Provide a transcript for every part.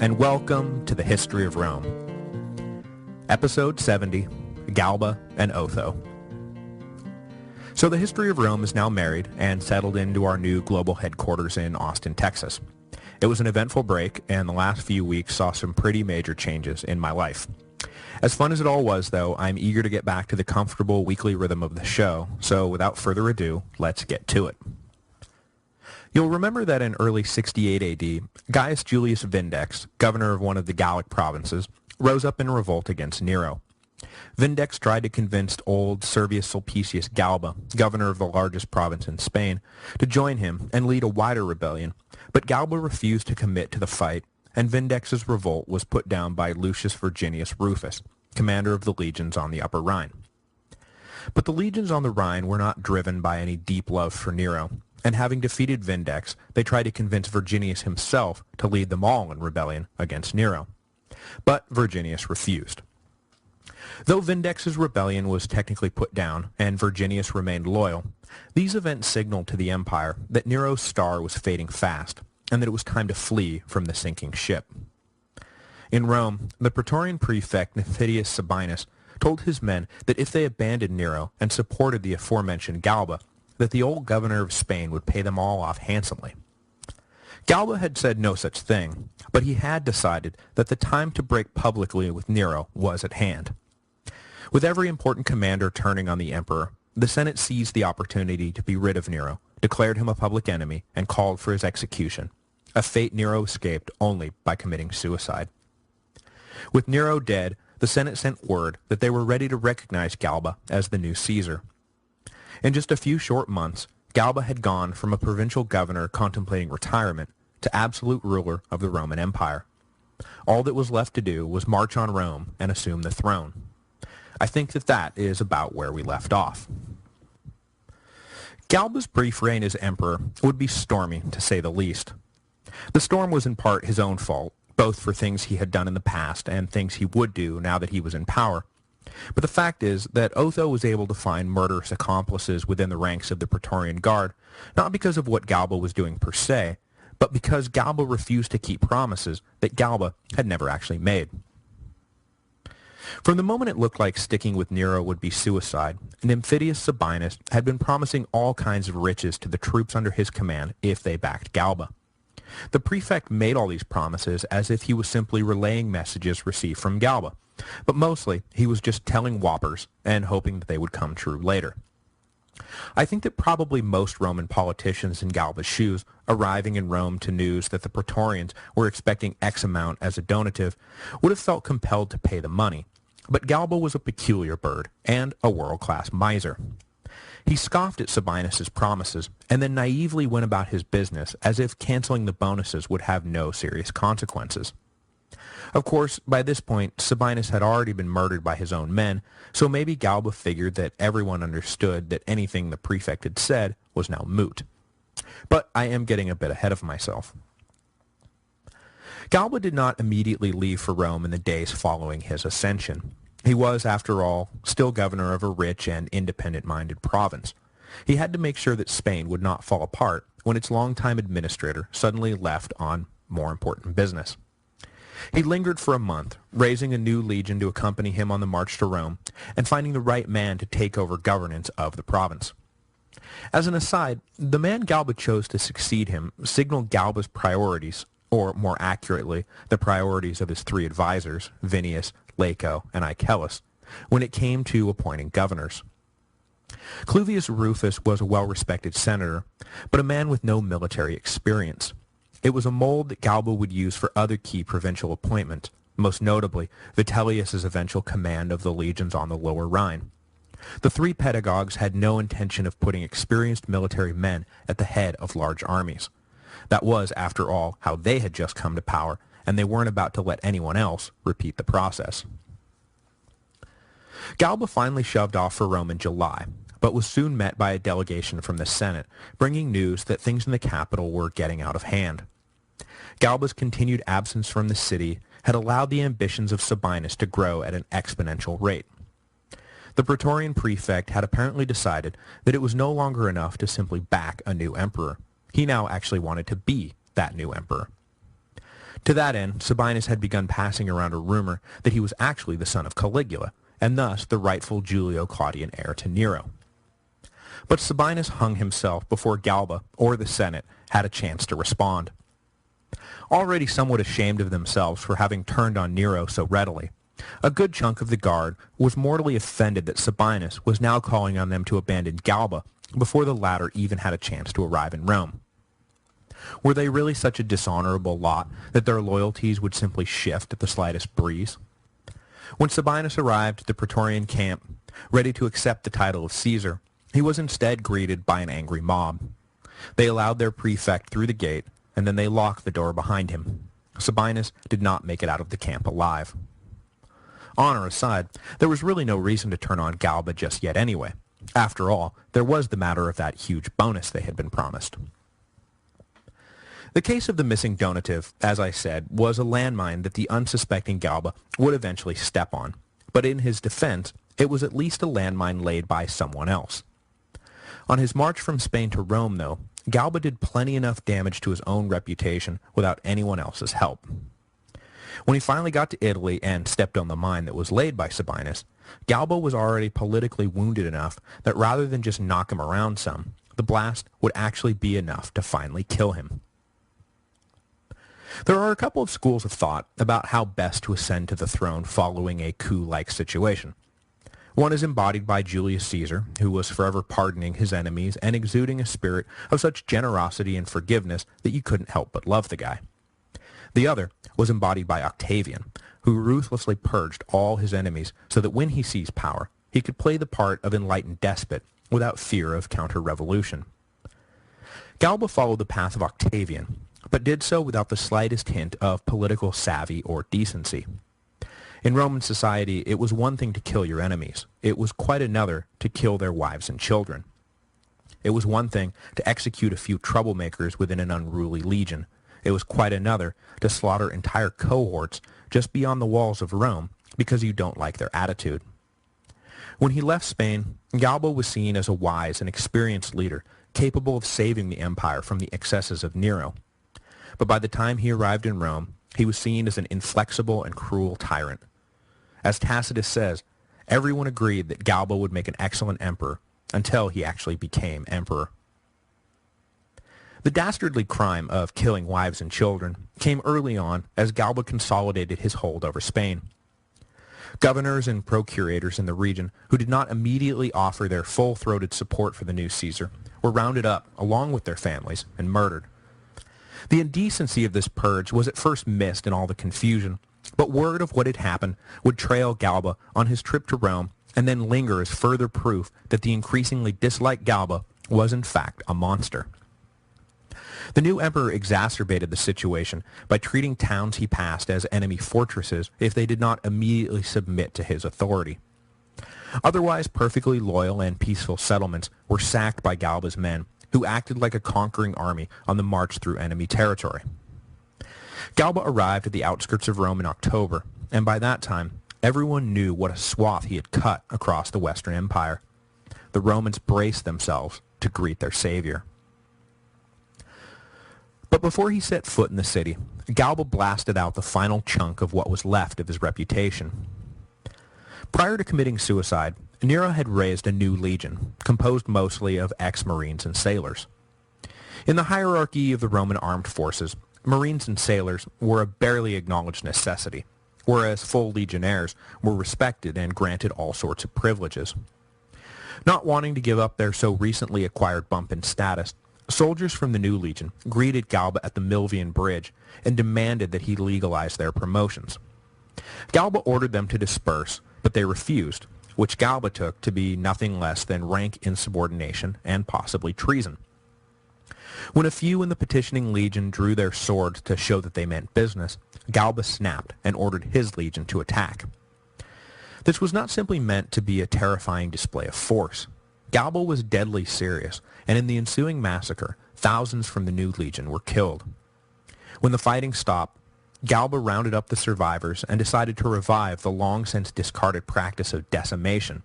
and welcome to the History of Rome. Episode 70, Galba and Otho. So the History of Rome is now married and settled into our new global headquarters in Austin, Texas. It was an eventful break, and the last few weeks saw some pretty major changes in my life. As fun as it all was, though, I'm eager to get back to the comfortable weekly rhythm of the show, so without further ado, let's get to it. You'll remember that in early 68 AD, Gaius Julius Vindex, governor of one of the Gallic provinces, rose up in revolt against Nero. Vindex tried to convince old Servius Sulpicius Galba, governor of the largest province in Spain, to join him and lead a wider rebellion, but Galba refused to commit to the fight, and Vindex's revolt was put down by Lucius Virginius Rufus, commander of the legions on the Upper Rhine. But the legions on the Rhine were not driven by any deep love for Nero, and having defeated Vindex, they tried to convince Virginius himself to lead them all in rebellion against Nero. But Virginius refused. Though Vindex's rebellion was technically put down and Virginius remained loyal, these events signaled to the empire that Nero's star was fading fast, and that it was time to flee from the sinking ship. In Rome, the Praetorian prefect Nymphidius Sabinus told his men that if they abandoned Nero and supported the aforementioned Galba, that the old governor of Spain would pay them all off handsomely. Galba had said no such thing, but he had decided that the time to break publicly with Nero was at hand. With every important commander turning on the emperor, the Senate seized the opportunity to be rid of Nero, declared him a public enemy, and called for his execution, a fate Nero escaped only by committing suicide. With Nero dead, the Senate sent word that they were ready to recognize Galba as the new Caesar. In just a few short months, Galba had gone from a provincial governor contemplating retirement to absolute ruler of the Roman Empire. All that was left to do was march on Rome and assume the throne. I think that is about where we left off. Galba's brief reign as emperor would be stormy, to say the least. The storm was in part his own fault, both for things he had done in the past and things he would do now that he was in power. But the fact is that Otho was able to find murderous accomplices within the ranks of the Praetorian Guard, not because of what Galba was doing per se, but because Galba refused to keep promises that Galba had never actually made. From the moment it looked like sticking with Nero would be suicide, Nymphidius Sabinus had been promising all kinds of riches to the troops under his command if they backed Galba. The prefect made all these promises as if he was simply relaying messages received from Galba, but mostly he was just telling whoppers and hoping that they would come true later. I think that probably most Roman politicians in Galba's shoes, arriving in Rome to news that the Praetorians were expecting X amount as a donative, would have felt compelled to pay the money. But Galba was a peculiar bird and a world-class miser. He scoffed at Sabinus's promises and then naively went about his business as if canceling the bonuses would have no serious consequences. Of course, by this point, Sabinus had already been murdered by his own men, so maybe Galba figured that everyone understood that anything the prefect had said was now moot. But I am getting a bit ahead of myself. Galba did not immediately leave for Rome in the days following his ascension. He was, after all, still governor of a rich and independent-minded province. He had to make sure that Spain would not fall apart when its longtime administrator suddenly left on more important business. He lingered for a month, raising a new legion to accompany him on the march to Rome, and finding the right man to take over governance of the province. As an aside, the man Galba chose to succeed him signaled Galba's priorities, or more accurately, the priorities of his three advisors, Vinius, Laco, and Icellus, when it came to appointing governors. Cluvius Rufus was a well-respected senator, but a man with no military experience. It was a mold that Galba would use for other key provincial appointments, most notably Vitellius's eventual command of the legions on the Lower Rhine. The three pedagogues had no intention of putting experienced military men at the head of large armies. That was, after all, how they had just come to power, and they weren't about to let anyone else repeat the process. Galba finally shoved off for Rome in July, but was soon met by a delegation from the Senate, bringing news that things in the capital were getting out of hand. Galba's continued absence from the city had allowed the ambitions of Sabinus to grow at an exponential rate. The Praetorian prefect had apparently decided that it was no longer enough to simply back a new emperor. He now actually wanted to be that new emperor. To that end, Sabinus had begun passing around a rumor that he was actually the son of Caligula, and thus the rightful Julio-Claudian heir to Nero. But Sabinus hung himself before Galba or the Senate had a chance to respond. Already somewhat ashamed of themselves for having turned on Nero so readily, a good chunk of the guard was mortally offended that Sabinus was now calling on them to abandon Galba before the latter even had a chance to arrive in Rome. Were they really such a dishonorable lot that their loyalties would simply shift at the slightest breeze? When Sabinus arrived at the Praetorian camp, ready to accept the title of Caesar, he was instead greeted by an angry mob. They allowed their prefect through the gate, and then they locked the door behind him. Sabinus did not make it out of the camp alive. Honor aside, there was really no reason to turn on Galba just yet anyway. After all, there was the matter of that huge bonus they had been promised. The case of the missing donative, as I said, was a landmine that the unsuspecting Galba would eventually step on, but in his defense, it was at least a landmine laid by someone else. On his march from Spain to Rome, though, Galba did plenty enough damage to his own reputation without anyone else's help. When he finally got to Italy and stepped on the mine that was laid by Sabinus, Galba was already politically wounded enough that rather than just knock him around some, the blast would actually be enough to finally kill him. There are a couple of schools of thought about how best to ascend to the throne following a coup-like situation. One is embodied by Julius Caesar, who was forever pardoning his enemies and exuding a spirit of such generosity and forgiveness that you couldn't help but love the guy. The other was embodied by Octavian, who ruthlessly purged all his enemies so that when he seized power, he could play the part of enlightened despot without fear of counter-revolution. Galba followed the path of Octavian, but did so without the slightest hint of political savvy or decency. In Roman society, it was one thing to kill your enemies. It was quite another to kill their wives and children. It was one thing to execute a few troublemakers within an unruly legion. It was quite another to slaughter entire cohorts just beyond the walls of Rome because you don't like their attitude. When he left Spain, Galba was seen as a wise and experienced leader capable of saving the empire from the excesses of Nero. But by the time he arrived in Rome, he was seen as an inflexible and cruel tyrant. As Tacitus says, everyone agreed that Galba would make an excellent emperor until he actually became emperor. The dastardly crime of killing wives and children came early on as Galba consolidated his hold over Spain. Governors and procurators in the region who did not immediately offer their full-throated support for the new Caesar were rounded up along with their families and murdered. The indecency of this purge was at first missed in all the confusion, but word of what had happened would trail Galba on his trip to Rome and then linger as further proof that the increasingly disliked Galba was in fact a monster. The new emperor exacerbated the situation by treating towns he passed as enemy fortresses if they did not immediately submit to his authority. Otherwise perfectly loyal and peaceful settlements were sacked by Galba's men, who acted like a conquering army on the march through enemy territory. Galba arrived at the outskirts of Rome in October, and by that time, everyone knew what a swath he had cut across the Western Empire. The Romans braced themselves to greet their savior. But before he set foot in the city, Galba blasted out the final chunk of what was left of his reputation. Prior to committing suicide, Nero had raised a new legion, composed mostly of ex-Marines and sailors. In the hierarchy of the Roman armed forces, Marines and sailors were a barely acknowledged necessity, whereas full legionnaires were respected and granted all sorts of privileges. Not wanting to give up their so recently acquired bump in status, soldiers from the new legion greeted Galba at the Milvian Bridge and demanded that he legalize their promotions. Galba ordered them to disperse, but they refused, which Galba took to be nothing less than rank insubordination and possibly treason. When a few in the petitioning legion drew their swords to show that they meant business, Galba snapped and ordered his legion to attack. This was not simply meant to be a terrifying display of force. Galba was deadly serious, and in the ensuing massacre, thousands from the new legion were killed. When the fighting stopped, Galba rounded up the survivors and decided to revive the long-since discarded practice of decimation,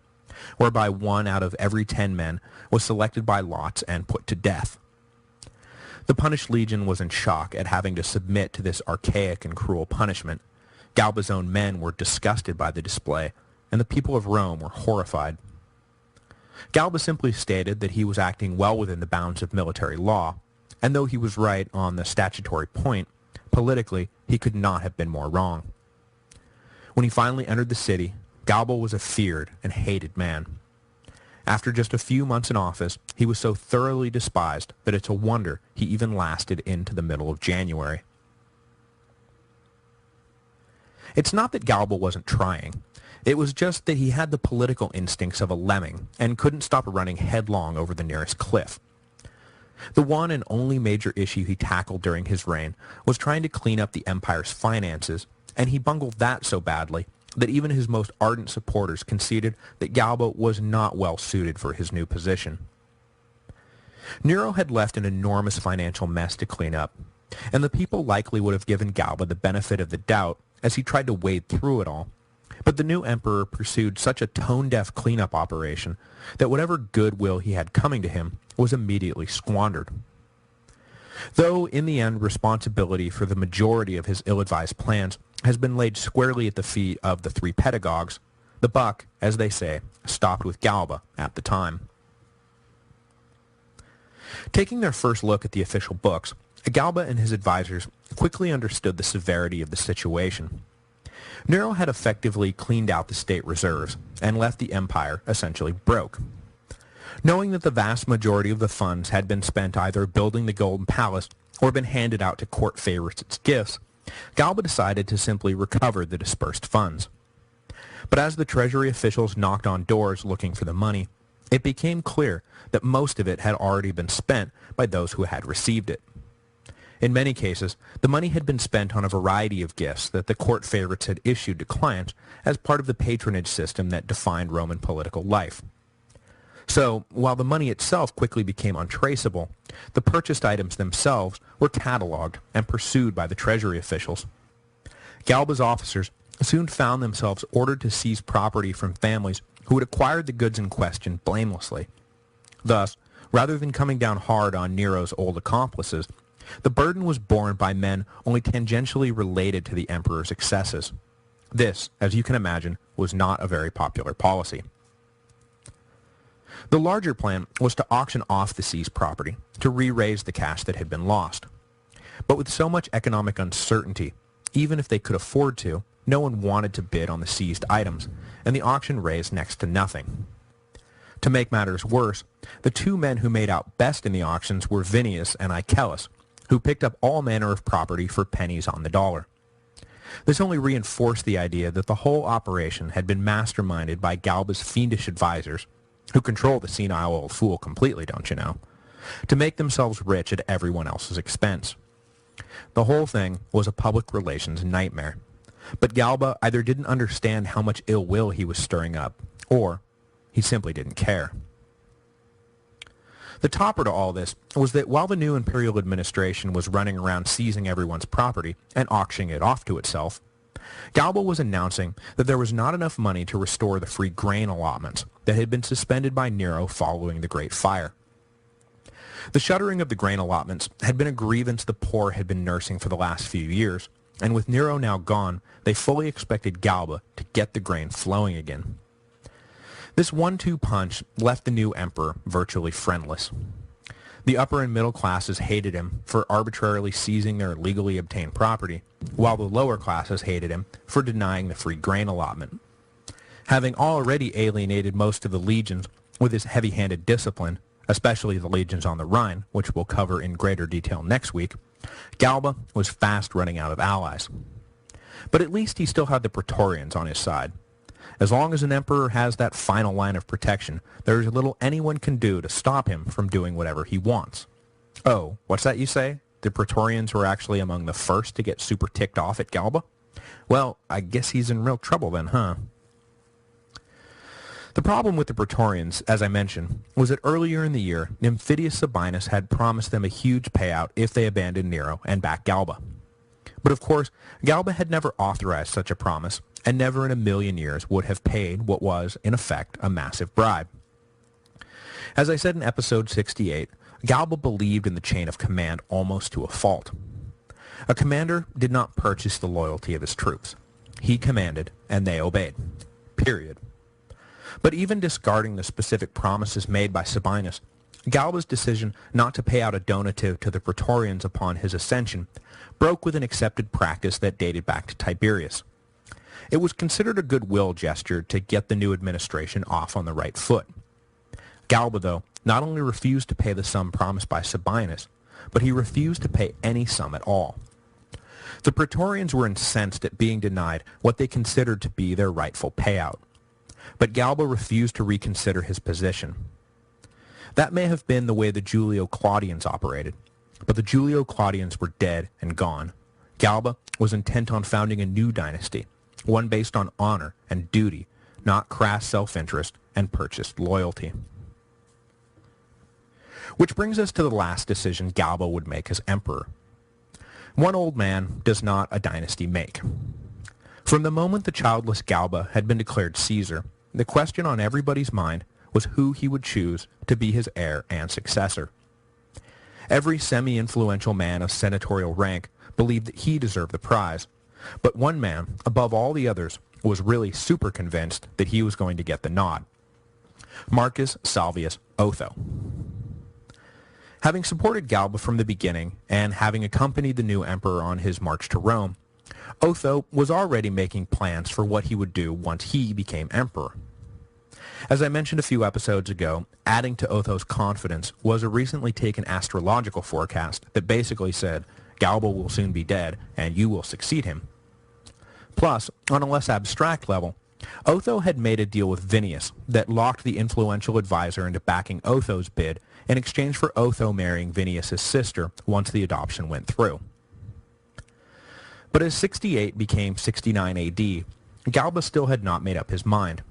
whereby 1 out of every 10 men was selected by lots and put to death. The punished legion was in shock at having to submit to this archaic and cruel punishment. Galba's own men were disgusted by the display, and the people of Rome were horrified. Galba simply stated that he was acting well within the bounds of military law, and though he was right on the statutory point, politically he could not have been more wrong. When he finally entered the city, Galba was a feared and hated man. After just a few months in office, he was so thoroughly despised that it's a wonder he even lasted into the middle of January. It's not that Galba wasn't trying. It was just that he had the political instincts of a lemming and couldn't stop running headlong over the nearest cliff. The one and only major issue he tackled during his reign was trying to clean up the empire's finances, and he bungled that so badly that even his most ardent supporters conceded that Galba was not well suited for his new position. Nero had left an enormous financial mess to clean up, and the people likely would have given Galba the benefit of the doubt as he tried to wade through it all. But the new emperor pursued such a tone-deaf cleanup operation that whatever goodwill he had coming to him was immediately squandered. Though in the end responsibility for the majority of his ill-advised plans has been laid squarely at the feet of the three pedagogues, the buck, as they say, stopped with Galba at the time. Taking their first look at the official books, Galba and his advisors quickly understood the severity of the situation. Nero had effectively cleaned out the state reserves and left the empire essentially broke. Knowing that the vast majority of the funds had been spent either building the Golden Palace or been handed out to court favorites as gifts, Galba decided to simply recover the dispersed funds. But as the treasury officials knocked on doors looking for the money, it became clear that most of it had already been spent by those who had received it. In many cases, the money had been spent on a variety of gifts that the court favorites had issued to clients as part of the patronage system that defined Roman political life. So, while the money itself quickly became untraceable, the purchased items themselves were cataloged and pursued by the treasury officials. Galba's officers soon found themselves ordered to seize property from families who had acquired the goods in question blamelessly. Thus, rather than coming down hard on Nero's old accomplices, the burden was borne by men only tangentially related to the emperor's excesses. This, as you can imagine, was not a very popular policy. The larger plan was to auction off the seized property to re-raise the cash that had been lost. But with so much economic uncertainty, even if they could afford to, no one wanted to bid on the seized items, and the auction raised next to nothing. To make matters worse, the two men who made out best in the auctions were Vinius and Icelus, who picked up all manner of property for pennies on the dollar. This only reinforced the idea that the whole operation had been masterminded by Galba's fiendish advisors, who control the senile old fool completely, don't you know, to make themselves rich at everyone else's expense. The whole thing was a public relations nightmare. But Galba either didn't understand how much ill will he was stirring up, or he simply didn't care. The topper to all this was that while the new imperial administration was running around seizing everyone's property and auctioning it off to itself, Galba was announcing that there was not enough money to restore the free grain allotments that had been suspended by Nero following the Great Fire. The shuttering of the grain allotments had been a grievance the poor had been nursing for the last few years, and with Nero now gone, they fully expected Galba to get the grain flowing again. This 1-2 punch left the new emperor virtually friendless. The upper and middle classes hated him for arbitrarily seizing their legally obtained property, while the lower classes hated him for denying the free grain allotment. Having already alienated most of the legions with his heavy-handed discipline, especially the legions on the Rhine, which we'll cover in greater detail next week, Galba was fast running out of allies. But at least he still had the Praetorians on his side. As long as an emperor has that final line of protection, there is little anyone can do to stop him from doing whatever he wants. Oh, what's that you say? The Praetorians were actually among the first to get super ticked off at Galba? Well, I guess he's in real trouble then, huh? The problem with the Praetorians, as I mentioned, was that earlier in the year, Nymphidius Sabinus had promised them a huge payout if they abandoned Nero and backed Galba. But of course, Galba had never authorized such a promise, and never in a million years would have paid what was, in effect, a massive bribe. As I said in episode 68, Galba believed in the chain of command almost to a fault. A commander did not purchase the loyalty of his troops. He commanded, and they obeyed. Period. But even discarding the specific promises made by Sabinus, Galba's decision not to pay out a donative to the Praetorians upon his ascension broke with an accepted practice that dated back to Tiberius. It was considered a goodwill gesture to get the new administration off on the right foot. Galba, though, not only refused to pay the sum promised by Sabinus, but he refused to pay any sum at all. The Praetorians were incensed at being denied what they considered to be their rightful payout. But Galba refused to reconsider his position. That may have been the way the Julio-Claudians operated, but the Julio-Claudians were dead and gone. Galba was intent on founding a new dynasty, one based on honor and duty, not crass self-interest and purchased loyalty. Which brings us to the last decision Galba would make as emperor. One old man does not a dynasty make. From the moment the childless Galba had been declared Caesar, the question on everybody's mind was who he would choose to be his heir and successor. Every semi-influential man of senatorial rank believed that he deserved the prize, but one man, above all the others, was really super convinced that he was going to get the nod. Marcus Salvius Otho. Having supported Galba from the beginning, and having accompanied the new emperor on his march to Rome, Otho was already making plans for what he would do once he became emperor. As I mentioned a few episodes ago, adding to Otho's confidence was a recently taken astrological forecast that basically said, Galba will soon be dead, and you will succeed him. Plus, on a less abstract level, Otho had made a deal with Vinius that locked the influential advisor into backing Otho's bid in exchange for Otho marrying Vinius' sister once the adoption went through. But as 68 became 69 AD, Galba still had not made up his mind.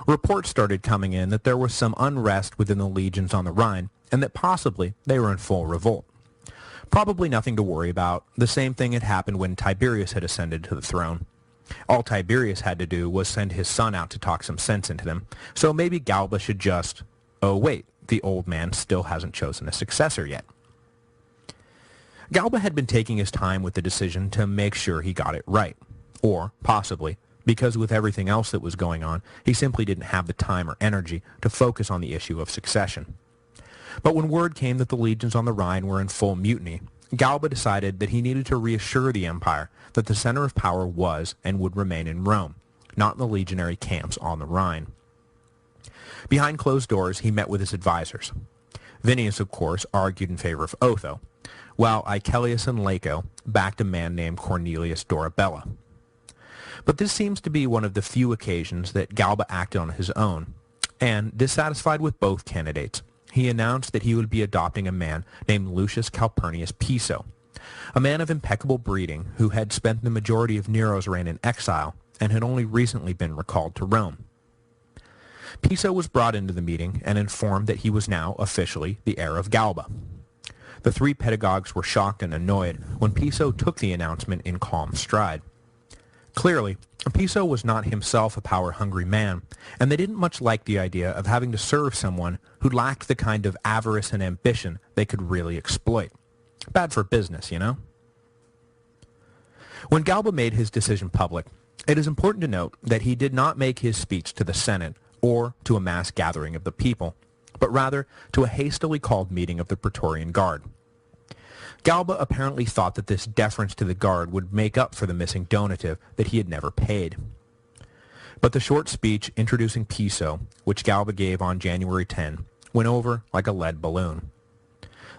Reports started coming in that there was some unrest within the legions on the Rhine, and that possibly they were in full revolt. Probably nothing to worry about. The same thing had happened when Tiberius had ascended to the throne. All Tiberius had to do was send his son out to talk some sense into them, so maybe Galba should just, oh wait, the old man still hasn't chosen a successor yet. Galba had been taking his time with the decision to make sure he got it right. Or, possibly, because with everything else that was going on, he simply didn't have the time or energy to focus on the issue of succession. But when word came that the legions on the Rhine were in full mutiny, Galba decided that he needed to reassure the empire that the center of power was and would remain in Rome, not in the legionary camps on the Rhine. Behind closed doors, he met with his advisors. Vinius, of course, argued in favor of Otho, while Icelius and Laco backed a man named Cornelius Dorabella. But this seems to be one of the few occasions that Galba acted on his own, and, dissatisfied with both candidates, he announced that he would be adopting a man named Lucius Calpurnius Piso, a man of impeccable breeding who had spent the majority of Nero's reign in exile and had only recently been recalled to Rome. Piso was brought into the meeting and informed that he was now officially the heir of Galba. The three pedagogues were shocked and annoyed when Piso took the announcement in calm stride. Clearly, Piso was not himself a power-hungry man, and they didn't much like the idea of having to serve someone who lacked the kind of avarice and ambition they could really exploit. Bad for business, you know? When Galba made his decision public, it is important to note that he did not make his speech to the Senate or to a mass gathering of the people, but rather to a hastily called meeting of the Praetorian Guard. Galba apparently thought that this deference to the guard would make up for the missing donative that he had never paid. But the short speech introducing Piso, which Galba gave on January 10, went over like a lead balloon.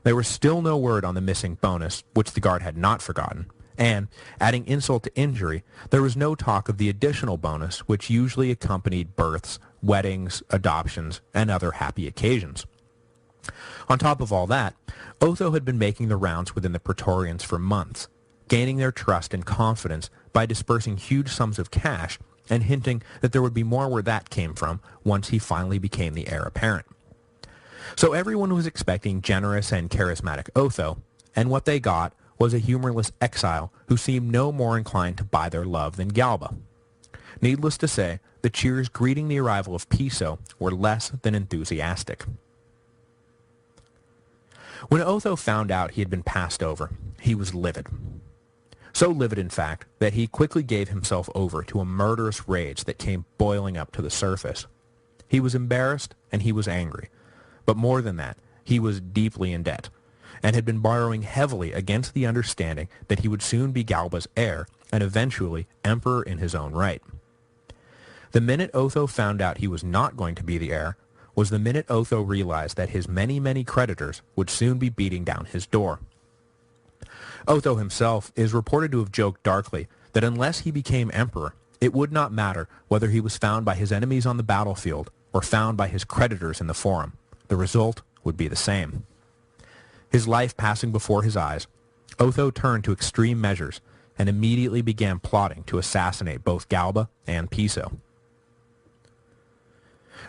There was still no word on the missing bonus, which the guard had not forgotten, and, adding insult to injury, there was no talk of the additional bonus which usually accompanied births, weddings, adoptions, and other happy occasions. On top of all that, Otho had been making the rounds within the Praetorians for months, gaining their trust and confidence by dispersing huge sums of cash and hinting that there would be more where that came from once he finally became the heir apparent. So everyone was expecting generous and charismatic Otho, and what they got was a humorless exile who seemed no more inclined to buy their love than Galba. Needless to say, the cheers greeting the arrival of Piso were less than enthusiastic. When Otho found out he had been passed over, he was livid. So livid, in fact, that he quickly gave himself over to a murderous rage that came boiling up to the surface. He was embarrassed and he was angry. But more than that, he was deeply in debt, and had been borrowing heavily against the understanding that he would soon be Galba's heir and eventually emperor in his own right. The minute Otho found out he was not going to be the heir was the minute Otho realized that his many, many creditors would soon be beating down his door. Otho himself is reported to have joked darkly that unless he became emperor, it would not matter whether he was found by his enemies on the battlefield or found by his creditors in the forum. The result would be the same. His life passing before his eyes, Otho turned to extreme measures and immediately began plotting to assassinate both Galba and Piso.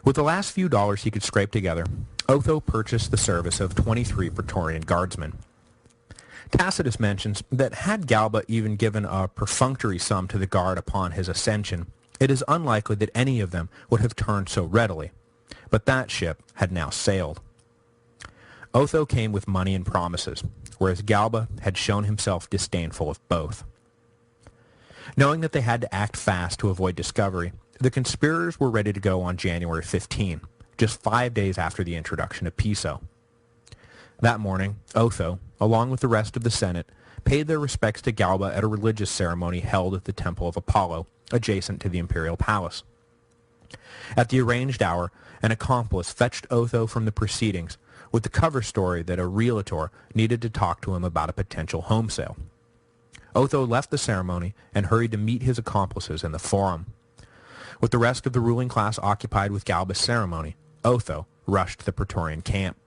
With the last few dollars he could scrape together, Otho purchased the service of 23 Praetorian guardsmen. Tacitus mentions that had Galba even given a perfunctory sum to the guard upon his ascension, it is unlikely that any of them would have turned so readily, but that ship had now sailed. Otho came with money and promises, whereas Galba had shown himself disdainful of both. Knowing that they had to act fast to avoid discovery, the conspirators were ready to go on January 15, just 5 days after the introduction of Piso. That morning, Otho, along with the rest of the Senate, paid their respects to Galba at a religious ceremony held at the Temple of Apollo, adjacent to the imperial palace. At the arranged hour, an accomplice fetched Otho from the proceedings with the cover story that a realtor needed to talk to him about a potential home sale. Otho left the ceremony and hurried to meet his accomplices in the forum. With the rest of the ruling class occupied with Galba's ceremony, Otho rushed the Praetorian camp.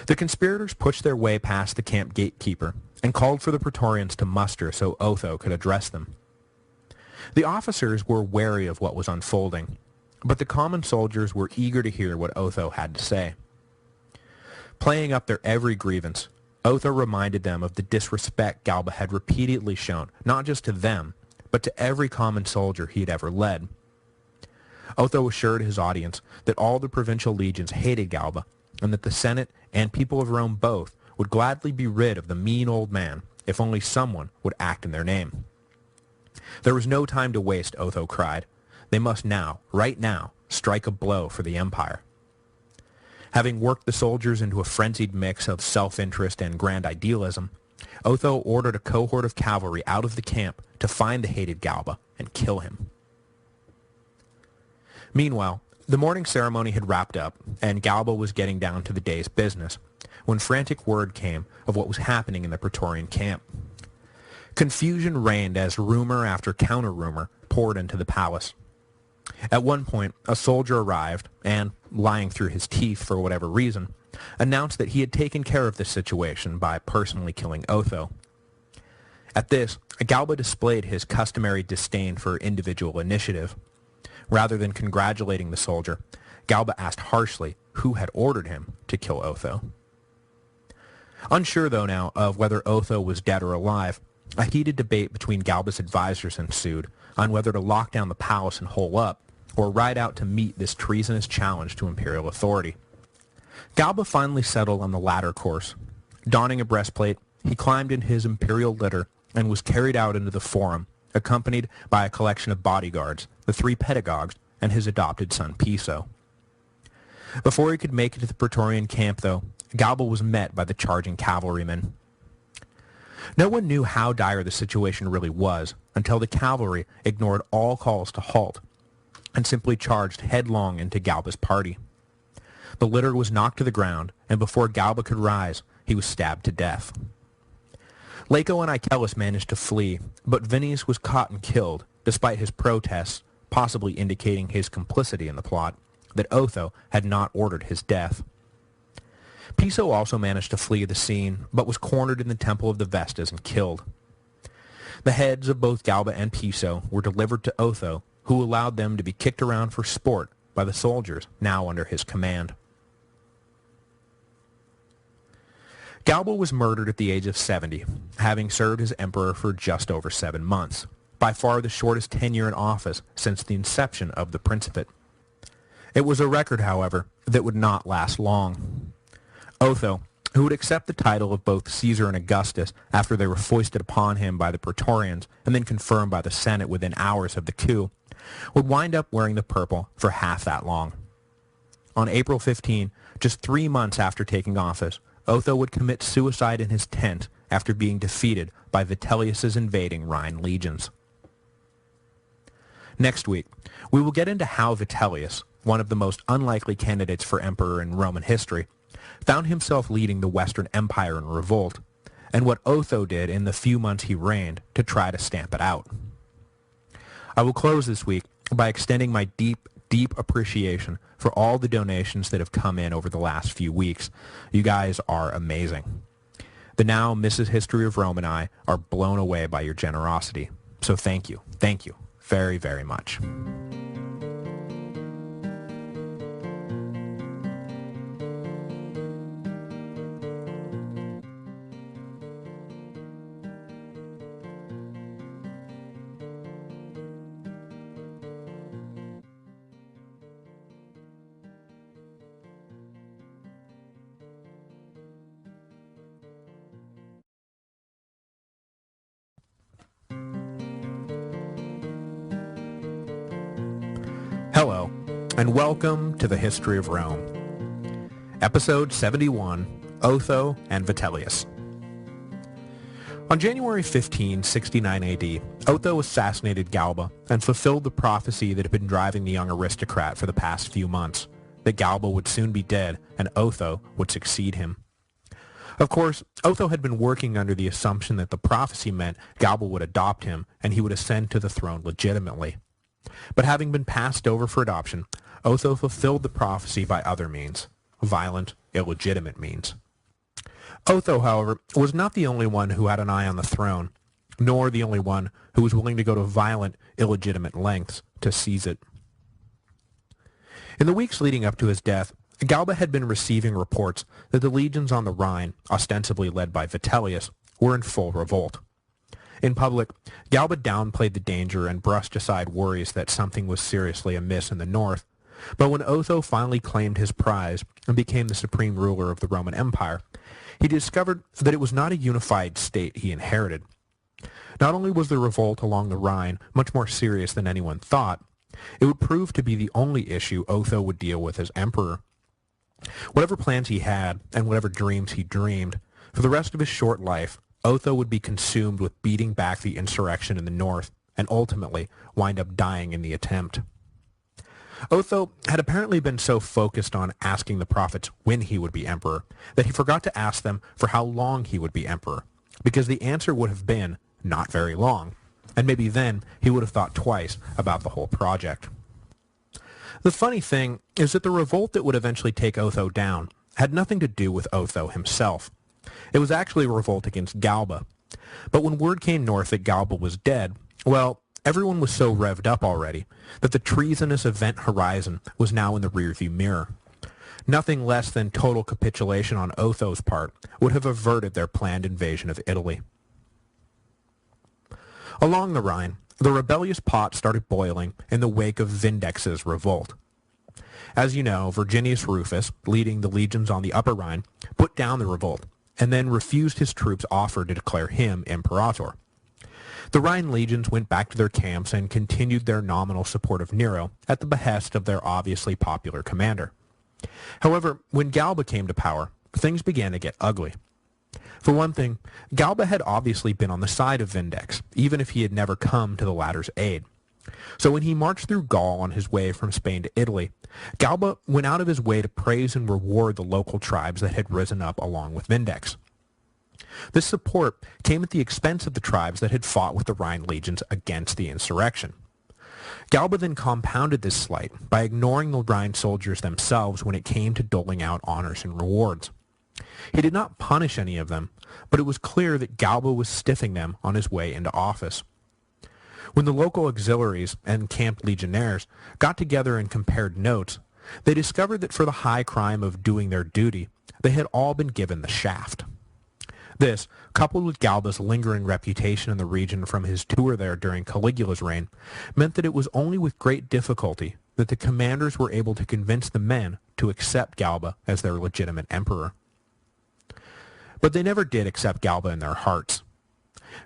The conspirators pushed their way past the camp gatekeeper and called for the Praetorians to muster so Otho could address them. The officers were wary of what was unfolding, but the common soldiers were eager to hear what Otho had to say. Playing up their every grievance, Otho reminded them of the disrespect Galba had repeatedly shown, not just to them, but to every common soldier he had ever led. Otho assured his audience that all the provincial legions hated Galba, and that the Senate and people of Rome both would gladly be rid of the mean old man if only someone would act in their name. There was no time to waste, Otho cried. They must now, right now, strike a blow for the empire. Having worked the soldiers into a frenzied mix of self-interest and grand idealism, Otho ordered a cohort of cavalry out of the camp to find the hated Galba and kill him. Meanwhile, the morning ceremony had wrapped up, and Galba was getting down to the day's business, when frantic word came of what was happening in the Praetorian camp. Confusion reigned as rumor after counter-rumor poured into the palace. At one point, a soldier arrived, and, lying through his teeth for whatever reason, announced that he had taken care of the situation by personally killing Otho. At this, Galba displayed his customary disdain for individual initiative. Rather than congratulating the soldier, Galba asked harshly who had ordered him to kill Otho. Unsure, though, now of whether Otho was dead or alive, a heated debate between Galba's advisors ensued on whether to lock down the palace and hole up, or ride out to meet this treasonous challenge to imperial authority. Galba finally settled on the latter course. Donning a breastplate, he climbed into his imperial litter and was carried out into the forum, accompanied by a collection of bodyguards, the 3 pedagogues, and his adopted son Piso. Before he could make it to the Praetorian camp, though, Galba was met by the charging cavalrymen. No one knew how dire the situation really was until the cavalry ignored all calls to halt and simply charged headlong into Galba's party. The litter was knocked to the ground, and before Galba could rise, he was stabbed to death. Laco and Icelus managed to flee, but Vinius was caught and killed, despite his protests, possibly indicating his complicity in the plot, that Otho had not ordered his death. Piso also managed to flee the scene, but was cornered in the Temple of the Vestas and killed. The heads of both Galba and Piso were delivered to Otho, who allowed them to be kicked around for sport by the soldiers now under his command. Galba was murdered at the age of 70, having served as emperor for just over 7 months, by far the shortest tenure in office since the inception of the Principate. It was a record, however, that would not last long. Otho, who would accept the title of both Caesar and Augustus after they were foisted upon him by the Praetorians and then confirmed by the Senate within hours of the coup, would wind up wearing the purple for half that long. On April 15, just 3 months after taking office, Otho would commit suicide in his tent after being defeated by Vitellius's invading Rhine legions. Next week, we will get into how Vitellius, one of the most unlikely candidates for emperor in Roman history, found himself leading the Western Empire in revolt, and what Otho did in the few months he reigned to try to stamp it out. I will close this week by extending my deep appreciation for all the donations that have come in over the last few weeks. You guys are amazing. The now Mrs. History of Rome and I are blown away by your generosity. So thank you very, very much. Hello, and welcome to the History of Rome. Episode 71, Otho and Vitellius. On January 15, 69 AD, Otho assassinated Galba and fulfilled the prophecy that had been driving the young aristocrat for the past few months, that Galba would soon be dead and Otho would succeed him. Of course, Otho had been working under the assumption that the prophecy meant Galba would adopt him and he would ascend to the throne legitimately. But having been passed over for adoption, Otho fulfilled the prophecy by other means, violent, illegitimate means. Otho, however, was not the only one who had an eye on the throne, nor the only one who was willing to go to violent, illegitimate lengths to seize it. In the weeks leading up to his death, Galba had been receiving reports that the legions on the Rhine, ostensibly led by Vitellius, were in full revolt. In public, Galba downplayed the danger and brushed aside worries that something was seriously amiss in the north. But when Otho finally claimed his prize and became the supreme ruler of the Roman Empire, he discovered that it was not a unified state he inherited. Not only was the revolt along the Rhine much more serious than anyone thought, it would prove to be the only issue Otho would deal with as emperor. Whatever plans he had, and whatever dreams he dreamed, for the rest of his short life, Otho would be consumed with beating back the insurrection in the north, and ultimately wind up dying in the attempt. Otho had apparently been so focused on asking the prophets when he would be emperor that he forgot to ask them for how long he would be emperor, because the answer would have been not very long, and maybe then he would have thought twice about the whole project. The funny thing is that the revolt that would eventually take Otho down had nothing to do with Otho himself. It was actually a revolt against Galba. But when word came north that Galba was dead, well, everyone was so revved up already that the treasonous event horizon was now in the rearview mirror. Nothing less than total capitulation on Otho's part would have averted their planned invasion of Italy. Along the Rhine, the rebellious pot started boiling in the wake of Vindex's revolt. As you know, Virginius Rufus, leading the legions on the Upper Rhine, put down the revolt, and then refused his troops' offer to declare him imperator. The Rhine legions went back to their camps and continued their nominal support of Nero at the behest of their obviously popular commander. However, when Galba came to power, things began to get ugly. For one thing, Galba had obviously been on the side of Vindex, even if he had never come to the latter's aid. So when he marched through Gaul on his way from Spain to Italy, Galba went out of his way to praise and reward the local tribes that had risen up along with Vindex. This support came at the expense of the tribes that had fought with the Rhine legions against the insurrection. Galba then compounded this slight by ignoring the Rhine soldiers themselves when it came to doling out honors and rewards. He did not punish any of them, but it was clear that Galba was stiffing them on his way into office. When the local auxiliaries and camp legionnaires got together and compared notes, they discovered that for the high crime of doing their duty, they had all been given the shaft. This, coupled with Galba's lingering reputation in the region from his tour there during Caligula's reign, meant that it was only with great difficulty that the commanders were able to convince the men to accept Galba as their legitimate emperor. But they never did accept Galba in their hearts.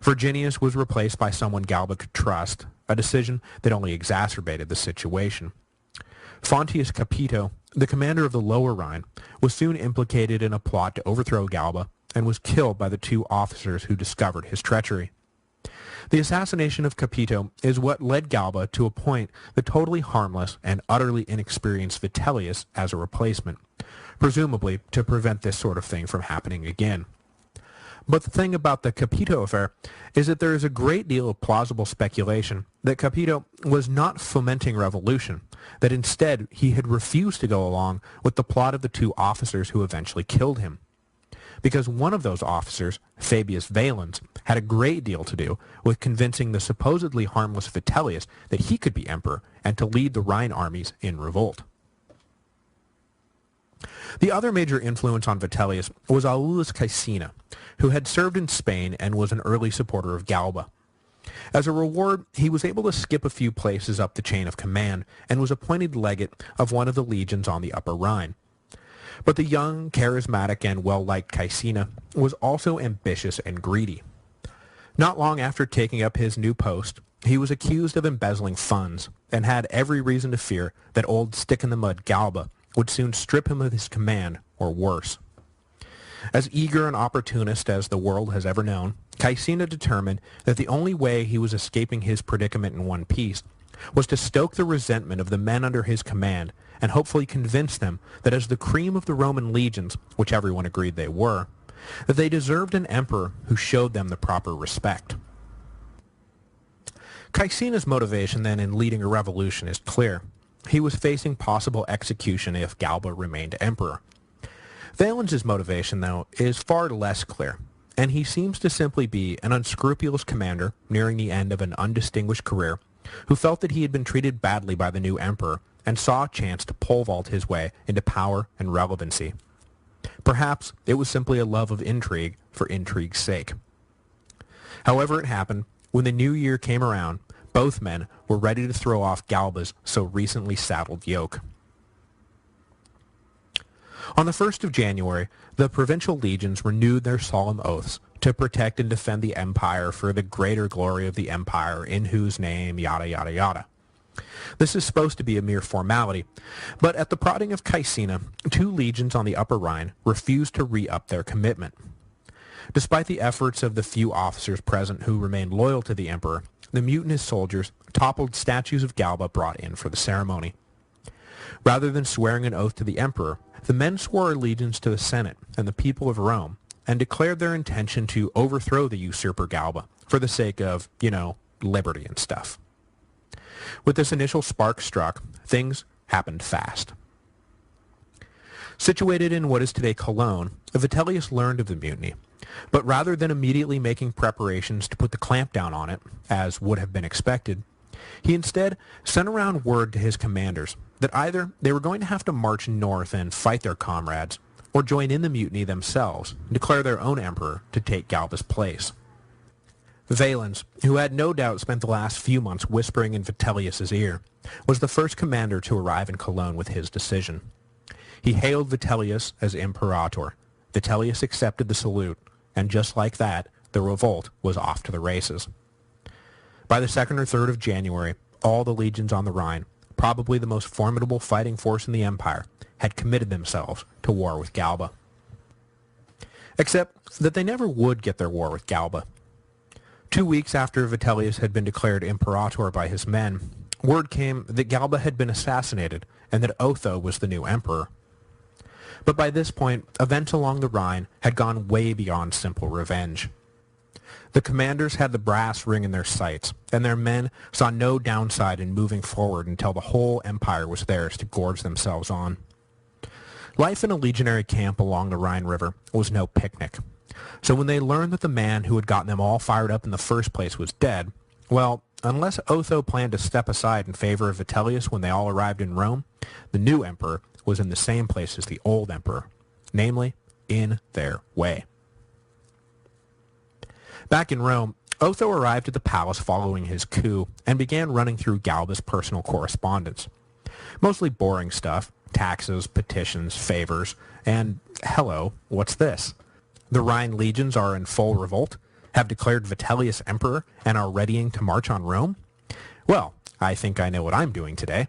Virginius was replaced by someone Galba could trust, a decision that only exacerbated the situation. Fonteius Capito, the commander of the Lower Rhine, was soon implicated in a plot to overthrow Galba and was killed by the two officers who discovered his treachery. The assassination of Capito is what led Galba to appoint the totally harmless and utterly inexperienced Vitellius as a replacement, presumably to prevent this sort of thing from happening again. But the thing about the Capito affair is that there is a great deal of plausible speculation that Capito was not fomenting revolution, that instead he had refused to go along with the plot of the two officers who eventually killed him. Because one of those officers, Fabius Valens, had a great deal to do with convincing the supposedly harmless Vitellius that he could be emperor and to lead the Rhine armies in revolt. The other major influence on Vitellius was Aulus Caecina, who had served in Spain and was an early supporter of Galba. As a reward, he was able to skip a few places up the chain of command and was appointed legate of one of the legions on the Upper Rhine. But the young, charismatic, and well-liked Caecina was also ambitious and greedy. Not long after taking up his new post, he was accused of embezzling funds and had every reason to fear that old stick-in-the-mud Galba would soon strip him of his command, or worse. As eager an opportunist as the world has ever known, Caecina determined that the only way he was escaping his predicament in one piece was to stoke the resentment of the men under his command and hopefully convince them that as the cream of the Roman legions, which everyone agreed they were, that they deserved an emperor who showed them the proper respect. Caecina's motivation then in leading a revolution is clear. He was facing possible execution if Galba remained emperor. Valens's motivation, though, is far less clear, and he seems to simply be an unscrupulous commander nearing the end of an undistinguished career who felt that he had been treated badly by the new emperor and saw a chance to pole vault his way into power and relevancy. Perhaps it was simply a love of intrigue for intrigue's sake. However it happened, when the new year came around, both men were ready to throw off Galba's so recently saddled yoke. On the 1st of January, the provincial legions renewed their solemn oaths to protect and defend the empire for the greater glory of the empire in whose name yada yada yada. This is supposed to be a mere formality, but at the prodding of Caecina, two legions on the Upper Rhine refused to re-up their commitment. Despite the efforts of the few officers present who remained loyal to the emperor, the mutinous soldiers toppled statues of Galba brought in for the ceremony. Rather than swearing an oath to the emperor, the men swore allegiance to the Senate and the people of Rome and declared their intention to overthrow the usurper Galba for the sake of, liberty and stuff. With this initial spark struck, things happened fast. Situated in what is today Cologne, Vitellius learned of the mutiny, but rather than immediately making preparations to put the clamp down on it, as would have been expected, he instead sent around word to his commanders that either they were going to have to march north and fight their comrades, or join in the mutiny themselves and declare their own emperor to take Galba's place. Valens, who had no doubt spent the last few months whispering in Vitellius's ear, was the first commander to arrive in Cologne with his decision. He hailed Vitellius as imperator. Vitellius accepted the salute, and just like that, the revolt was off to the races. By the 2nd or 3rd of January, all the legions on the Rhine, probably the most formidable fighting force in the empire, had committed themselves to war with Galba. Except that they never would get their war with Galba. 2 weeks after Vitellius had been declared imperator by his men, word came that Galba had been assassinated and that Otho was the new emperor. But by this point, events along the Rhine had gone way beyond simple revenge. The commanders had the brass ring in their sights, and their men saw no downside in moving forward until the whole empire was theirs to gorge themselves on. Life in a legionary camp along the Rhine River was no picnic. So when they learned that the man who had gotten them all fired up in the first place was dead, well, unless Otho planned to step aside in favor of Vitellius when they all arrived in Rome, the new emperor was in the same place as the old emperor, namely, in their way. Back in Rome, Otho arrived at the palace following his coup and began running through Galba's personal correspondence. Mostly boring stuff, taxes, petitions, favors, and hello, what's this? The Rhine legions are in full revolt, have declared Vitellius emperor, and are readying to march on Rome? Well, I think I know what I'm doing today.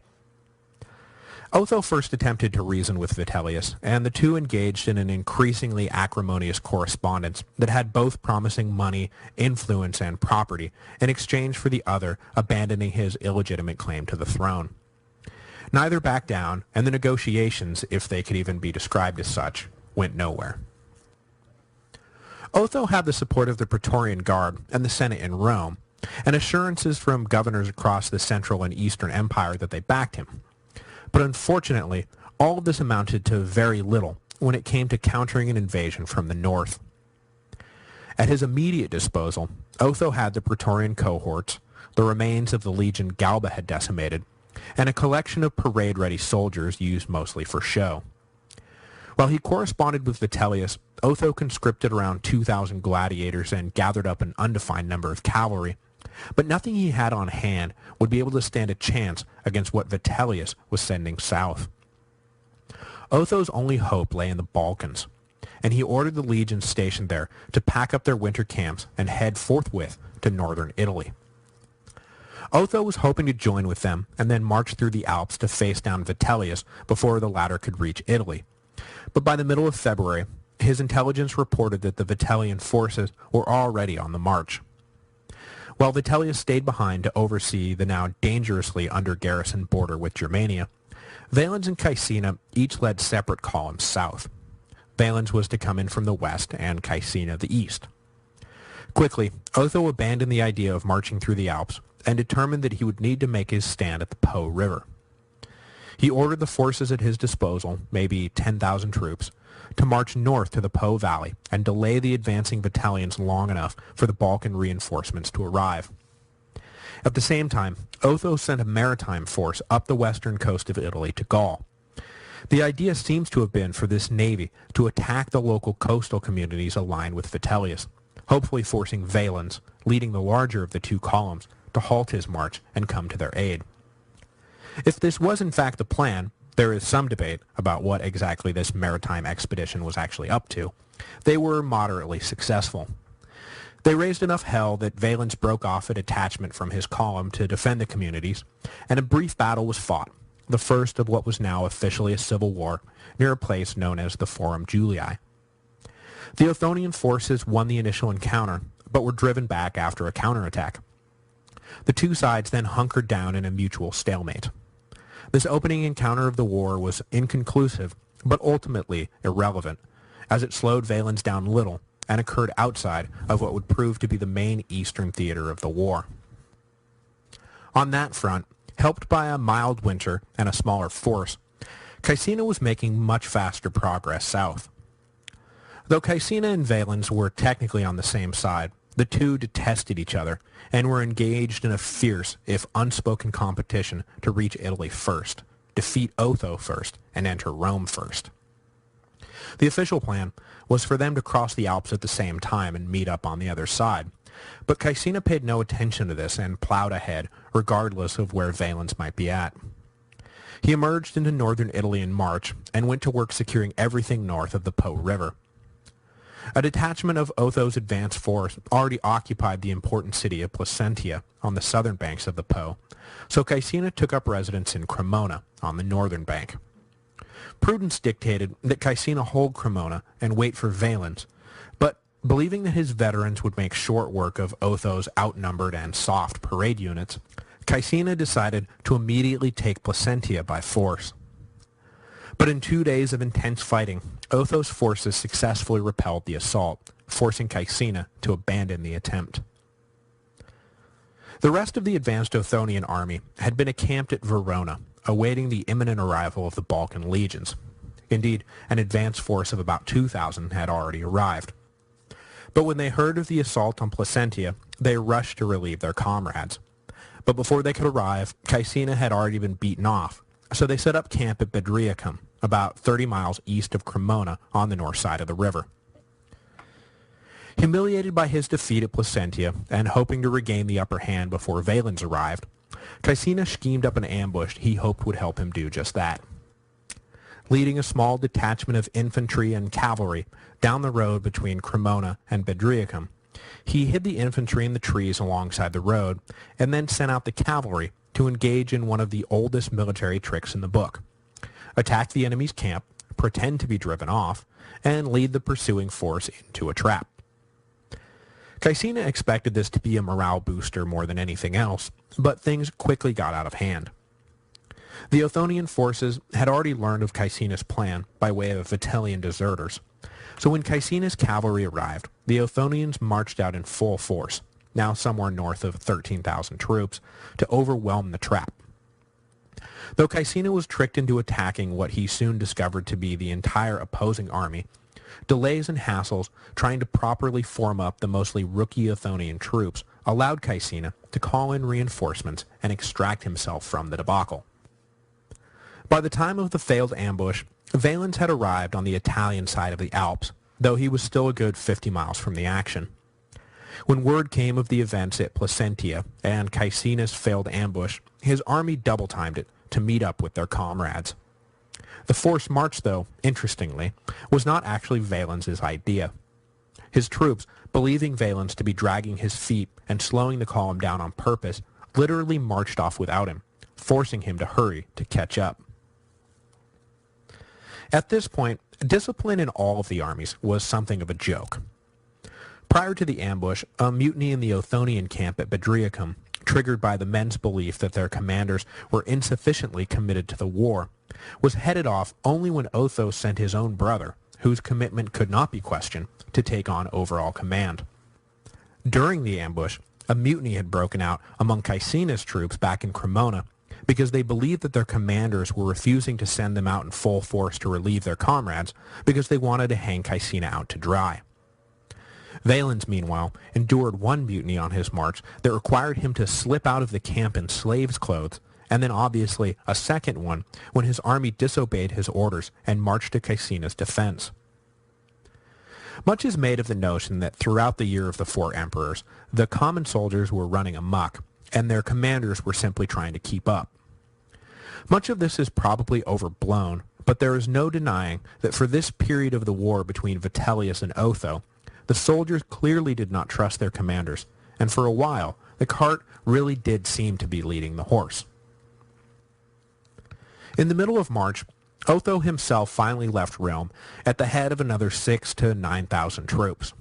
Otho first attempted to reason with Vitellius, and the two engaged in an increasingly acrimonious correspondence that had both promising money, influence, and property in exchange for the other abandoning his illegitimate claim to the throne. Neither backed down, and the negotiations, if they could even be described as such, went nowhere. Otho had the support of the Praetorian Guard and the Senate in Rome, and assurances from governors across the Central and Eastern Empire that they backed him. But unfortunately, all of this amounted to very little when it came to countering an invasion from the north. At his immediate disposal, Otho had the Praetorian cohorts, the remains of the legion Galba had decimated, and a collection of parade-ready soldiers used mostly for show. While he corresponded with Vitellius, Otho conscripted around 2,000 gladiators and gathered up an undefined number of cavalry, but nothing he had on hand would be able to stand a chance against what Vitellius was sending south. Otho's only hope lay in the Balkans, and he ordered the legions stationed there to pack up their winter camps and head forthwith to northern Italy. Otho was hoping to join with them and then march through the Alps to face down Vitellius before the latter could reach Italy. But by the middle of February, his intelligence reported that the Vitellian forces were already on the march. While Vitellius stayed behind to oversee the now dangerously under-garrisoned border with Germania, Valens and Caecina each led separate columns south. Valens was to come in from the west and Caecina the east. Quickly, Otho abandoned the idea of marching through the Alps and determined that he would need to make his stand at the Po River. He ordered the forces at his disposal, maybe 10,000 troops, to march north to the Po Valley and delay the advancing battalions long enough for the Balkan reinforcements to arrive. At the same time, Otho sent a maritime force up the western coast of Italy to Gaul. The idea seems to have been for this navy to attack the local coastal communities aligned with Vitellius, hopefully forcing Valens, leading the larger of the two columns, to halt his march and come to their aid. If this was in fact the plan, there is some debate about what exactly this maritime expedition was actually up to. They were moderately successful. They raised enough hell that Valens broke off a detachment from his column to defend the communities, and a brief battle was fought, the first of what was now officially a civil war, near a place known as the Forum Julii. The Othonian forces won the initial encounter, but were driven back after a counterattack. The two sides then hunkered down in a mutual stalemate. This opening encounter of the war was inconclusive, but ultimately irrelevant, as it slowed Valens down little and occurred outside of what would prove to be the main eastern theater of the war. On that front, helped by a mild winter and a smaller force, Caecina was making much faster progress south. Though Caecina and Valens were technically on the same side, the two detested each other and were engaged in a fierce, if unspoken competition to reach Italy first, defeat Otho first, and enter Rome first. The official plan was for them to cross the Alps at the same time and meet up on the other side, but Caecina paid no attention to this and plowed ahead, regardless of where Valens might be at. He emerged into northern Italy in March and went to work securing everything north of the Po River. A detachment of Otho's advance force already occupied the important city of Placentia on the southern banks of the Po, so Caecina took up residence in Cremona on the northern bank. Prudence dictated that Caecina hold Cremona and wait for Valens, but believing that his veterans would make short work of Otho's outnumbered and soft parade units, Caecina decided to immediately take Placentia by force. But in 2 days of intense fighting, Otho's forces successfully repelled the assault, forcing Caecina to abandon the attempt. The rest of the advanced Othonian army had been encamped at Verona, awaiting the imminent arrival of the Balkan legions. Indeed, an advance force of about 2,000 had already arrived. But when they heard of the assault on Placentia, they rushed to relieve their comrades. But before they could arrive, Caecina had already been beaten off, so they set up camp at Bedriacum, about 30 miles east of Cremona on the north side of the river. Humiliated by his defeat at Placentia and hoping to regain the upper hand before Valens arrived, Caecina schemed up an ambush he hoped would help him do just that. leading a small detachment of infantry and cavalry down the road between Cremona and Bedriacum. He hid the infantry in the trees alongside the road, and then sent out the cavalry to engage in one of the oldest military tricks in the book: attack the enemy's camp, pretend to be driven off, and lead the pursuing force into a trap. Caecina expected this to be a morale booster more than anything else, but things quickly got out of hand. The Othonian forces had already learned of Caecina's plan by way of Vitellian deserters, so when Caecina's cavalry arrived, the Othonians marched out in full force, now somewhere north of 13,000 troops, to overwhelm the trap. Though Caecina was tricked into attacking what he soon discovered to be the entire opposing army, delays and hassles trying to properly form up the mostly rookie Othonian troops allowed Caecina to call in reinforcements and extract himself from the debacle. By the time of the failed ambush, Valens had arrived on the Italian side of the Alps, though he was still a good 50 miles from the action. When word came of the events at Placentia and Caecina's failed ambush, his army double-timed it to meet up with their comrades. The forced march, though, interestingly, was not actually Valens's idea. His troops, believing Valens to be dragging his feet and slowing the column down on purpose, literally marched off without him, forcing him to hurry to catch up. At this point, discipline in all of the armies was something of a joke. Prior to the ambush, a mutiny in the Othonian camp at Bedriacum, triggered by the men's belief that their commanders were insufficiently committed to the war, was headed off only when Otho sent his own brother, whose commitment could not be questioned, to take on overall command. During the ambush, a mutiny had broken out among Caecina's troops back in Cremona because they believed that their commanders were refusing to send them out in full force to relieve their comrades because they wanted to hang Caecina out to dry. Valens, meanwhile, endured one mutiny on his march that required him to slip out of the camp in slave's clothes, and then obviously a second one when his army disobeyed his orders and marched to Caecina's defense. Much is made of the notion that throughout the year of the four emperors, the common soldiers were running amok, and their commanders were simply trying to keep up. Much of this is probably overblown, but there is no denying that for this period of the war between Vitellius and Otho, the soldiers clearly did not trust their commanders, and for a while, the cart really did seem to be leading the horse. In the middle of March, Otho himself finally left Rome at the head of another 6,000 to 9,000 troops.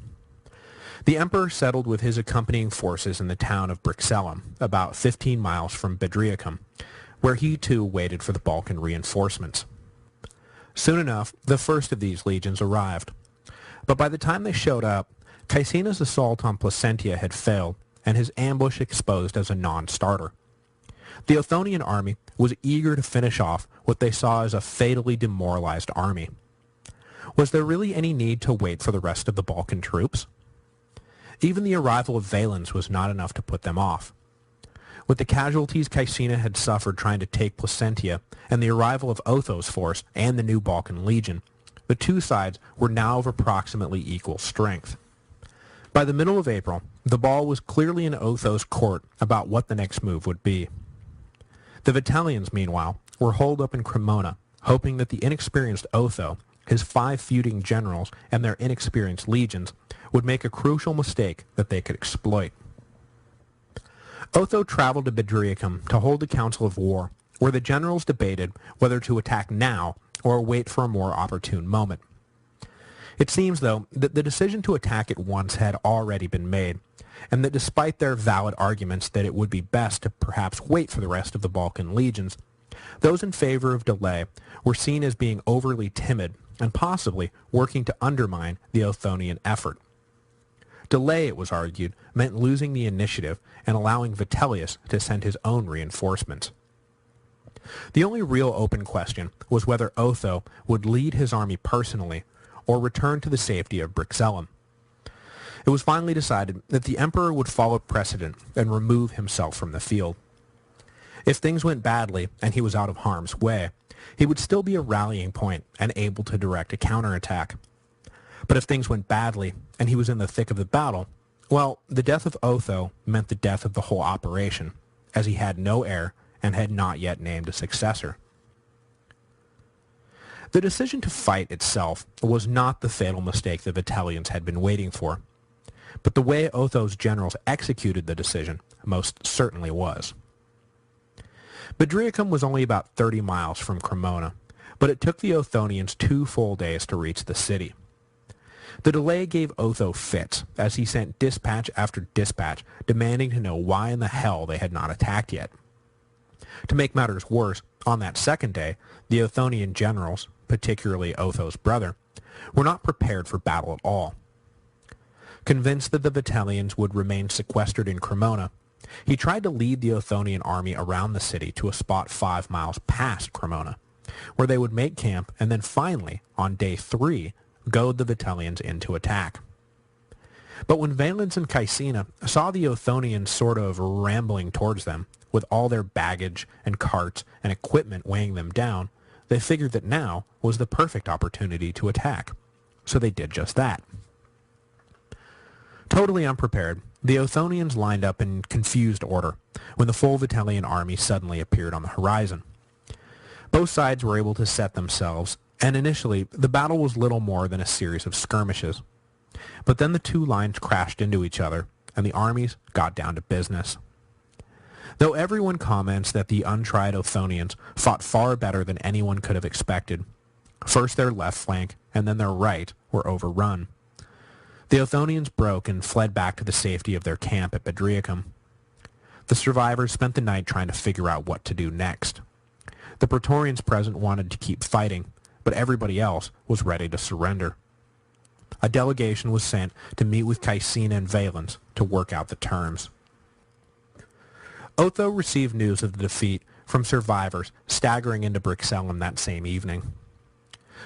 The emperor settled with his accompanying forces in the town of Brixellum, about 15 miles from Bedriacum, where he too waited for the Balkan reinforcements. Soon enough, the first of these legions arrived. But by the time they showed up, Caecina's assault on Placentia had failed, and his ambush exposed as a non-starter. The Othonian army was eager to finish off what they saw as a fatally demoralized army. Was there really any need to wait for the rest of the Balkan troops? Even the arrival of Valens was not enough to put them off. With the casualties Caecina had suffered trying to take Placentia, and the arrival of Otho's force and the new Balkan legion, the two sides were now of approximately equal strength. By the middle of April, the ball was clearly in Otho's court about what the next move would be. The Vitellians, meanwhile, were holed up in Cremona, hoping that the inexperienced Otho, his 5 feuding generals, and their inexperienced legions would make a crucial mistake that they could exploit. Otho traveled to Bedriacum to hold a council of war, where the generals debated whether to attack now or wait for a more opportune moment. It seems, though, that the decision to attack at once had already been made, and that despite their valid arguments that it would be best to perhaps wait for the rest of the Balkan legions, those in favor of delay were seen as being overly timid and possibly working to undermine the Othonian effort. Delay, it was argued, meant losing the initiative and allowing Vitellius to send his own reinforcements. The only real open question was whether Otho would lead his army personally or return to the safety of Brixellum. It was finally decided that the emperor would follow precedent and remove himself from the field. If things went badly and he was out of harm's way, he would still be a rallying point and able to direct a counterattack. But if things went badly and he was in the thick of the battle, well, the death of Otho meant the death of the whole operation, as he had no heir and had not yet named a successor. The decision to fight itself was not the fatal mistake the Vitellians had been waiting for, but the way Otho's generals executed the decision most certainly was. Bedriacum was only about 30 miles from Cremona, but it took the Othonians 2 full days to reach the city. The delay gave Otho fits, as he sent dispatch after dispatch demanding to know why in the hell they had not attacked yet. To make matters worse, on that second day, the Othonian generals, particularly Otho's brother, were not prepared for battle at all. Convinced that the Vitellians would remain sequestered in Cremona, he tried to lead the Othonian army around the city to a spot 5 miles past Cremona, where they would make camp and then finally, on day 3, goad the Vitellians into attack. But when Valens and Caecina saw the Othonians sort of rambling towards them, with all their baggage and carts and equipment weighing them down, they figured that now was the perfect opportunity to attack. So they did just that. Totally unprepared, the Othonians lined up in confused order when the full Vitellian army suddenly appeared on the horizon. Both sides were able to set themselves, and initially the battle was little more than a series of skirmishes. But then the two lines crashed into each other, and the armies got down to business. Though everyone comments that the untried Othonians fought far better than anyone could have expected, first their left flank and then their right were overrun. The Othonians broke and fled back to the safety of their camp at Bedriacum. The survivors spent the night trying to figure out what to do next. The Praetorians present wanted to keep fighting, but everybody else was ready to surrender. A delegation was sent to meet with Caecina and Valens to work out the terms. Otho received news of the defeat from survivors staggering into Brixellum that same evening.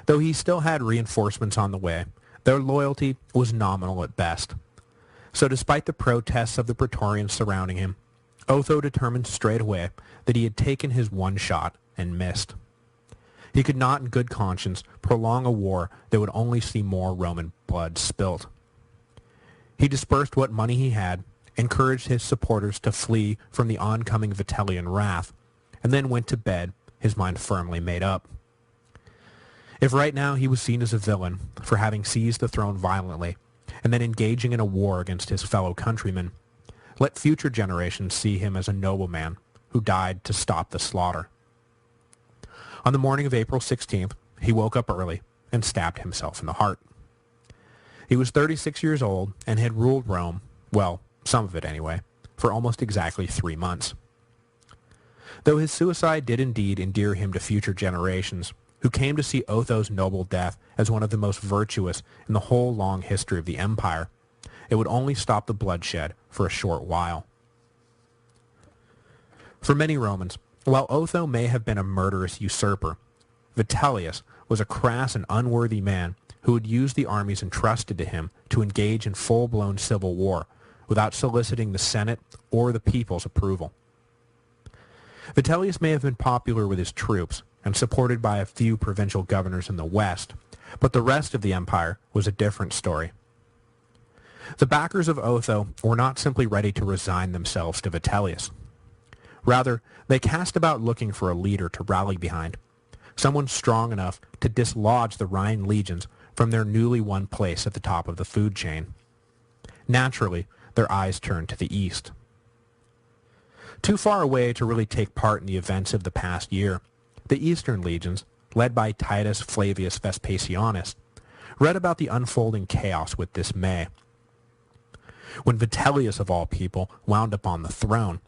Though he still had reinforcements on the way, their loyalty was nominal at best. So despite the protests of the Praetorians surrounding him, Otho determined straight away that he had taken his one shot and missed. He could not in good conscience prolong a war that would only see more Roman blood spilt. He dispersed what money he had, encouraged his supporters to flee from the oncoming Vitellian wrath, and then went to bed, his mind firmly made up. If right now he was seen as a villain for having seized the throne violently and then engaging in a war against his fellow countrymen, let future generations see him as a nobleman who died to stop the slaughter. On the morning of April 16th, he woke up early and stabbed himself in the heart. He was 36 years old and had ruled Rome, well, some of it anyway, for almost exactly 3 months. Though his suicide did indeed endear him to future generations, who came to see Otho's noble death as one of the most virtuous in the whole long history of the empire, it would only stop the bloodshed for a short while. For many Romans, while Otho may have been a murderous usurper, Vitellius was a crass and unworthy man who would use the armies entrusted to him to engage in full-blown civil war without soliciting the Senate or the people's approval. Vitellius may have been popular with his troops and supported by a few provincial governors in the west, but the rest of the empire was a different story. The backers of Otho were not simply ready to resign themselves to Vitellius. Rather, they cast about looking for a leader to rally behind, someone strong enough to dislodge the Rhine legions from their newly won place at the top of the food chain. Naturally, their eyes turned to the east. Too far away to really take part in the events of the past year, the eastern legions, led by Titus Flavius Vespasianus, read about the unfolding chaos with dismay. When Vitellius, of all people, wound up on the throne,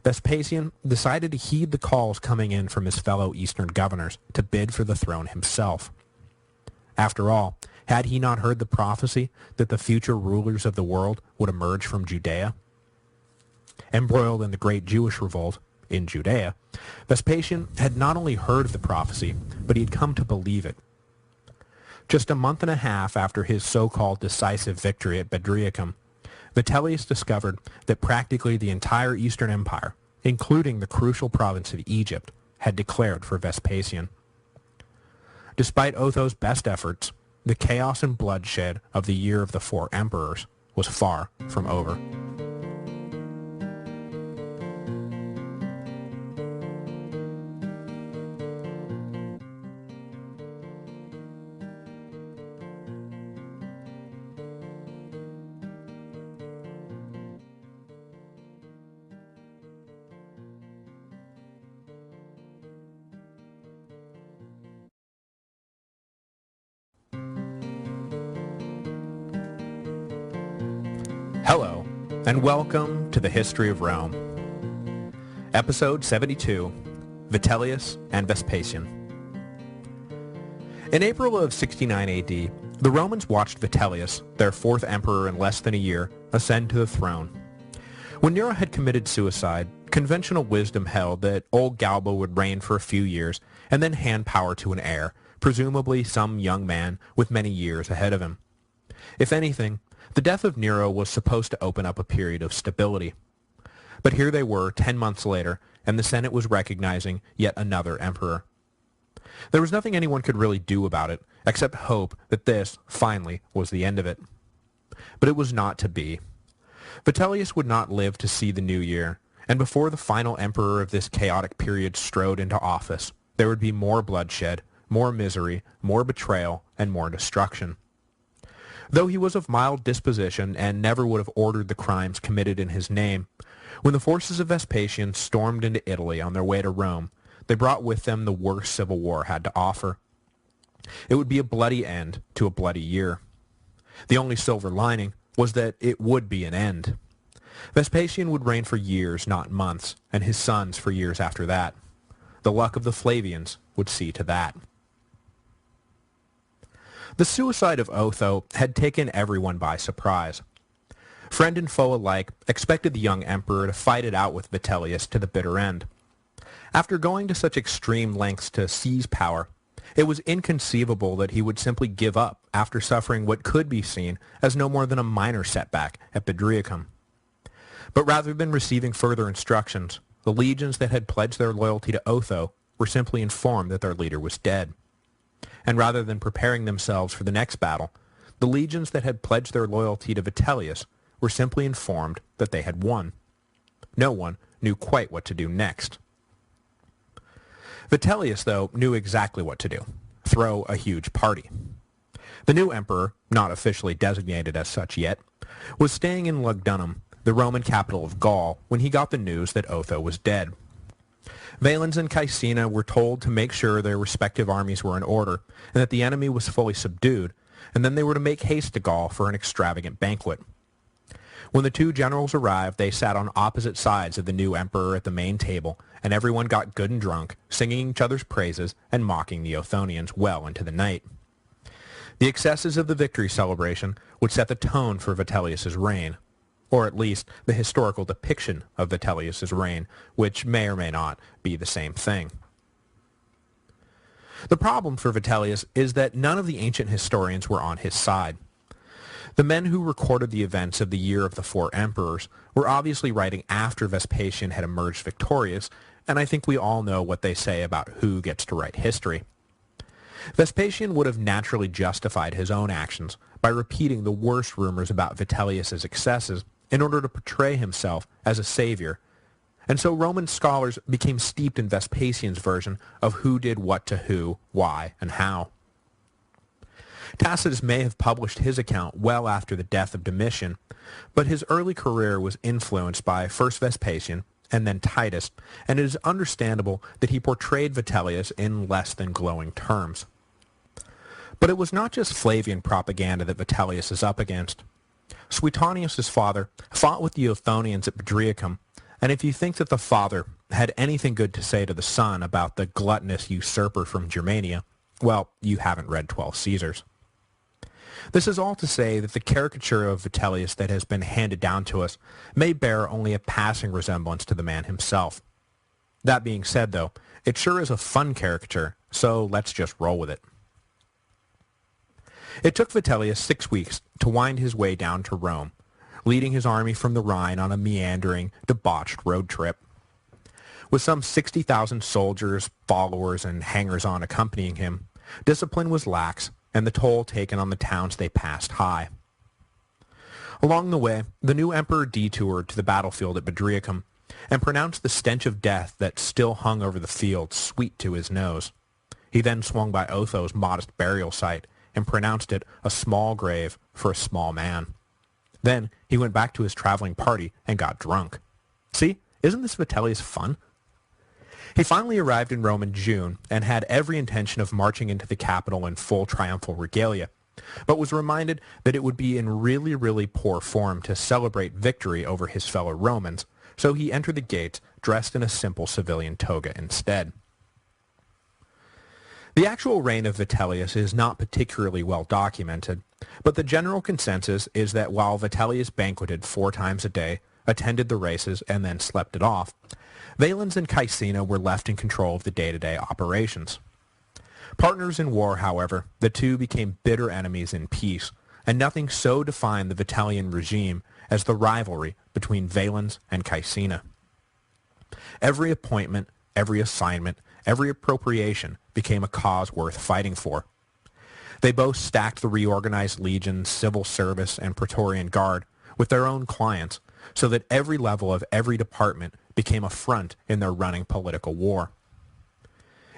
Vespasian decided to heed the calls coming in from his fellow eastern governors to bid for the throne himself. After all, had he not heard the prophecy that the future rulers of the world would emerge from Judea? Embroiled in the great Jewish revolt in Judea, Vespasian had not only heard of the prophecy, but he had come to believe it. Just a month and a half after his so-called decisive victory at Bedriacum, Vitellius discovered that practically the entire Eastern Empire, including the crucial province of Egypt, had declared for Vespasian. Despite Otho's best efforts, the chaos and bloodshed of the Year of the Four Emperors was far from over. and welcome to the History of Rome. Episode 72, Vitellius and Vespasian. In April of 69 AD, the Romans watched Vitellius, their fourth emperor in less than a year, ascend to the throne. When Nero had committed suicide, conventional wisdom held that old Galba would reign for a few years and then hand power to an heir, presumably some young man with many years ahead of him. If anything, the death of Nero was supposed to open up a period of stability. But here they were 10 months later, and the Senate was recognizing yet another emperor. There was nothing anyone could really do about it, except hope that this, finally, was the end of it. But it was not to be. Vitellius would not live to see the new year, and before the final emperor of this chaotic period strode into office, there would be more bloodshed, more misery, more betrayal, and more destruction. Though he was of mild disposition and never would have ordered the crimes committed in his name, when the forces of Vespasian stormed into Italy on their way to Rome, they brought with them the worst civil war had to offer. It would be a bloody end to a bloody year. The only silver lining was that it would be an end. Vespasian would reign for years, not months, and his sons for years after that. The luck of the Flavians would see to that. The suicide of Otho had taken everyone by surprise. Friend and foe alike expected the young emperor to fight it out with Vitellius to the bitter end. After going to such extreme lengths to seize power, it was inconceivable that he would simply give up after suffering what could be seen as no more than a minor setback at Bedriacum. But rather than receiving further instructions, the legions that had pledged their loyalty to Otho were simply informed that their leader was dead. And rather than preparing themselves for the next battle, the legions that had pledged their loyalty to Vitellius were simply informed that they had won. No one knew quite what to do next. Vitellius, though, knew exactly what to do: throw a huge party. The new emperor, not officially designated as such yet, was staying in Lugdunum, the Roman capital of Gaul, when he got the news that Otho was dead. Valens and Caecina were told to make sure their respective armies were in order and that the enemy was fully subdued, and then they were to make haste to Gaul for an extravagant banquet. When the two generals arrived, they sat on opposite sides of the new emperor at the main table, and everyone got good and drunk, singing each other's praises and mocking the Othonians well into the night. The excesses of the victory celebration would set the tone for Vitellius's reign, or at least the historical depiction of Vitellius's reign, which may or may not be the same thing. The problem for Vitellius is that none of the ancient historians were on his side. The men who recorded the events of the year of the four emperors were obviously writing after Vespasian had emerged victorious, and I think we all know what they say about who gets to write history. Vespasian would have naturally justified his own actions by repeating the worst rumors about Vitellius's excesses in order to portray himself as a savior, and so Roman scholars became steeped in Vespasian's version of who did what to who, why, and how. Tacitus may have published his account well after the death of Domitian, but his early career was influenced by first Vespasian and then Titus, and it is understandable that he portrayed Vitellius in less than glowing terms. But it was not just Flavian propaganda that Vitellius is up against. Suetonius' father fought with the Othonians at Bedriacum, and if you think that the father had anything good to say to the son about the gluttonous usurper from Germania, well, you haven't read 12 Caesars. This is all to say that the caricature of Vitellius that has been handed down to us may bear only a passing resemblance to the man himself. That being said, though, it sure is a fun caricature, so let's just roll with it. It took Vitellius 6 weeks to wind his way down to Rome, leading his army from the Rhine on a meandering, debauched road trip. With some 60,000 soldiers, followers, and hangers-on accompanying him, discipline was lax, and the toll taken on the towns they passed high. Along the way, the new emperor detoured to the battlefield at Bedriacum, and pronounced the stench of death that still hung over the field sweet to his nose. He then swung by Otho's modest burial site, and pronounced it a small grave for a small man. Then he went back to his traveling party and got drunk. See, isn't this Vitellius fun? He finally arrived in Rome in June and had every intention of marching into the capital in full triumphal regalia, but was reminded that it would be in really, really poor form to celebrate victory over his fellow Romans, so he entered the gates dressed in a simple civilian toga instead. The actual reign of Vitellius is not particularly well documented, but the general consensus is that while Vitellius banqueted 4 times a day, attended the races, and then slept it off, Valens and Caecina were left in control of the day-to-day operations. Partners in war, however, the two became bitter enemies in peace, and nothing so defined the Vitellian regime as the rivalry between Valens and Caecina. Every appointment, every assignment, every appropriation became a cause worth fighting for. They both stacked the reorganized legions, civil service, and Praetorian Guard with their own clients, so that every level of every department became a front in their running political war.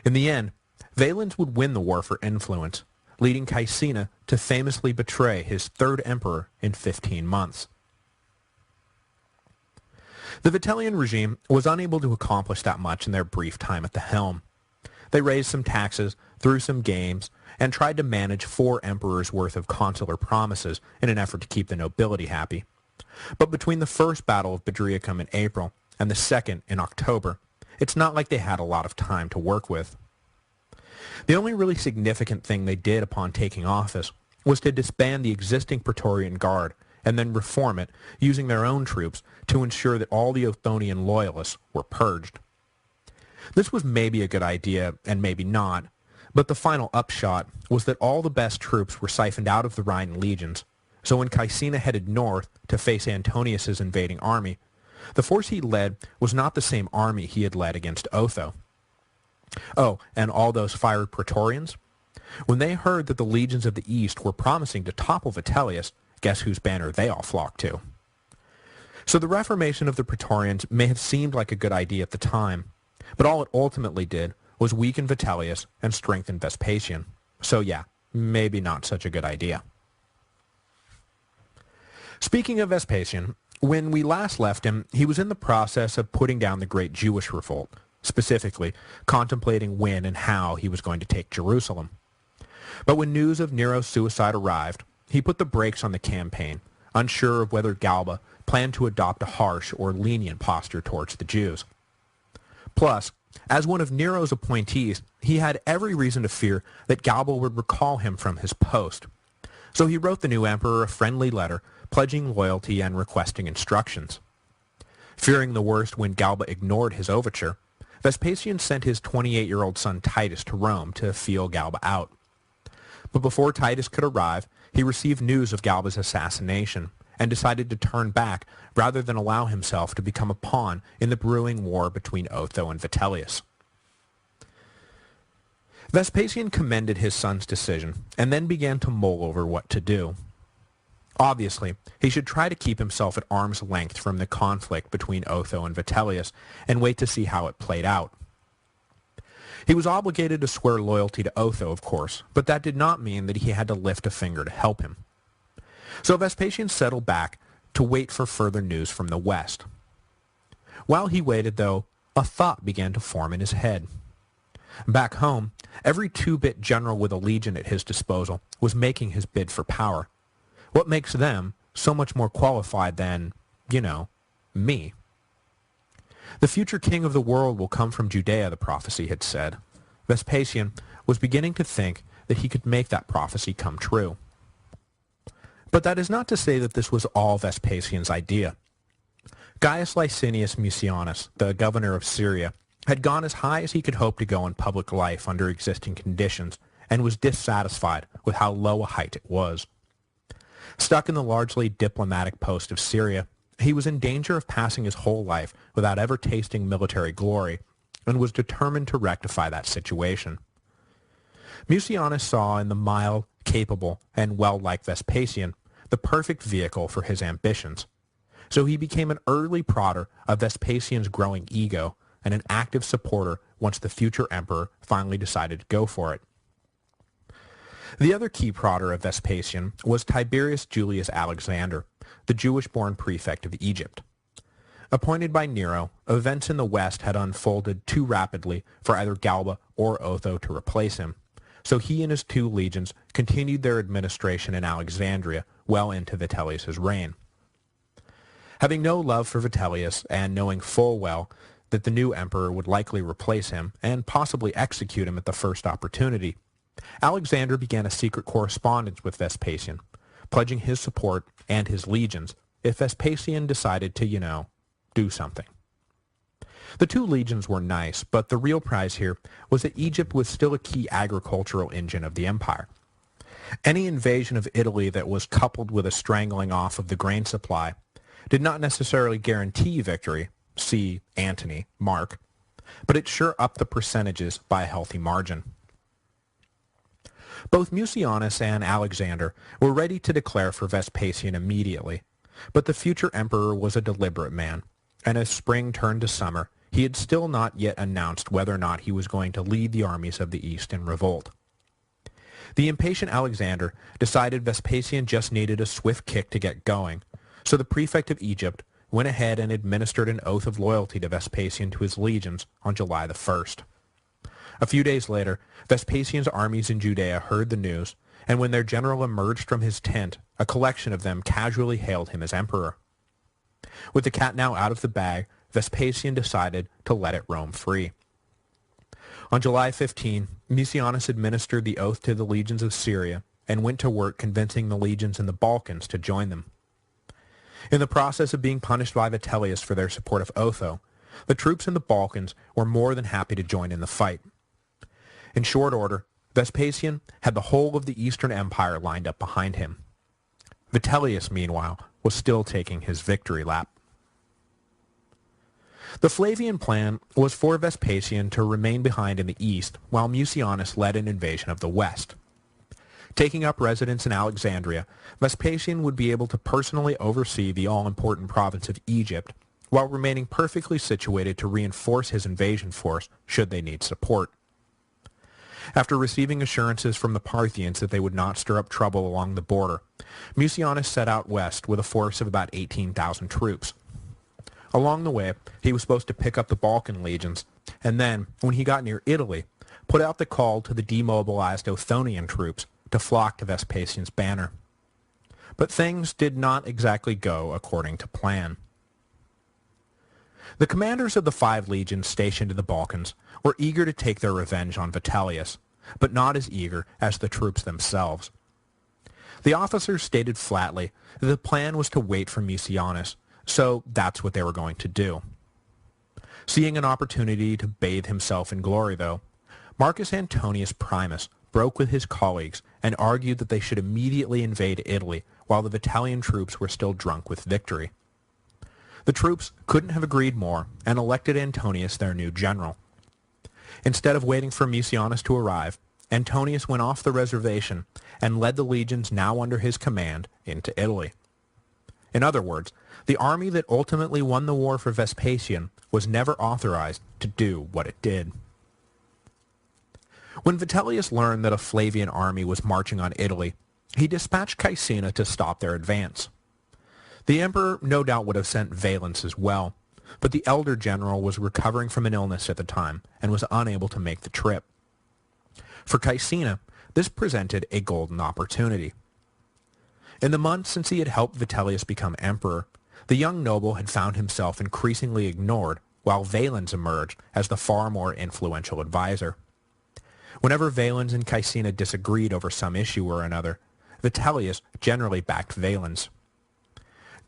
In the end, Valens would win the war for influence, leading Caecina to famously betray his third emperor in 15 months. The Vitellian regime was unable to accomplish that much in their brief time at the helm. They raised some taxes, threw some games, and tried to manage 4 emperors' worth of consular promises in an effort to keep the nobility happy. But between the first battle of Bedriacum in April and the second in October, it's not like they had a lot of time to work with. The only really significant thing they did upon taking office was to disband the existing Praetorian Guard and then reform it using their own troops to ensure that all the Othonian loyalists were purged. This was maybe a good idea and maybe not, but the final upshot was that all the best troops were siphoned out of the Rhine legions, so when Caecina headed north to face Antonius's invading army, the force he led was not the same army he had led against Otho. Oh, and all those fired Praetorians? When they heard that the legions of the East were promising to topple Vitellius, guess whose banner they all flocked to? So the reformation of the Praetorians may have seemed like a good idea at the time, but all it ultimately did was weaken Vitellius and strengthen Vespasian. So yeah, maybe not such a good idea. Speaking of Vespasian, when we last left him, he was in the process of putting down the Great Jewish Revolt, specifically contemplating when and how he was going to take Jerusalem. But when news of Nero's suicide arrived, he put the brakes on the campaign, unsure of whether Galba planned to adopt a harsh or lenient posture towards the Jews. Plus, as one of Nero's appointees, he had every reason to fear that Galba would recall him from his post. So he wrote the new emperor a friendly letter pledging loyalty and requesting instructions. Fearing the worst when Galba ignored his overture, Vespasian sent his 28-year-old son Titus to Rome to feel Galba out. But before Titus could arrive, he received news of Galba's assassination and decided to turn back rather than allow himself to become a pawn in the brewing war between Otho and Vitellius. Vespasian commended his son's decision and then began to mull over what to do. Obviously, he should try to keep himself at arm's length from the conflict between Otho and Vitellius and wait to see how it played out. He was obligated to swear loyalty to Otho, of course, but that did not mean that he had to lift a finger to help him. So Vespasian settled back to wait for further news from the west. While he waited, though, a thought began to form in his head. Back home, every 2-bit general with a legion at his disposal was making his bid for power. What makes them so much more qualified than, me? The future king of the world will come from Judea, the prophecy had said. Vespasian was beginning to think that he could make that prophecy come true. But that is not to say that this was all Vespasian's idea. Gaius Licinius Mucianus, the governor of Syria, had gone as high as he could hope to go in public life under existing conditions and was dissatisfied with how low a height it was. Stuck in the largely diplomatic post of Syria, he was in danger of passing his whole life without ever tasting military glory and was determined to rectify that situation. Mucianus saw in the mild, capable, and well-liked Vespasian the perfect vehicle for his ambitions, so he became an early prodder of Vespasian's growing ego and an active supporter once the future emperor finally decided to go for it. The other key prodder of Vespasian was Tiberius Julius Alexander, the Jewish-born prefect of Egypt. Appointed by Nero, events in the west had unfolded too rapidly for either Galba or Otho to replace him, so he and his 2 legions continued their administration in Alexandria well into Vitellius's reign. Having no love for Vitellius and knowing full well that the new emperor would likely replace him and possibly execute him at the first opportunity, Alexander began a secret correspondence with Vespasian, pledging his support and his legions if Vespasian decided to, do something. The 2 legions were nice, but the real prize here was that Egypt was still a key agricultural engine of the empire. Any invasion of Italy that was coupled with a strangling off of the grain supply did not necessarily guarantee victory, see Antony, Mark, but it sure upped the percentages by a healthy margin. Both Mucianus and Alexander were ready to declare for Vespasian immediately, but the future emperor was a deliberate man, and as spring turned to summer, he had still not yet announced whether or not he was going to lead the armies of the East in revolt. The impatient Alexander decided Vespasian just needed a swift kick to get going, so the prefect of Egypt went ahead and administered an oath of loyalty to Vespasian to his legions on July the 1st. A few days later, Vespasian's armies in Judea heard the news, and when their general emerged from his tent, a collection of them casually hailed him as emperor. With the cat now out of the bag, Vespasian decided to let it roam free. On July 15, Mucianus administered the oath to the legions of Syria and went to work convincing the legions in the Balkans to join them. In the process of being punished by Vitellius for their support of Otho, the troops in the Balkans were more than happy to join in the fight. In short order, Vespasian had the whole of the Eastern Empire lined up behind him. Vitellius, meanwhile, was still taking his victory lap. The Flavian plan was for Vespasian to remain behind in the east while Mucianus led an invasion of the west. Taking up residence in Alexandria, Vespasian would be able to personally oversee the all-important province of Egypt while remaining perfectly situated to reinforce his invasion force should they need support. After receiving assurances from the Parthians that they would not stir up trouble along the border, Mucianus set out west with a force of about 18,000 troops. Along the way, he was supposed to pick up the Balkan legions, and then, when he got near Italy, put out the call to the demobilized Othonian troops to flock to Vespasian's banner. But things did not exactly go according to plan. The commanders of the 5 legions stationed in the Balkans were eager to take their revenge on Vitellius, but not as eager as the troops themselves. The officers stated flatly that the plan was to wait for Mucianus, so that's what they were going to do. Seeing an opportunity to bathe himself in glory, though, Marcus Antonius Primus broke with his colleagues and argued that they should immediately invade Italy while the Vitellian troops were still drunk with victory. The troops couldn't have agreed more and elected Antonius their new general. Instead of waiting for Mucianus to arrive, Antonius went off the reservation and led the legions now under his command into Italy. In other words, the army that ultimately won the war for Vespasian was never authorized to do what it did. When Vitellius learned that a Flavian army was marching on Italy, he dispatched Caecina to stop their advance. The emperor no doubt would have sent Valens as well, but the elder general was recovering from an illness at the time and was unable to make the trip. For Caecina, this presented a golden opportunity. In the months since he had helped Vitellius become emperor, the young noble had found himself increasingly ignored, while Valens emerged as the far more influential advisor. Whenever Valens and Caecina disagreed over some issue or another, Vitellius generally backed Valens.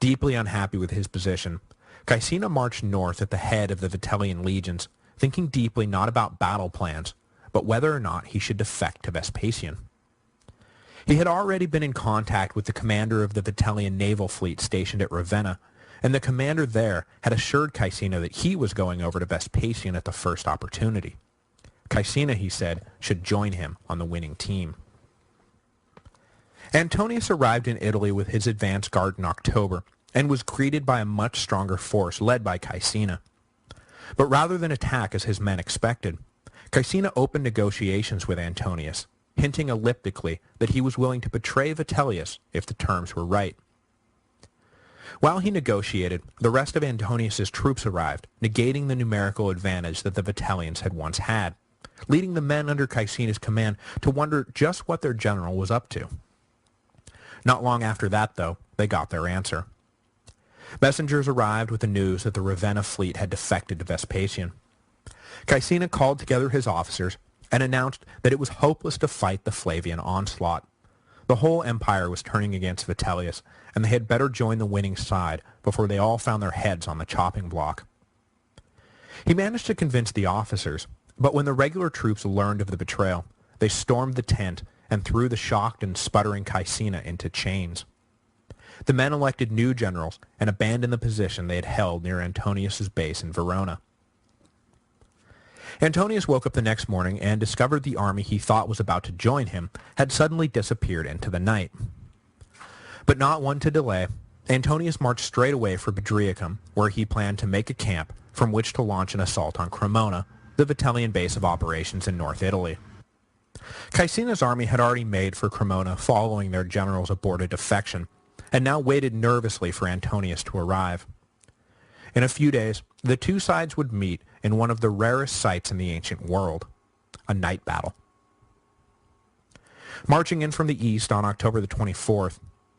Deeply unhappy with his position, Caecina marched north at the head of the Vitellian legions, thinking deeply not about battle plans, but whether or not he should defect to Vespasian. He had already been in contact with the commander of the Vitellian naval fleet stationed at Ravenna, and the commander there had assured Caecina that he was going over to Vespasian at the first opportunity. Caecina, he said, should join him on the winning team. Antonius arrived in Italy with his advance guard in October, and was greeted by a much stronger force led by Caecina. But rather than attack as his men expected, Caecina opened negotiations with Antonius, hinting elliptically that he was willing to betray Vitellius if the terms were right. While he negotiated, the rest of Antonius's troops arrived, negating the numerical advantage that the Vitellians had once had, leading the men under Caecina's command to wonder just what their general was up to. Not long after that, though, they got their answer. Messengers arrived with the news that the Ravenna fleet had defected to Vespasian. Caecina called together his officers and announced that it was hopeless to fight the Flavian onslaught. The whole empire was turning against Vitellius, and they had better join the winning side before they all found their heads on the chopping block. He managed to convince the officers, but when the regular troops learned of the betrayal, they stormed the tent and threw the shocked and sputtering Caecina into chains. The men elected new generals and abandoned the position they had held near Antonius's base in Verona. Antonius woke up the next morning and discovered the army he thought was about to join him had suddenly disappeared into the night. But not one to delay, Antonius marched straight away for Bedriacum, where he planned to make a camp from which to launch an assault on Cremona, the Vitellian base of operations in North Italy. Caecina's army had already made for Cremona following their general's aborted defection, and now waited nervously for Antonius to arrive. In a few days, the two sides would meet in one of the rarest sights in the ancient world, a night battle. Marching in from the east on October the 24th,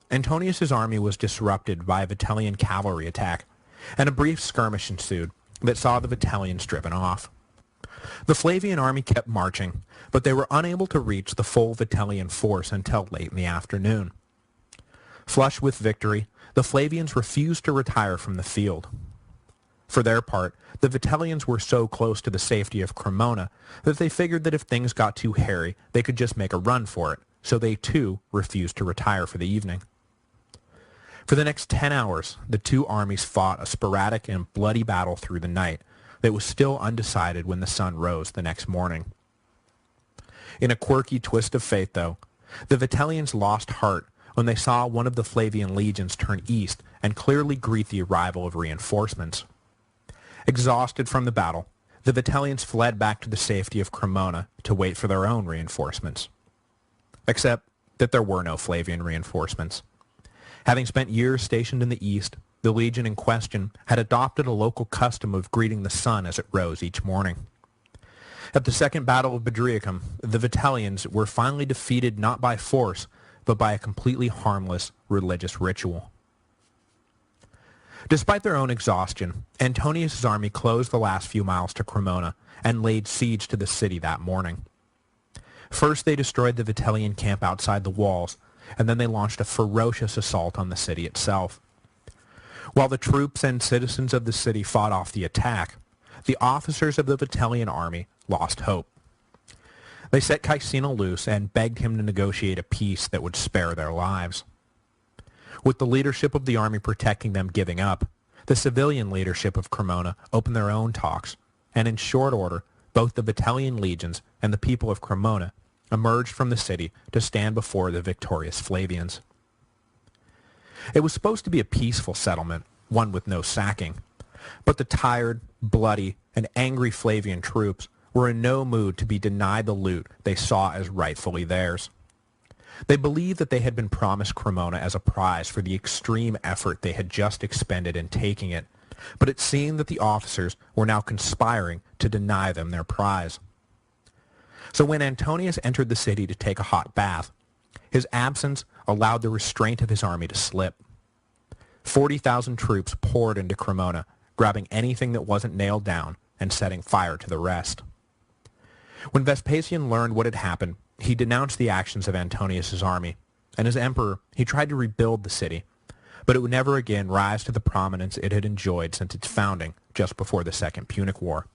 Antonius's army was disrupted by a Vitellian cavalry attack, and a brief skirmish ensued that saw the Vitellians driven off. The Flavian army kept marching, but they were unable to reach the full Vitellian force until late in the afternoon. Flushed with victory, the Flavians refused to retire from the field. For their part, the Vitellians were so close to the safety of Cremona that they figured that if things got too hairy, they could just make a run for it, so they too refused to retire for the evening. For the next 10 hours, the two armies fought a sporadic and bloody battle through the night that was still undecided when the sun rose the next morning. In a quirky twist of fate, though, the Vitellians lost heart when they saw one of the Flavian legions turn east and clearly greet the arrival of reinforcements. Exhausted from the battle, the Vitellians fled back to the safety of Cremona to wait for their own reinforcements. Except that there were no Flavian reinforcements. Having spent years stationed in the east, the legion in question had adopted a local custom of greeting the sun as it rose each morning. At the Second Battle of Bedriacum, the Vitellians were finally defeated not by force, but by a completely harmless religious ritual. Despite their own exhaustion, Antonius's army closed the last few miles to Cremona and laid siege to the city that morning. First they destroyed the Vitellian camp outside the walls, and then they launched a ferocious assault on the city itself. While the troops and citizens of the city fought off the attack, the officers of the Vitellian army lost hope. They set Caecina loose and begged him to negotiate a peace that would spare their lives. With the leadership of the army protecting them giving up, the civilian leadership of Cremona opened their own talks, and in short order, both the Vitellian legions and the people of Cremona emerged from the city to stand before the victorious Flavians. It was supposed to be a peaceful settlement, one with no sacking, but the tired, bloody, and angry Flavian troops were in no mood to be denied the loot they saw as rightfully theirs. They believed that they had been promised Cremona as a prize for the extreme effort they had just expended in taking it, but it seemed that the officers were now conspiring to deny them their prize. So when Antonius entered the city to take a hot bath, his absence allowed the restraint of his army to slip. 40,000 troops poured into Cremona, grabbing anything that wasn't nailed down and setting fire to the rest. When Vespasian learned what had happened, he denounced the actions of Antonius's army, and as emperor, he tried to rebuild the city, but it would never again rise to the prominence it had enjoyed since its founding just before the Second Punic War.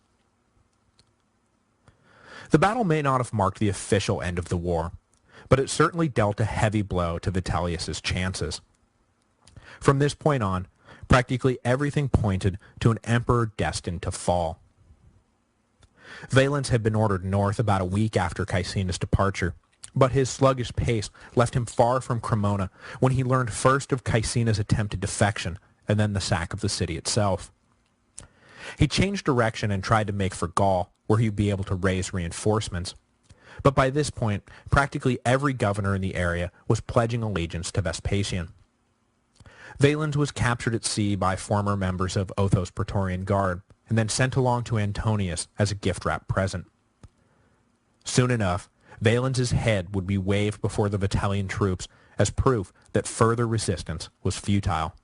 The battle may not have marked the official end of the war, but it certainly dealt a heavy blow to Vitellius's chances. From this point on, practically everything pointed to an emperor destined to fall. Valens had been ordered north about a week after Caecina's departure, but his sluggish pace left him far from Cremona when he learned first of Caecina's attempted defection and then the sack of the city itself. He changed direction and tried to make for Gaul, where he would be able to raise reinforcements. But by this point, practically every governor in the area was pledging allegiance to Vespasian. Valens was captured at sea by former members of Otho's Praetorian Guard, and then sent along to Antonius as a gift-wrapped present. Soon enough, Valens's head would be waved before the Vitellian troops as proof that further resistance was futile.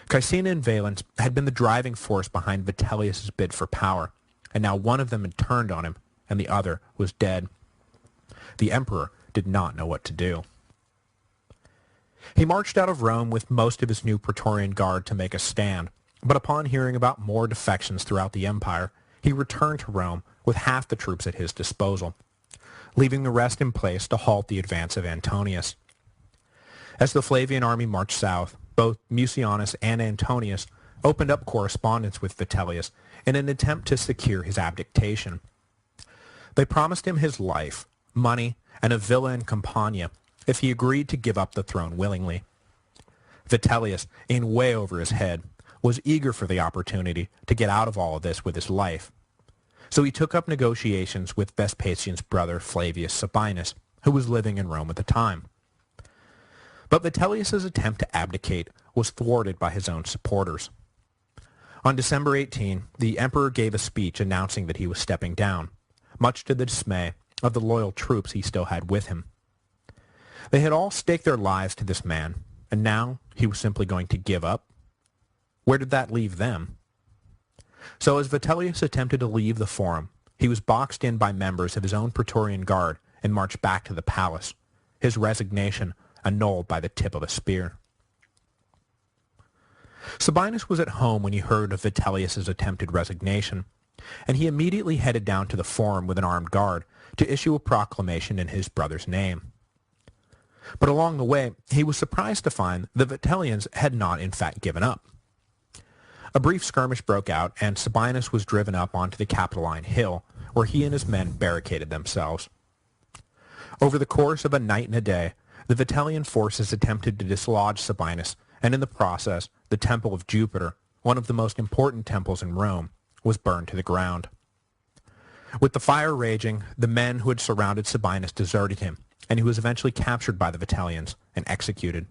Caecina and Valens had been the driving force behind Vitellius's bid for power, and now one of them had turned on him, and the other was dead. The emperor did not know what to do. He marched out of Rome with most of his new Praetorian Guard to make a stand, but upon hearing about more defections throughout the empire, he returned to Rome with half the troops at his disposal, leaving the rest in place to halt the advance of Antonius. As the Flavian army marched south, both Mucianus and Antonius opened up correspondence with Vitellius in an attempt to secure his abdication. They promised him his life, money, and a villa in Campania if he agreed to give up the throne willingly. Vitellius, in way over his head, was eager for the opportunity to get out of all of this with his life. So he took up negotiations with Vespasian's brother Flavius Sabinus, who was living in Rome at the time. But Vitellius's attempt to abdicate was thwarted by his own supporters. On December 18, the emperor gave a speech announcing that he was stepping down, much to the dismay of the loyal troops he still had with him. They had all staked their lives to this man, and now he was simply going to give up. Where did that leave them? So as Vitellius attempted to leave the forum, he was boxed in by members of his own Praetorian Guard and marched back to the palace, his resignation annulled by the tip of a spear. Sabinus was at home when he heard of Vitellius's attempted resignation, and he immediately headed down to the forum with an armed guard to issue a proclamation in his brother's name. But along the way, he was surprised to find the Vitellians had not in fact given up. A brief skirmish broke out, and Sabinus was driven up onto the Capitoline Hill, where he and his men barricaded themselves. Over the course of a night and a day, the Vitellian forces attempted to dislodge Sabinus, and in the process, the Temple of Jupiter, one of the most important temples in Rome, was burned to the ground. With the fire raging, the men who had surrounded Sabinus deserted him, and he was eventually captured by the Vitellians and executed.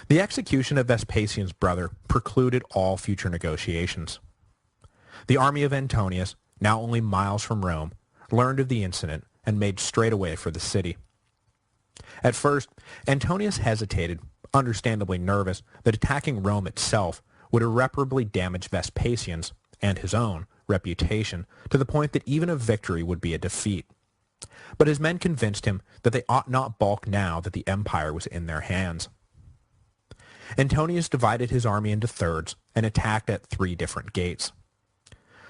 The execution of Vespasian's brother precluded all future negotiations. The army of Antonius, now only miles from Rome, learned of the incident and made straight away for the city. At first, Antonius hesitated, understandably nervous that attacking Rome itself would irreparably damage Vespasian's, and his own, reputation to the point that even a victory would be a defeat. But his men convinced him that they ought not balk now that the empire was in their hands. Antonius divided his army into thirds and attacked at 3 different gates.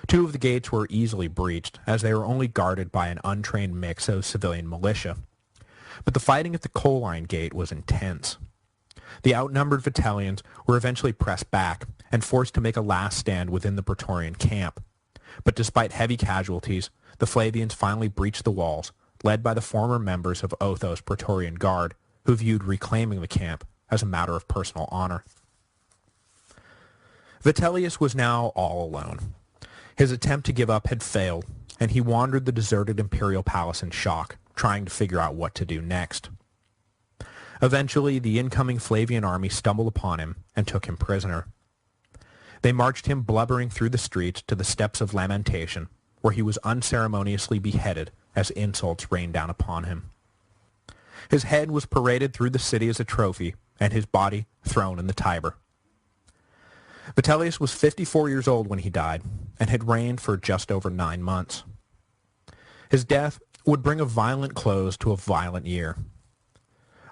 2 of the gates were easily breached, as they were only guarded by an untrained mix of civilian militia. But the fighting at the Colline Gate was intense. The outnumbered Vitellians were eventually pressed back and forced to make a last stand within the Praetorian camp. But despite heavy casualties, the Flavians finally breached the walls, led by the former members of Otho's Praetorian Guard, who viewed reclaiming the camp as a matter of personal honor. Vitellius was now all alone. His attempt to give up had failed, and he wandered the deserted imperial palace in shock, trying to figure out what to do next. Eventually, the incoming Flavian army stumbled upon him and took him prisoner. They marched him blubbering through the streets to the steps of Lamentation, where he was unceremoniously beheaded as insults rained down upon him. His head was paraded through the city as a trophy, and his body thrown in the Tiber. Vitellius was 54 years old when he died, and had reigned for just over 9 months. His death would bring a violent close to a violent year.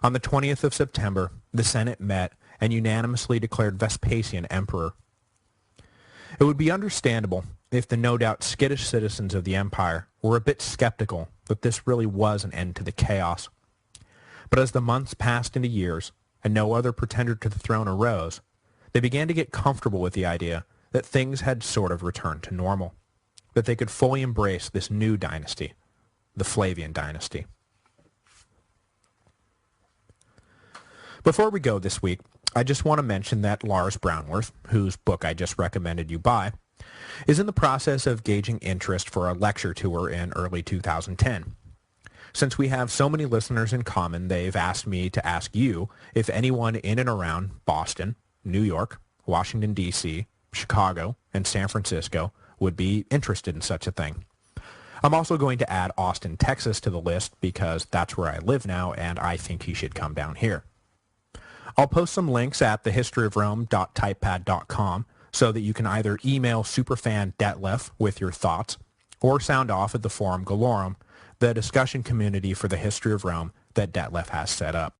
On the 20th of September, the Senate met and unanimously declared Vespasian emperor. It would be understandable if the no doubt skittish citizens of the empire were a bit skeptical that this really was an end to the chaos. But as the months passed into years, and no other pretender to the throne arose, they began to get comfortable with the idea that things had sort of returned to normal, that they could fully embrace this new dynasty, the Flavian dynasty. Before we go this week, I just want to mention that Lars Brownworth, whose book I just recommended you buy, is in the process of gauging interest for a lecture tour in early 2010. Since we have so many listeners in common, they've asked me to ask you if anyone in and around Boston, New York, Washington, D.C., Chicago, and San Francisco would be interested in such a thing. I'm also going to add Austin, Texas to the list because that's where I live now and I think he should come down here. I'll post some links at thehistoryofrome.typepad.com so that you can either email superfan Detlef with your thoughts or sound off at the Forum Gallorum, the discussion community for the history of Rome that Detlef has set up.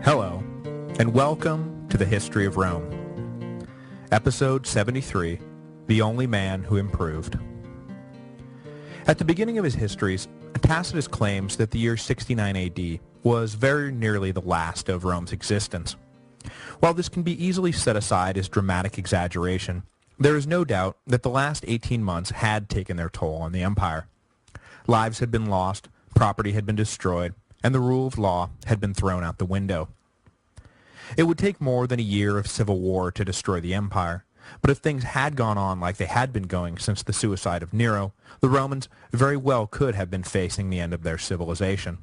Hello, and welcome to the History of Rome. Episode 73, The Only Man Who Improved. At the beginning of his histories, Tacitus claims that the year 69 AD was very nearly the last of Rome's existence. While this can be easily set aside as dramatic exaggeration, there is no doubt that the last 18 months had taken their toll on the empire. Lives had been lost, property had been destroyed, and the rule of law had been thrown out the window. It would take more than a year of civil war to destroy the empire, but if things had gone on like they had been going since the suicide of Nero, the Romans very well could have been facing the end of their civilization.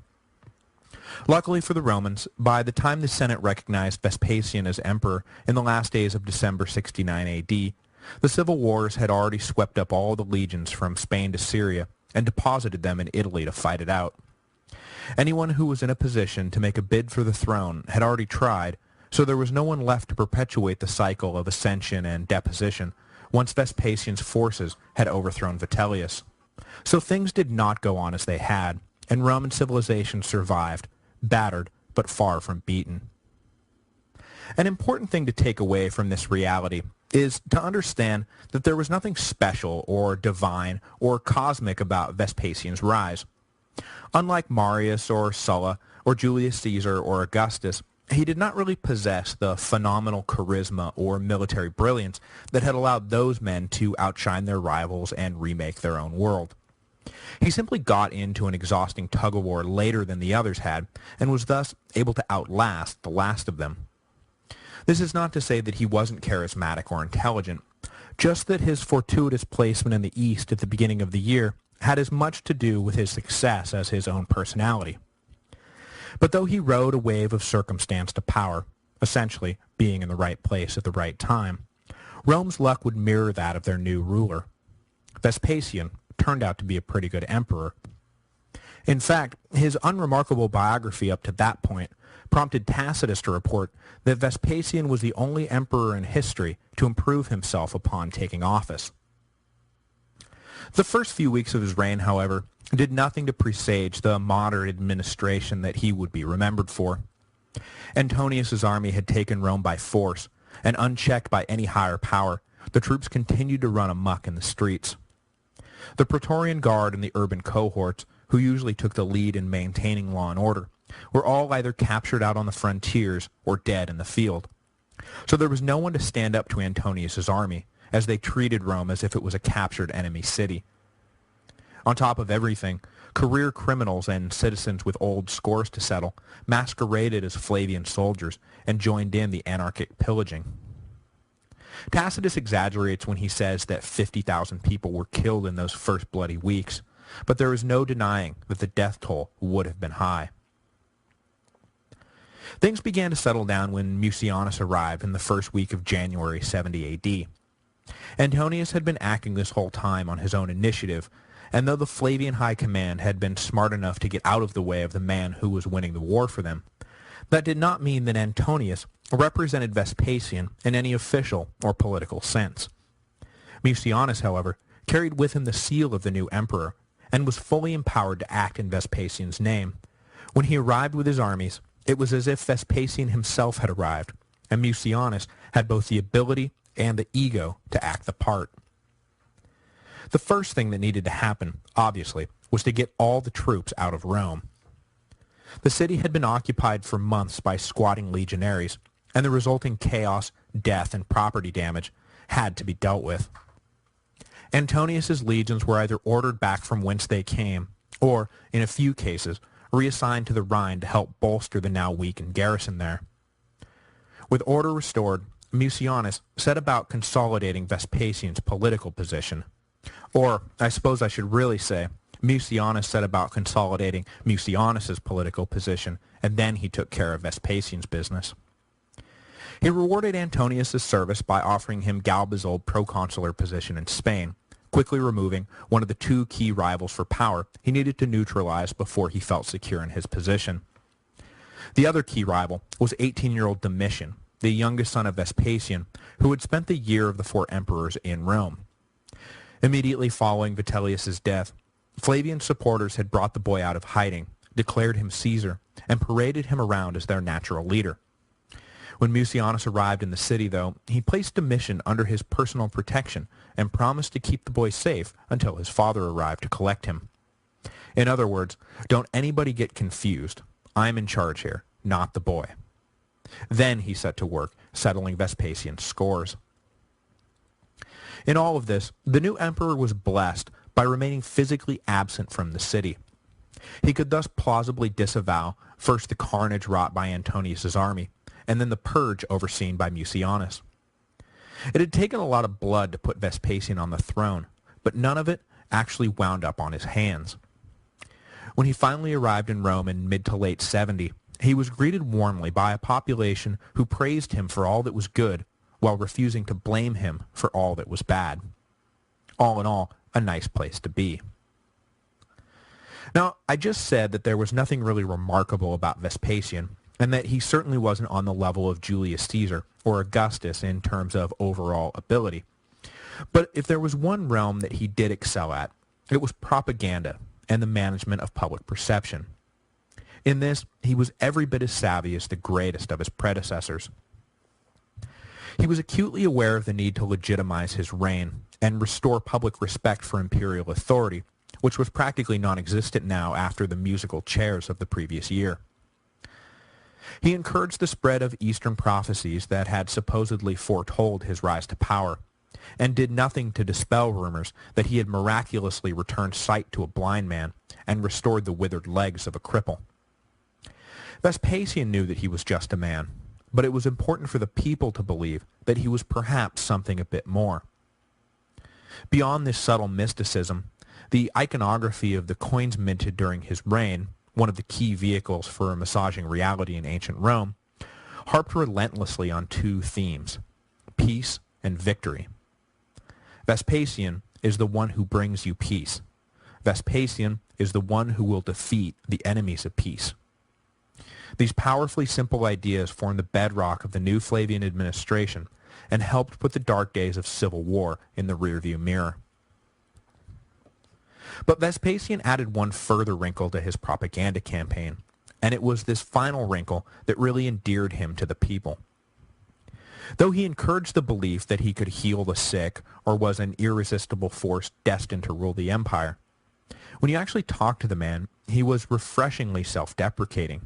Luckily for the Romans, by the time the Senate recognized Vespasian as emperor in the last days of December 69 AD, the civil wars had already swept up all the legions from Spain to Syria and deposited them in Italy to fight it out. Anyone who was in a position to make a bid for the throne had already tried, so there was no one left to perpetuate the cycle of ascension and deposition once Vespasian's forces had overthrown Vitellius. So things did not go on as they had, and Roman civilization survived, battered but far from beaten. An important thing to take away from this reality is to understand that there was nothing special or divine or cosmic about Vespasian's rise. Unlike Marius or Sulla or Julius Caesar or Augustus, he did not really possess the phenomenal charisma or military brilliance that had allowed those men to outshine their rivals and remake their own world. He simply got into an exhausting tug-of-war later than the others had, and was thus able to outlast the last of them. This is not to say that he wasn't charismatic or intelligent, just that his fortuitous placement in the East at the beginning of the year had as much to do with his success as his own personality. But though he rode a wave of circumstance to power, essentially being in the right place at the right time, Rome's luck would mirror that of their new ruler. Vespasian turned out to be a pretty good emperor. In fact, his unremarkable biography up to that point prompted Tacitus to report that Vespasian was the only emperor in history to improve himself upon taking office. The first few weeks of his reign, however, did nothing to presage the modern administration that he would be remembered for. Antonius's army had taken Rome by force, and unchecked by any higher power, the troops continued to run amok in the streets. The Praetorian Guard and the urban cohorts, who usually took the lead in maintaining law and order, were all either captured out on the frontiers or dead in the field. So there was no one to stand up to Antonius's army, as they treated Rome as if it was a captured enemy city. On top of everything, career criminals and citizens with old scores to settle masqueraded as Flavian soldiers and joined in the anarchic pillaging. Tacitus exaggerates when he says that 50,000 people were killed in those first bloody weeks, but there is no denying that the death toll would have been high. Things began to settle down when Mucianus arrived in the first week of January 70 AD. Antonius had been acting this whole time on his own initiative, and though the Flavian High Command had been smart enough to get out of the way of the man who was winning the war for them, that did not mean that Antonius represented Vespasian in any official or political sense. Mucianus, however, carried with him the seal of the new emperor, and was fully empowered to act in Vespasian's name. When he arrived with his armies, it was as if Vespasian himself had arrived, and Mucianus had both the ability and the ego to act the part. The first thing that needed to happen, obviously, was to get all the troops out of Rome. The city had been occupied for months by squatting legionaries, and the resulting chaos, death, and property damage had to be dealt with. Antonius's legions were either ordered back from whence they came, or, in a few cases, reassigned to the Rhine to help bolster the now weakened garrison there. With order restored, Mucianus set about consolidating Vespasian's political position. Or, I suppose I should really say, Mucianus set about consolidating Mucianus's political position, and then he took care of Vespasian's business. He rewarded Antonius's service by offering him Galba's old proconsular position in Spain, quickly removing one of the two key rivals for power he needed to neutralize before he felt secure in his position. The other key rival was 18-year-old Domitian, the youngest son of Vespasian, who had spent the year of the four emperors in Rome. Immediately following Vitellius's death, Flavian's supporters had brought the boy out of hiding, declared him Caesar, and paraded him around as their natural leader. When Mucianus arrived in the city, though, he placed Domitian under his personal protection and promised to keep the boy safe until his father arrived to collect him. In other words, don't anybody get confused. I'm in charge here, not the boy. Then he set to work, settling Vespasian's scores. In all of this, the new emperor was blessed by remaining physically absent from the city. He could thus plausibly disavow first the carnage wrought by Antonius's army, and then the purge overseen by Mucianus. It had taken a lot of blood to put Vespasian on the throne, but none of it actually wound up on his hands. When he finally arrived in Rome in mid to late 70, he was greeted warmly by a population who praised him for all that was good, while refusing to blame him for all that was bad. All in all, a nice place to be. Now, I just said that there was nothing really remarkable about Vespasian, and that he certainly wasn't on the level of Julius Caesar or Augustus in terms of overall ability. But if there was one realm that he did excel at, it was propaganda and the management of public perception. In this, he was every bit as savvy as the greatest of his predecessors. He was acutely aware of the need to legitimize his reign and restore public respect for imperial authority, which was practically non-existent now after the musical chairs of the previous year. He encouraged the spread of Eastern prophecies that had supposedly foretold his rise to power, and did nothing to dispel rumors that he had miraculously returned sight to a blind man and restored the withered legs of a cripple. Vespasian knew that he was just a man, but it was important for the people to believe that he was perhaps something a bit more. Beyond this subtle mysticism, the iconography of the coins minted during his reign, one of the key vehicles for massaging reality in ancient Rome, harped relentlessly on two themes: peace and victory. Vespasian is the one who brings you peace. Vespasian is the one who will defeat the enemies of peace. These powerfully simple ideas formed the bedrock of the new Flavian administration and helped put the dark days of civil war in the rearview mirror. But Vespasian added one further wrinkle to his propaganda campaign, and it was this final wrinkle that really endeared him to the people. Though he encouraged the belief that he could heal the sick or was an irresistible force destined to rule the empire, when you actually talked to the man, he was refreshingly self-deprecating.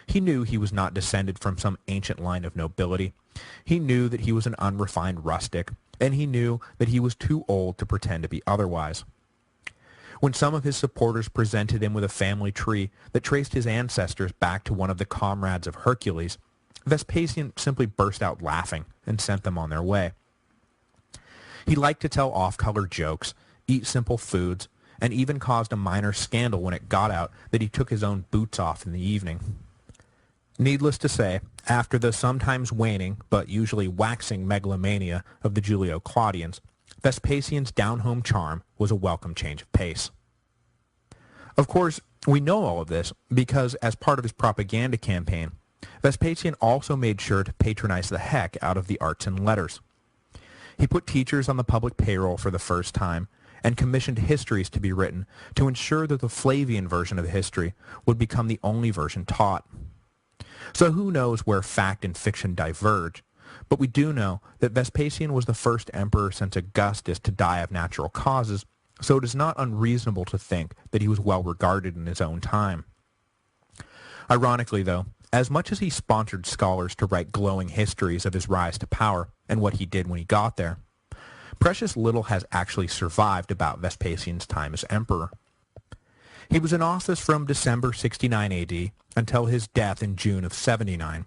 He knew he was not descended from some ancient line of nobility. He knew that he was an unrefined rustic, and he knew that he was too old to pretend to be otherwise. When some of his supporters presented him with a family tree that traced his ancestors back to one of the comrades of Hercules, Vespasian simply burst out laughing and sent them on their way. He liked to tell off-color jokes, eat simple foods, and even caused a minor scandal when it got out that he took his own boots off in the evening. Needless to say, after the sometimes waning but usually waxing megalomania of the Julio-Claudians, Vespasian's down-home charm was a welcome change of pace. Of course, we know all of this because, as part of his propaganda campaign, Vespasian also made sure to patronize the heck out of the arts and letters. He put teachers on the public payroll for the first time and commissioned histories to be written to ensure that the Flavian version of history would become the only version taught. So who knows where fact and fiction diverge, but we do know that Vespasian was the first emperor since Augustus to die of natural causes, so it is not unreasonable to think that he was well regarded in his own time. Ironically, though, as much as he sponsored scholars to write glowing histories of his rise to power and what he did when he got there, precious little has actually survived about Vespasian's time as emperor. He was in office from December 69 AD until his death in June of 79,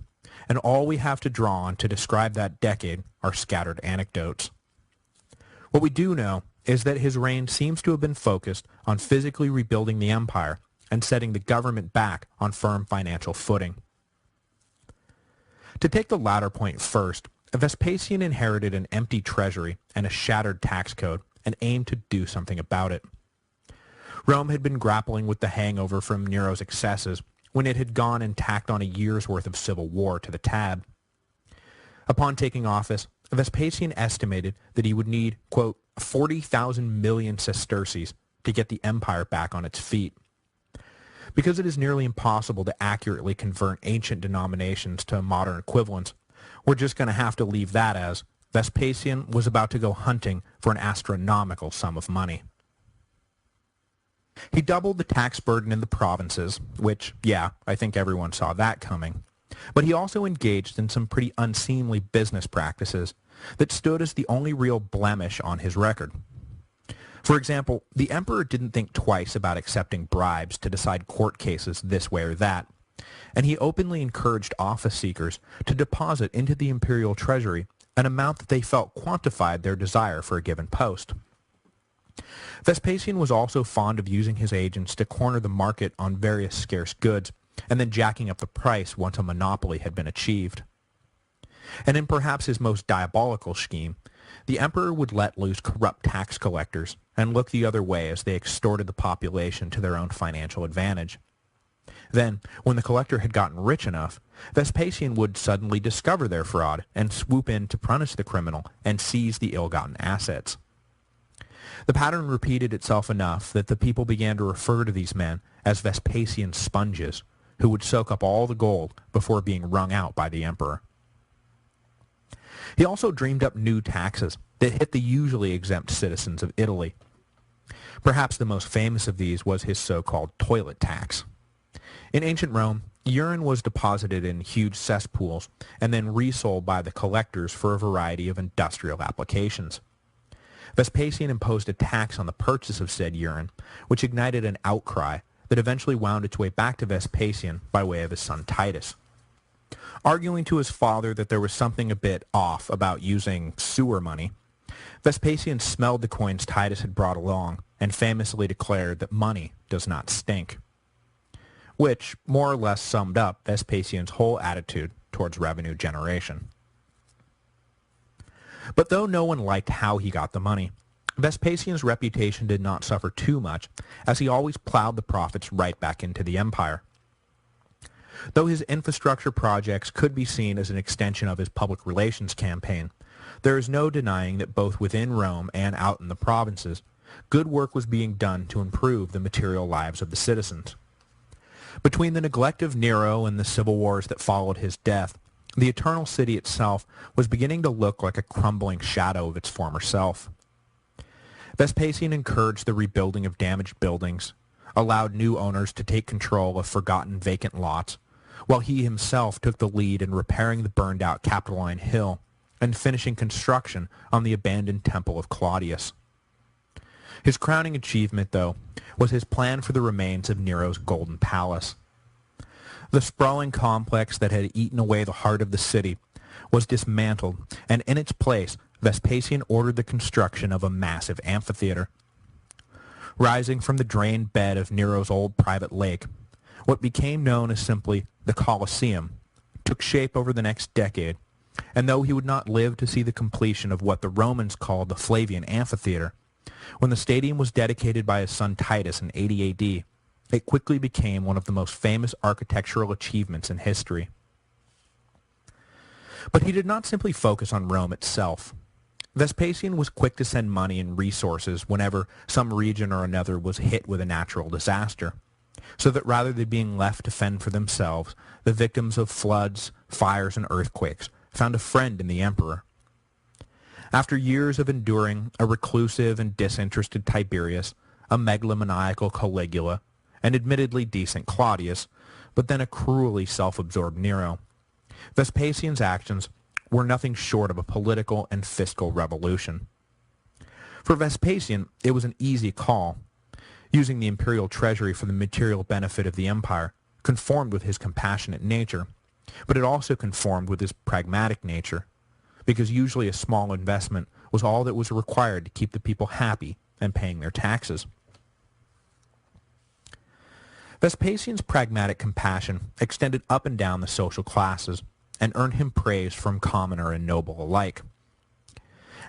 and all we have to draw on to describe that decade are scattered anecdotes. What we do know is that his reign seems to have been focused on physically rebuilding the empire and setting the government back on firm financial footing. To take the latter point first, Vespasian inherited an empty treasury and a shattered tax code and aimed to do something about it. Rome had been grappling with the hangover from Nero's excesses when it had gone and tacked on a year's worth of civil war to the tab. Upon taking office, Vespasian estimated that he would need, quote, 40,000 million sesterces to get the empire back on its feet. Because it is nearly impossible to accurately convert ancient denominations to modern equivalents, we're just going to have to leave that as Vespasian was about to go hunting for an astronomical sum of money. He doubled the tax burden in the provinces, which, yeah, I think everyone saw that coming. But he also engaged in some pretty unseemly business practices that stood as the only real blemish on his record. For example, the emperor didn't think twice about accepting bribes to decide court cases this way or that, and he openly encouraged office seekers to deposit into the imperial treasury an amount that they felt quantified their desire for a given post. Vespasian was also fond of using his agents to corner the market on various scarce goods, and then jacking up the price once a monopoly had been achieved. And in perhaps his most diabolical scheme, the emperor would let loose corrupt tax collectors and look the other way as they extorted the population to their own financial advantage. Then, when the collector had gotten rich enough, Vespasian would suddenly discover their fraud and swoop in to punish the criminal and seize the ill-gotten assets. The pattern repeated itself enough that the people began to refer to these men as Vespasian sponges, who would soak up all the gold before being wrung out by the emperor. He also dreamed up new taxes that hit the usually exempt citizens of Italy. Perhaps the most famous of these was his so-called toilet tax. In ancient Rome, urine was deposited in huge cesspools and then resold by the collectors for a variety of industrial applications. Vespasian imposed a tax on the purchase of said urine, which ignited an outcry that eventually wound its way back to Vespasian by way of his son Titus. Arguing to his father that there was something a bit off about using sewer money, Vespasian smelled the coins Titus had brought along and famously declared that money does not stink, which more or less summed up Vespasian's whole attitude towards revenue generation. But though no one liked how he got the money, Vespasian's reputation did not suffer too much, as he always plowed the profits right back into the empire. Though his infrastructure projects could be seen as an extension of his public relations campaign, there is no denying that both within Rome and out in the provinces, good work was being done to improve the material lives of the citizens. Between the neglect of Nero and the civil wars that followed his death, the Eternal City itself was beginning to look like a crumbling shadow of its former self. Vespasian encouraged the rebuilding of damaged buildings, allowed new owners to take control of forgotten vacant lots, while he himself took the lead in repairing the burned-out Capitoline Hill and finishing construction on the abandoned Temple of Claudius. His crowning achievement, though, was his plan for the remains of Nero's Golden Palace. The sprawling complex that had eaten away the heart of the city was dismantled, and in its place, Vespasian ordered the construction of a massive amphitheater. Rising from the drained bed of Nero's old private lake, what became known as simply the Colosseum took shape over the next decade, and though he would not live to see the completion of what the Romans called the Flavian Amphitheater, when the stadium was dedicated by his son Titus in 80 AD, it quickly became one of the most famous architectural achievements in history. But he did not simply focus on Rome itself. Vespasian was quick to send money and resources whenever some region or another was hit with a natural disaster, so that rather than being left to fend for themselves, the victims of floods, fires, and earthquakes found a friend in the emperor. After years of enduring a reclusive and disinterested Tiberius, a megalomaniacal Caligula, an admittedly decent Claudius, but then a cruelly self-absorbed Nero, Vespasian's actions were nothing short of a political and fiscal revolution. For Vespasian, it was an easy call. Using the imperial treasury for the material benefit of the empire conformed with his compassionate nature, but it also conformed with his pragmatic nature, because usually a small investment was all that was required to keep the people happy and paying their taxes. Vespasian's pragmatic compassion extended up and down the social classes and earned him praise from commoner and noble alike.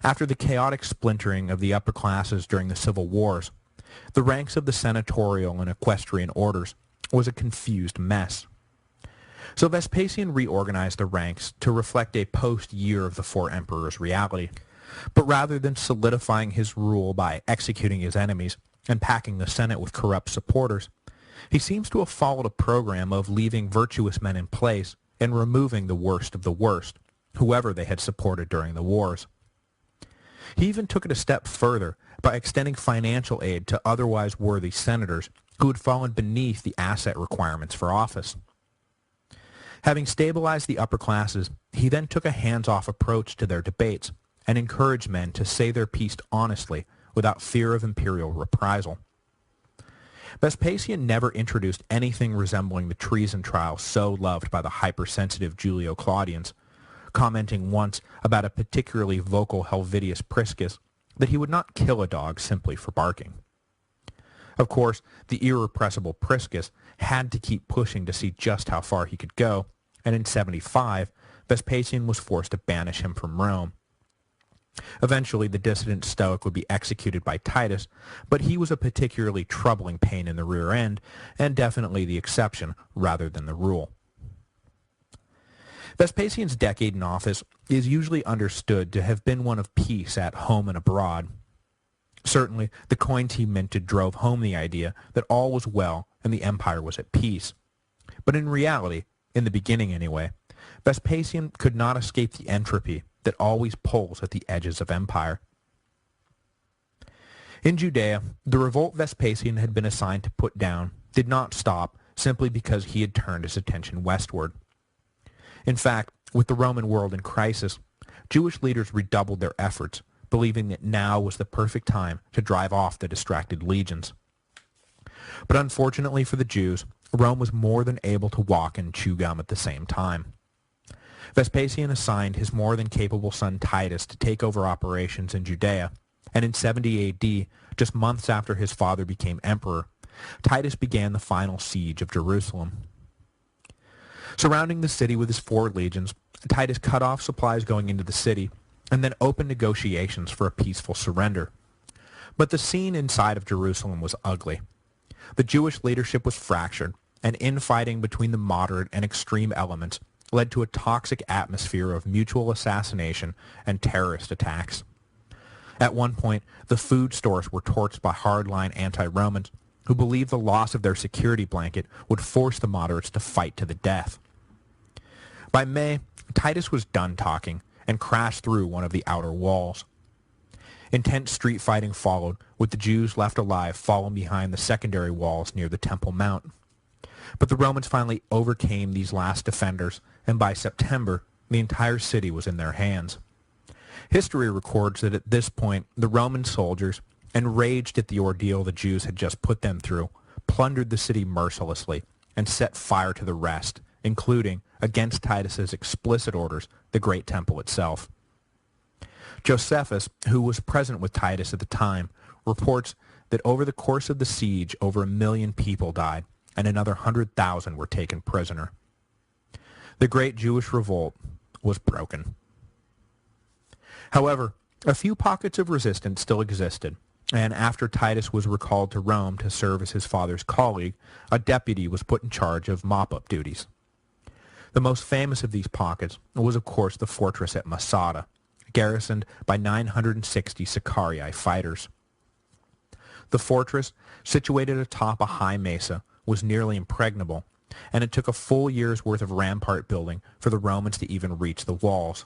After the chaotic splintering of the upper classes during the civil wars, the ranks of the senatorial and equestrian orders was a confused mess. So Vespasian reorganized the ranks to reflect a post-Year of the Four Emperors reality. But rather than solidifying his rule by executing his enemies and packing the Senate with corrupt supporters, he seems to have followed a program of leaving virtuous men in place and removing the worst of the worst, whoever they had supported during the wars. He even took it a step further by extending financial aid to otherwise worthy senators who had fallen beneath the asset requirements for office. Having stabilized the upper classes, he then took a hands-off approach to their debates and encouraged men to say their piece honestly without fear of imperial reprisal. Vespasian never introduced anything resembling the treason trial so loved by the hypersensitive Julio Claudians, commenting once about a particularly vocal Helvidius Priscus that he would not kill a dog simply for barking. Of course, the irrepressible Priscus had to keep pushing to see just how far he could go, and in 75, Vespasian was forced to banish him from Rome. Eventually, the dissident Stoic would be executed by Titus, but he was a particularly troubling pain in the rear end, and definitely the exception rather than the rule. Vespasian's decade in office is usually understood to have been one of peace at home and abroad. Certainly, the coins he minted drove home the idea that all was well and the empire was at peace. But in reality, in the beginning anyway, Vespasian could not escape the entropy that always pulls at the edges of empire. In Judea, the revolt Vespasian had been assigned to put down did not stop simply because he had turned his attention westward. In fact, with the Roman world in crisis, Jewish leaders redoubled their efforts, believing that now was the perfect time to drive off the distracted legions. But unfortunately for the Jews, Rome was more than able to walk and chew gum at the same time. Vespasian assigned his more than capable son Titus to take over operations in Judea, and in 70 AD, just months after his father became emperor, Titus began the final siege of Jerusalem. Surrounding the city with his 4 legions, Titus cut off supplies going into the city and then opened negotiations for a peaceful surrender. But the scene inside of Jerusalem was ugly. The Jewish leadership was fractured, and infighting between the moderate and extreme elements led to a toxic atmosphere of mutual assassination and terrorist attacks. At one point, the food stores were torched by hardline anti-Romans who believed the loss of their security blanket would force the moderates to fight to the death. By May, Titus was done talking and crashed through one of the outer walls. Intense street fighting followed, with the Jews left alive falling behind the secondary walls near the Temple Mount. But the Romans finally overcame these last defenders, and by September, the entire city was in their hands. History records that at this point, the Roman soldiers, enraged at the ordeal the Jews had just put them through, plundered the city mercilessly and set fire to the rest, including, against Titus's explicit orders, the great temple itself. Josephus, who was present with Titus at the time, reports that over the course of the siege, over 1 million people died, and another 100,000 were taken prisoner. The great Jewish revolt was broken. However, a few pockets of resistance still existed, and after Titus was recalled to Rome to serve as his father's colleague, a deputy was put in charge of mop-up duties. The most famous of these pockets was, of course, the fortress at Masada, garrisoned by 960 Sicarii fighters. The fortress, situated atop a high mesa, was nearly impregnable, and it took a full year's worth of rampart building for the Romans to even reach the walls.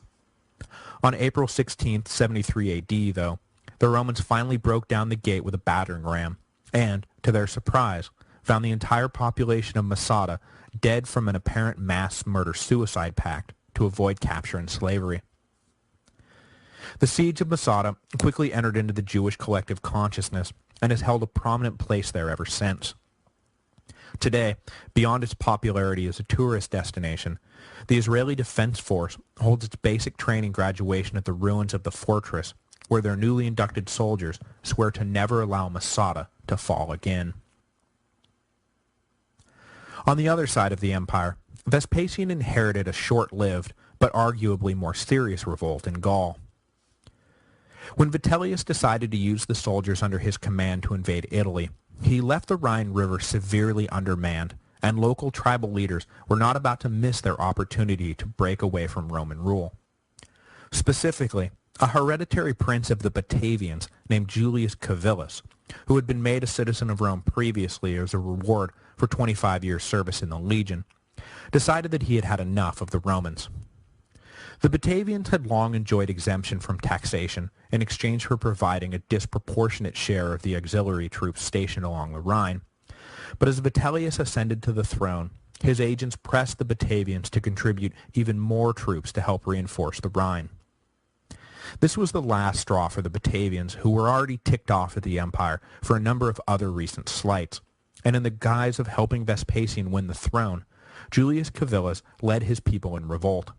On April 16, 73 AD, though, the Romans finally broke down the gate with a battering ram, and, to their surprise, found the entire population of Masada dead from an apparent mass murder-suicide pact to avoid capture and slavery. The siege of Masada quickly entered into the Jewish collective consciousness and has held a prominent place there ever since. Today, beyond its popularity as a tourist destination, the Israeli Defense Force holds its basic training graduation at the ruins of the fortress, where their newly inducted soldiers swear to never allow Masada to fall again. On the other side of the empire, Vespasian inherited a short-lived, but arguably more serious revolt in Gaul. When Vitellius decided to use the soldiers under his command to invade Italy, he left the Rhine River severely undermanned, and local tribal leaders were not about to miss their opportunity to break away from Roman rule. Specifically, a hereditary prince of the Batavians named Julius Civilis, who had been made a citizen of Rome previously as a reward for 25 years' service in the legion, decided that he had had enough of the Romans. The Batavians had long enjoyed exemption from taxation in exchange for providing a disproportionate share of the auxiliary troops stationed along the Rhine, but as Vitellius ascended to the throne, his agents pressed the Batavians to contribute even more troops to help reinforce the Rhine. This was the last straw for the Batavians, who were already ticked off at the empire for a number of other recent slights, and in the guise of helping Vespasian win the throne, Julius Civilis led his people in revolt.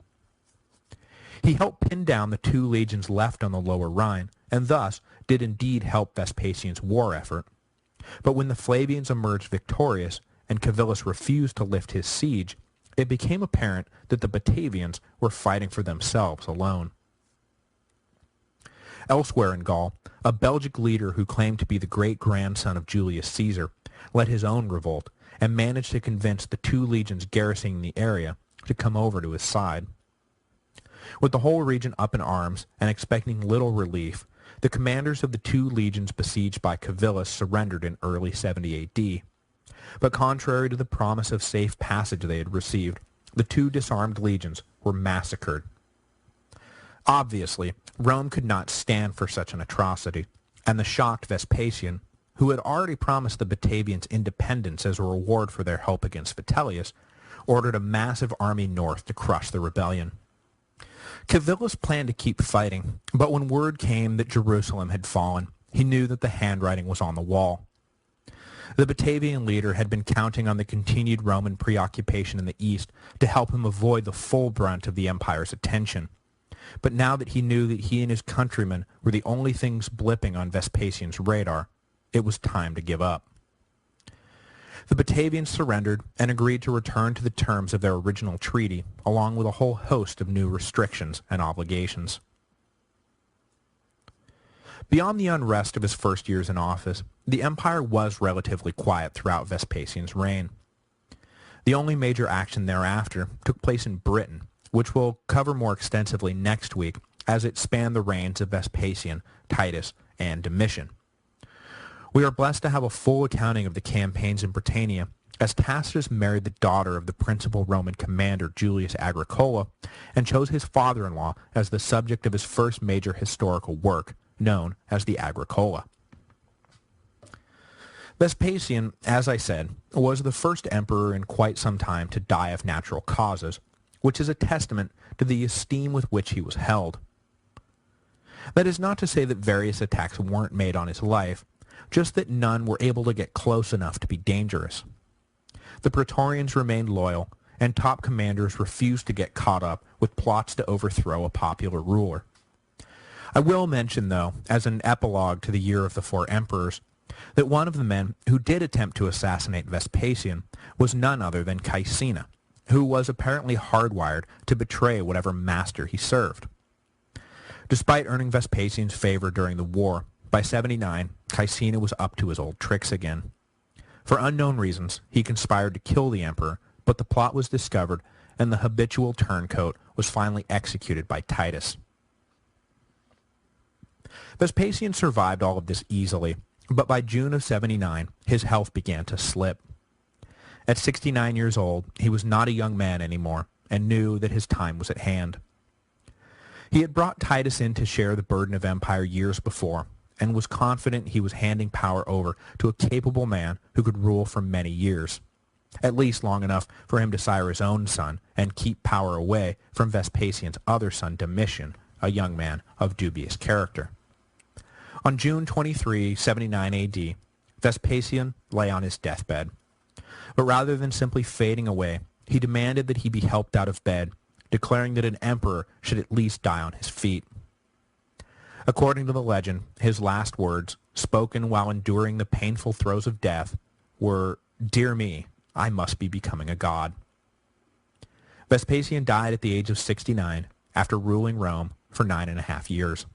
He helped pin down the 2 legions left on the lower Rhine, and thus did indeed help Vespasian's war effort. But when the Flavians emerged victorious, and Civilis refused to lift his siege, it became apparent that the Batavians were fighting for themselves alone. Elsewhere in Gaul, a Belgic leader who claimed to be the great-grandson of Julius Caesar led his own revolt, and managed to convince the 2 legions garrisoning the area to come over to his side. With the whole region up in arms and expecting little relief, the commanders of the 2 legions besieged by Civilis surrendered in early 70 A.D. But contrary to the promise of safe passage they had received, the 2 disarmed legions were massacred. Obviously, Rome could not stand for such an atrocity, and the shocked Vespasian, who had already promised the Batavians independence as a reward for their help against Vitellius, ordered a massive army north to crush the rebellion. Civilis planned to keep fighting, but when word came that Jerusalem had fallen, he knew that the handwriting was on the wall. The Batavian leader had been counting on the continued Roman preoccupation in the east to help him avoid the full brunt of the empire's attention. But now that he knew that he and his countrymen were the only things blipping on Vespasian's radar, it was time to give up. The Batavians surrendered and agreed to return to the terms of their original treaty, along with a whole host of new restrictions and obligations. Beyond the unrest of his first years in office, the empire was relatively quiet throughout Vespasian's reign. The only major action thereafter took place in Britain, which we'll cover more extensively next week as it spanned the reigns of Vespasian, Titus, and Domitian. We are blessed to have a full accounting of the campaigns in Britannia, as Tacitus married the daughter of the principal Roman commander Julius Agricola, and chose his father-in-law as the subject of his first major historical work, known as the Agricola. Vespasian, as I said, was the first emperor in quite some time to die of natural causes, which is a testament to the esteem with which he was held. That is not to say that various attacks weren't made on his life, just that none were able to get close enough to be dangerous. The Praetorians remained loyal, and top commanders refused to get caught up with plots to overthrow a popular ruler. I will mention, though, as an epilogue to the Year of the Four Emperors, that one of the men who did attempt to assassinate Vespasian was none other than Caecina, who was apparently hardwired to betray whatever master he served. Despite earning Vespasian's favor during the war, by 79, Caecina was up to his old tricks again. For unknown reasons, he conspired to kill the emperor, but the plot was discovered, and the habitual turncoat was finally executed by Titus. Vespasian survived all of this easily, but by June of 79, his health began to slip. At 69 years old, he was not a young man anymore, and knew that his time was at hand. He had brought Titus in to share the burden of empire years before, and was confident he was handing power over to a capable man who could rule for many years, at least long enough for him to sire his own son and keep power away from Vespasian's other son Domitian, a young man of dubious character. On June 23, 79 AD, Vespasian lay on his deathbed. But rather than simply fading away, he demanded that he be helped out of bed, declaring that an emperor should at least die on his feet. According to the legend, his last words, spoken while enduring the painful throes of death, were, "Dear me, I must be becoming a god." Vespasian died at the age of 69 after ruling Rome for 9.5 years.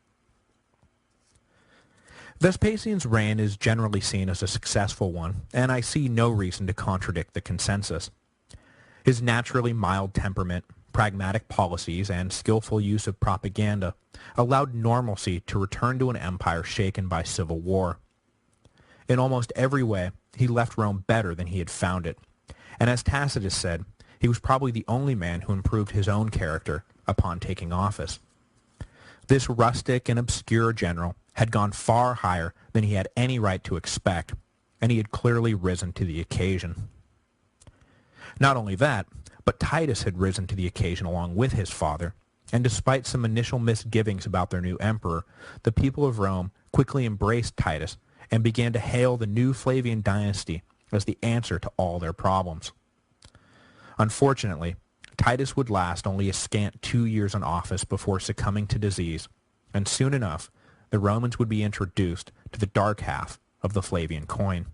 Vespasian's reign is generally seen as a successful one, and I see no reason to contradict the consensus. His naturally mild temperament, pragmatic policies, and skillful use of propaganda allowed normalcy to return to an empire shaken by civil war. In almost every way, he left Rome better than he had found it, and as Tacitus said, he was probably the only man who improved his own character upon taking office. This rustic and obscure general had gone far higher than he had any right to expect, and he had clearly risen to the occasion. Not only that, but Titus had risen to the occasion along with his father, and despite some initial misgivings about their new emperor, the people of Rome quickly embraced Titus and began to hail the new Flavian dynasty as the answer to all their problems. Unfortunately, Titus would last only a scant 2 years in office before succumbing to disease, and soon enough, the Romans would be introduced to the dark half of the Flavian coin.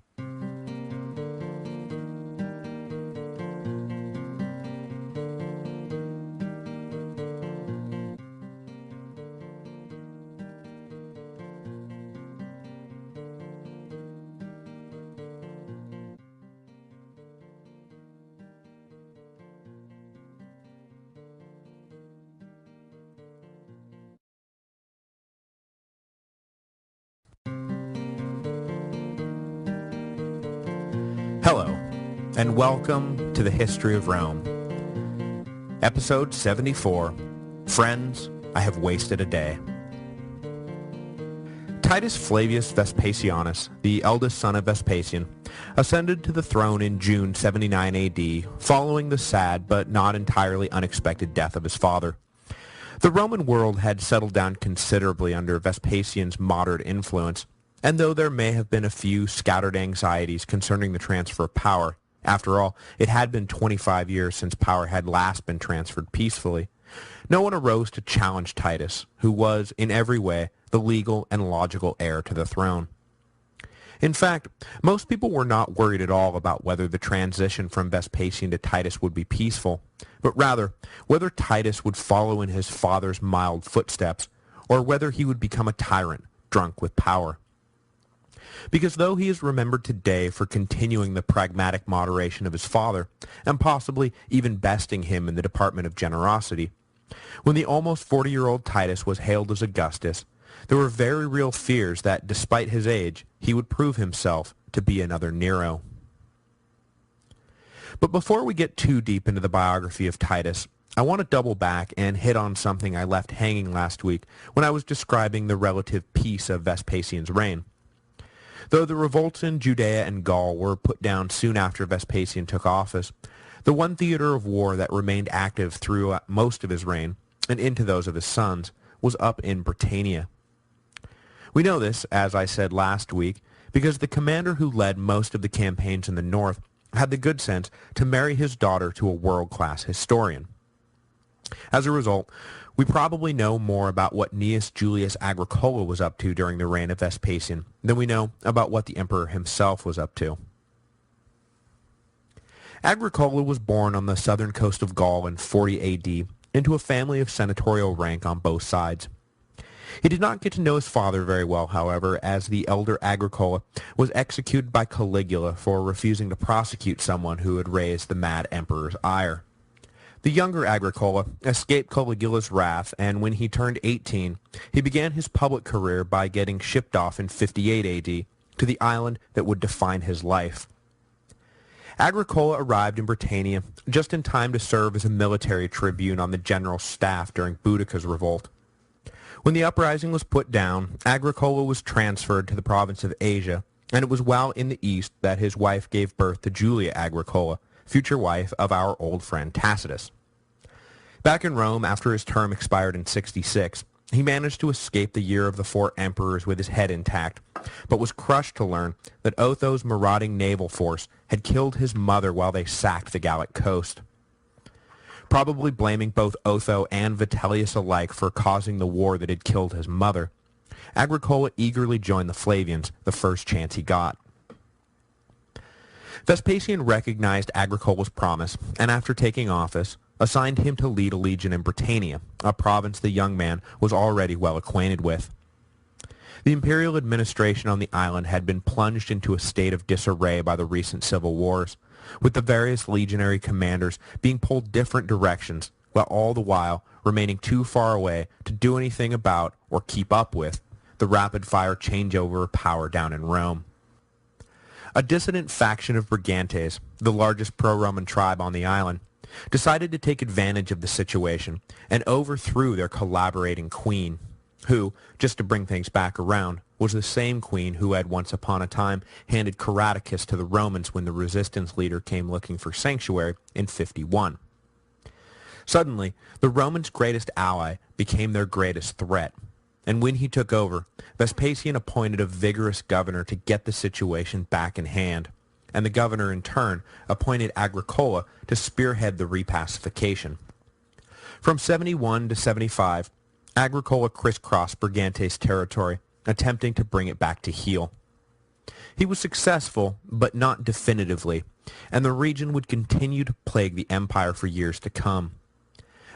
Hello, and welcome to the History of Rome. Episode 74, Friends, I Have Wasted a Day. Titus Flavius Vespasianus, the eldest son of Vespasian, ascended to the throne in June 79 AD, following the sad but not entirely unexpected death of his father. The Roman world had settled down considerably under Vespasian's moderate influence, and though there may have been a few scattered anxieties concerning the transfer of power, after all, it had been 25 years since power had last been transferred peacefully, no one arose to challenge Titus, who was, in every way, the legal and logical heir to the throne. In fact, most people were not worried at all about whether the transition from Vespasian to Titus would be peaceful, but rather whether Titus would follow in his father's mild footsteps, or whether he would become a tyrant drunk with power. Because though he is remembered today for continuing the pragmatic moderation of his father, and possibly even besting him in the department of generosity, when the almost 40-year-old Titus was hailed as Augustus, there were very real fears that, despite his age, he would prove himself to be another Nero. But before we get too deep into the biography of Titus, I want to double back and hit on something I left hanging last week when I was describing the relative peace of Vespasian's reign. Though the revolts in Judea and Gaul were put down soon after Vespasian took office, the one theater of war that remained active through most of his reign, and into those of his sons, was up in Britannia. We know this, as I said last week, because the commander who led most of the campaigns in the north had the good sense to marry his daughter to a world-class historian. As a result, we probably know more about what Gnaeus Julius Agricola was up to during the reign of Vespasian than we know about what the emperor himself was up to. Agricola was born on the southern coast of Gaul in 40 AD into a family of senatorial rank on both sides. He did not get to know his father very well, however, as the elder Agricola was executed by Caligula for refusing to prosecute someone who had raised the mad emperor's ire. The younger Agricola escaped Caligula's wrath, and when he turned 18, he began his public career by getting shipped off in 58 AD to the island that would define his life. Agricola arrived in Britannia just in time to serve as a military tribune on the general's staff during Boudicca's revolt. When the uprising was put down, Agricola was transferred to the province of Asia, and it was while in the east that his wife gave birth to Julia Agricola, future wife of our old friend Tacitus. Back in Rome, after his term expired in 66, he managed to escape the year of the four emperors with his head intact, but was crushed to learn that Otho's marauding naval force had killed his mother while they sacked the Gallic coast. Probably blaming both Otho and Vitellius alike for causing the war that had killed his mother, Agricola eagerly joined the Flavians the first chance he got. Vespasian recognized Agricola's promise, and after taking office, assigned him to lead a legion in Britannia, a province the young man was already well acquainted with. The imperial administration on the island had been plunged into a state of disarray by the recent civil wars, with the various legionary commanders being pulled different directions, while all the while remaining too far away to do anything about or keep up with the rapid-fire changeover of power down in Rome. A dissident faction of Brigantes, the largest pro-Roman tribe on the island, decided to take advantage of the situation and overthrew their collaborating queen, who, just to bring things back around, was the same queen who had once upon a time handed Caradicus to the Romans when the resistance leader came looking for sanctuary in 51. Suddenly, the Romans' greatest ally became their greatest threat, and when he took over, Vespasian appointed a vigorous governor to get the situation back in hand, and the governor in turn appointed Agricola to spearhead the repacification. From 71 to 75, Agricola crisscrossed Brigantes' territory, attempting to bring it back to heel. He was successful, but not definitively, and the region would continue to plague the empire for years to come.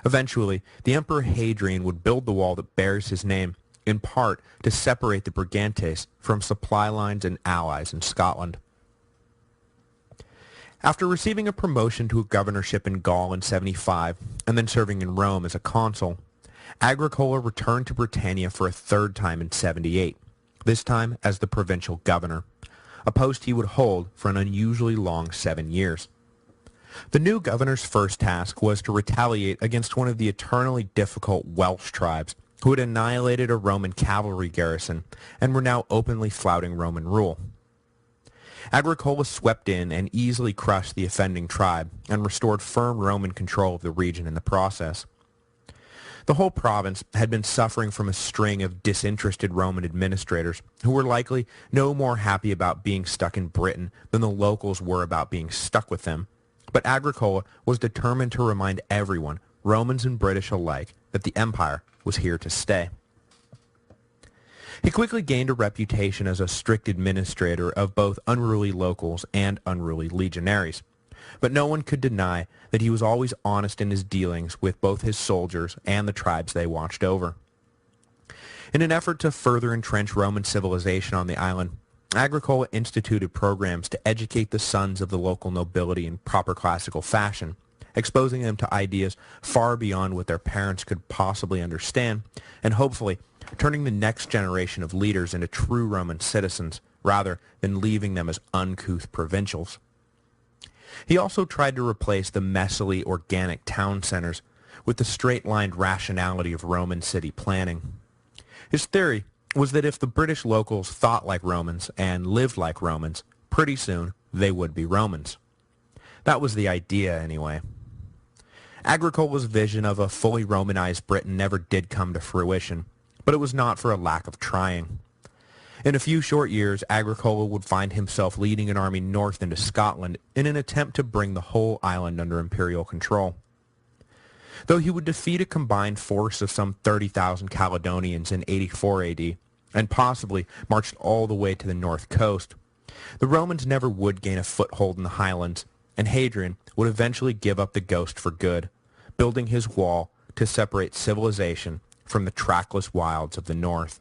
Eventually, the Emperor Hadrian would build the wall that bears his name, in part to separate the Brigantes from supply lines and allies in Scotland. After receiving a promotion to a governorship in Gaul in 75, and then serving in Rome as a consul, Agricola returned to Britannia for a third time in 78, this time as the provincial governor, a post he would hold for an unusually long 7 years. The new governor's first task was to retaliate against one of the eternally difficult Welsh tribes who had annihilated a Roman cavalry garrison and were now openly flouting Roman rule. Agricola swept in and easily crushed the offending tribe and restored firm Roman control of the region in the process. The whole province had been suffering from a string of disinterested Roman administrators who were likely no more happy about being stuck in Britain than the locals were about being stuck with them. But Agricola was determined to remind everyone, Romans and British alike, that the empire was here to stay. He quickly gained a reputation as a strict administrator of both unruly locals and unruly legionaries, but no one could deny that he was always honest in his dealings with both his soldiers and the tribes they watched over. In an effort to further entrench Roman civilization on the island, Agricola instituted programs to educate the sons of the local nobility in proper classical fashion, exposing them to ideas far beyond what their parents could possibly understand, and hopefully turning the next generation of leaders into true Roman citizens, rather than leaving them as uncouth provincials. He also tried to replace the messily organic town centers with the straight-lined rationality of Roman city planning. His theory was that if the British locals thought like Romans and lived like Romans, pretty soon they would be Romans. That was the idea, anyway. Agricola's vision of a fully Romanized Britain never did come to fruition, but it was not for a lack of trying. In a few short years, Agricola would find himself leading an army north into Scotland in an attempt to bring the whole island under imperial control. Though he would defeat a combined force of some 30,000 Caledonians in 84 AD, and possibly marched all the way to the north coast, the Romans never would gain a foothold in the highlands, and Hadrian would eventually give up the ghost for good, building his wall to separate civilization from the trackless wilds of the north.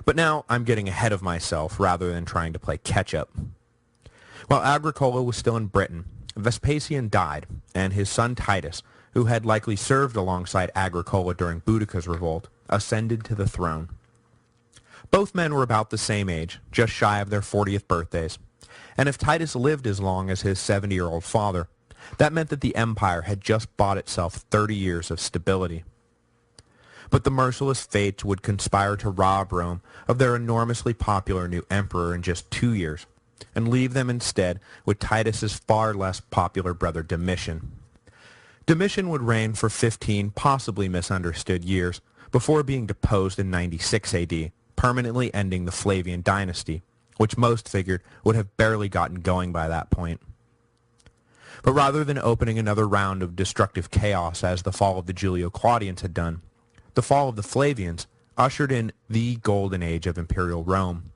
But now I'm getting ahead of myself rather than trying to play catch-up. While Agricola was still in Britain, Vespasian died, and his son Titus, who had likely served alongside Agricola during Boudicca's revolt, ascended to the throne. Both men were about the same age, just shy of their 40th birthdays, and if Titus lived as long as his 70-year-old father, that meant that the empire had just bought itself 30 years of stability. But the merciless fates would conspire to rob Rome of their enormously popular new emperor in just 2 years, and leave them instead with Titus's far less popular brother Domitian. Domitian would reign for 15 possibly misunderstood years before being deposed in 96 AD, permanently ending the Flavian dynasty, which most figured would have barely gotten going by that point. But rather than opening another round of destructive chaos as the fall of the Julio-Claudians had done, the fall of the Flavians ushered in the golden age of imperial Rome.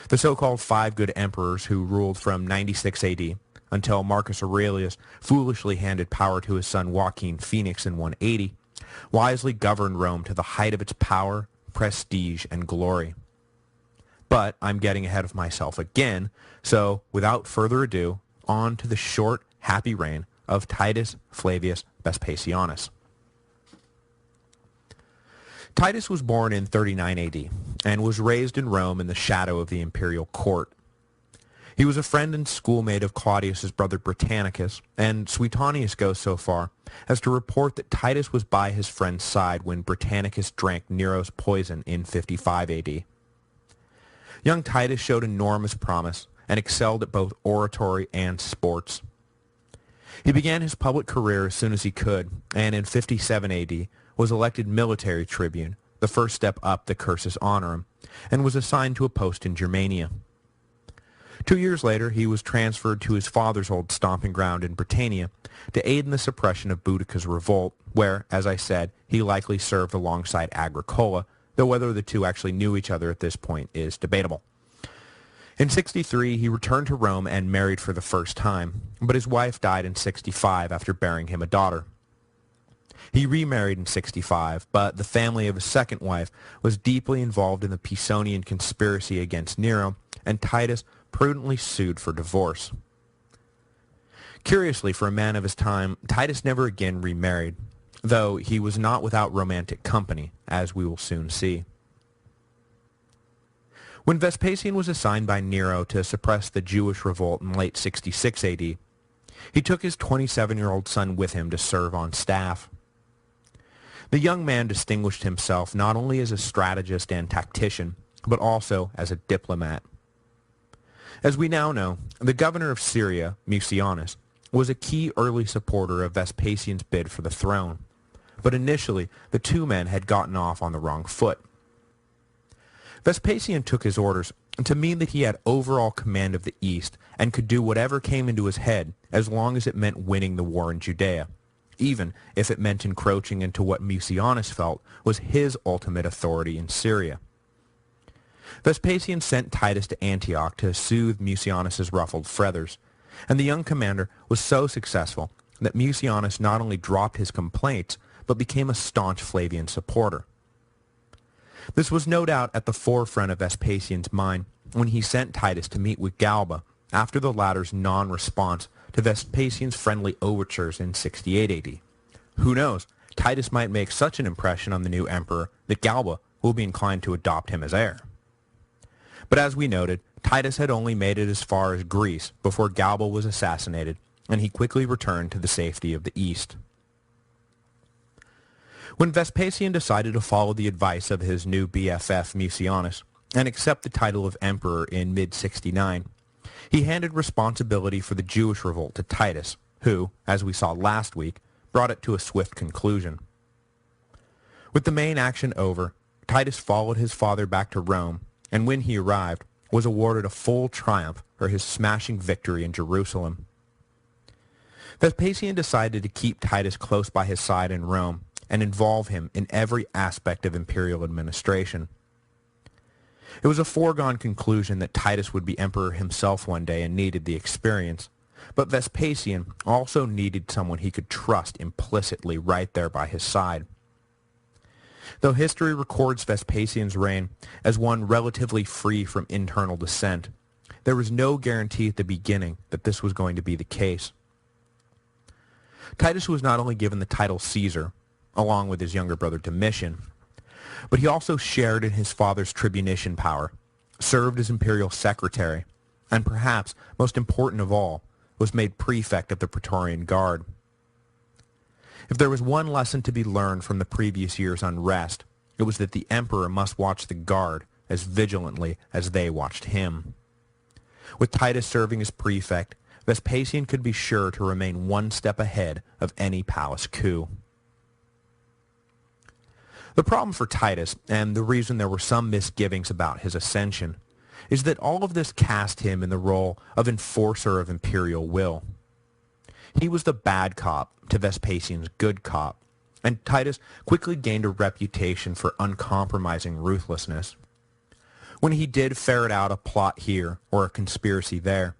The so-called five good emperors who ruled from 96 AD until Marcus Aurelius foolishly handed power to his son Joaquin Phoenix in 180, wisely governed Rome to the height of its power, prestige, and glory. But I'm getting ahead of myself again, so without further ado, on to the short, happy reign of Titus Flavius Vespasianus. Titus was born in 39 AD and was raised in Rome in the shadow of the imperial court. He was a friend and schoolmate of Claudius's brother Britannicus, and Suetonius goes so far as to report that Titus was by his friend's side when Britannicus drank Nero's poison in 55 AD. Young Titus showed enormous promise and excelled at both oratory and sports. He began his public career as soon as he could, and in 57 AD was elected military tribune, the first step up the cursus honorum, and was assigned to a post in Germania. 2 years later, he was transferred to his father's old stomping ground in Britannia to aid in the suppression of Boudicca's revolt, where, as I said, he likely served alongside Agricola, though whether the two actually knew each other at this point is debatable. In 63, he returned to Rome and married for the first time, but his wife died in 65 after bearing him a daughter. He remarried in 65, but the family of his second wife was deeply involved in the Pisonian conspiracy against Nero, and Titus prudently sued for divorce. Curiously, for a man of his time, Titus never again remarried, though he was not without romantic company, as we will soon see. When Vespasian was assigned by Nero to suppress the Jewish revolt in late 66 AD, he took his 27-year-old son with him to serve on staff. The young man distinguished himself not only as a strategist and tactician, but also as a diplomat. As we now know, the governor of Syria, Mucianus, was a key early supporter of Vespasian's bid for the throne, but initially the two men had gotten off on the wrong foot. Vespasian took his orders to mean that he had overall command of the East and could do whatever came into his head as long as it meant winning the war in Judea, even if it meant encroaching into what Mucianus felt was his ultimate authority in Syria. Vespasian sent Titus to Antioch to soothe Mucianus's ruffled feathers, and the young commander was so successful that Mucianus not only dropped his complaints, but became a staunch Flavian supporter. This was no doubt at the forefront of Vespasian's mind when he sent Titus to meet with Galba after the latter's non-response to Vespasian's friendly overtures in 68 AD. Who knows, Titus might make such an impression on the new emperor that Galba will be inclined to adopt him as heir. But as we noted, Titus had only made it as far as Greece before Galba was assassinated, and he quickly returned to the safety of the East. When Vespasian decided to follow the advice of his new BFF Mucianus and accept the title of emperor in mid-69, he handed responsibility for the Jewish revolt to Titus, who, as we saw last week, brought it to a swift conclusion. With the main action over, Titus followed his father back to Rome, and when he arrived, was awarded a full triumph for his smashing victory in Jerusalem. Vespasian decided to keep Titus close by his side in Rome and involve him in every aspect of imperial administration. It was a foregone conclusion that Titus would be emperor himself one day and needed the experience, but Vespasian also needed someone he could trust implicitly right there by his side. Though history records Vespasian's reign as one relatively free from internal dissent, there was no guarantee at the beginning that this was going to be the case. Titus was not only given the title Caesar, along with his younger brother Domitian, but he also shared in his father's tribunician power, served as imperial secretary, and perhaps, most important of all, was made prefect of the Praetorian Guard. If there was one lesson to be learned from the previous year's unrest, it was that the emperor must watch the guard as vigilantly as they watched him. With Titus serving as prefect, Vespasian could be sure to remain one step ahead of any palace coup. The problem for Titus, and the reason there were some misgivings about his ascension, is that all of this cast him in the role of enforcer of imperial will. He was the bad cop to Vespasian's good cop, and Titus quickly gained a reputation for uncompromising ruthlessness. When he did ferret out a plot here or a conspiracy there,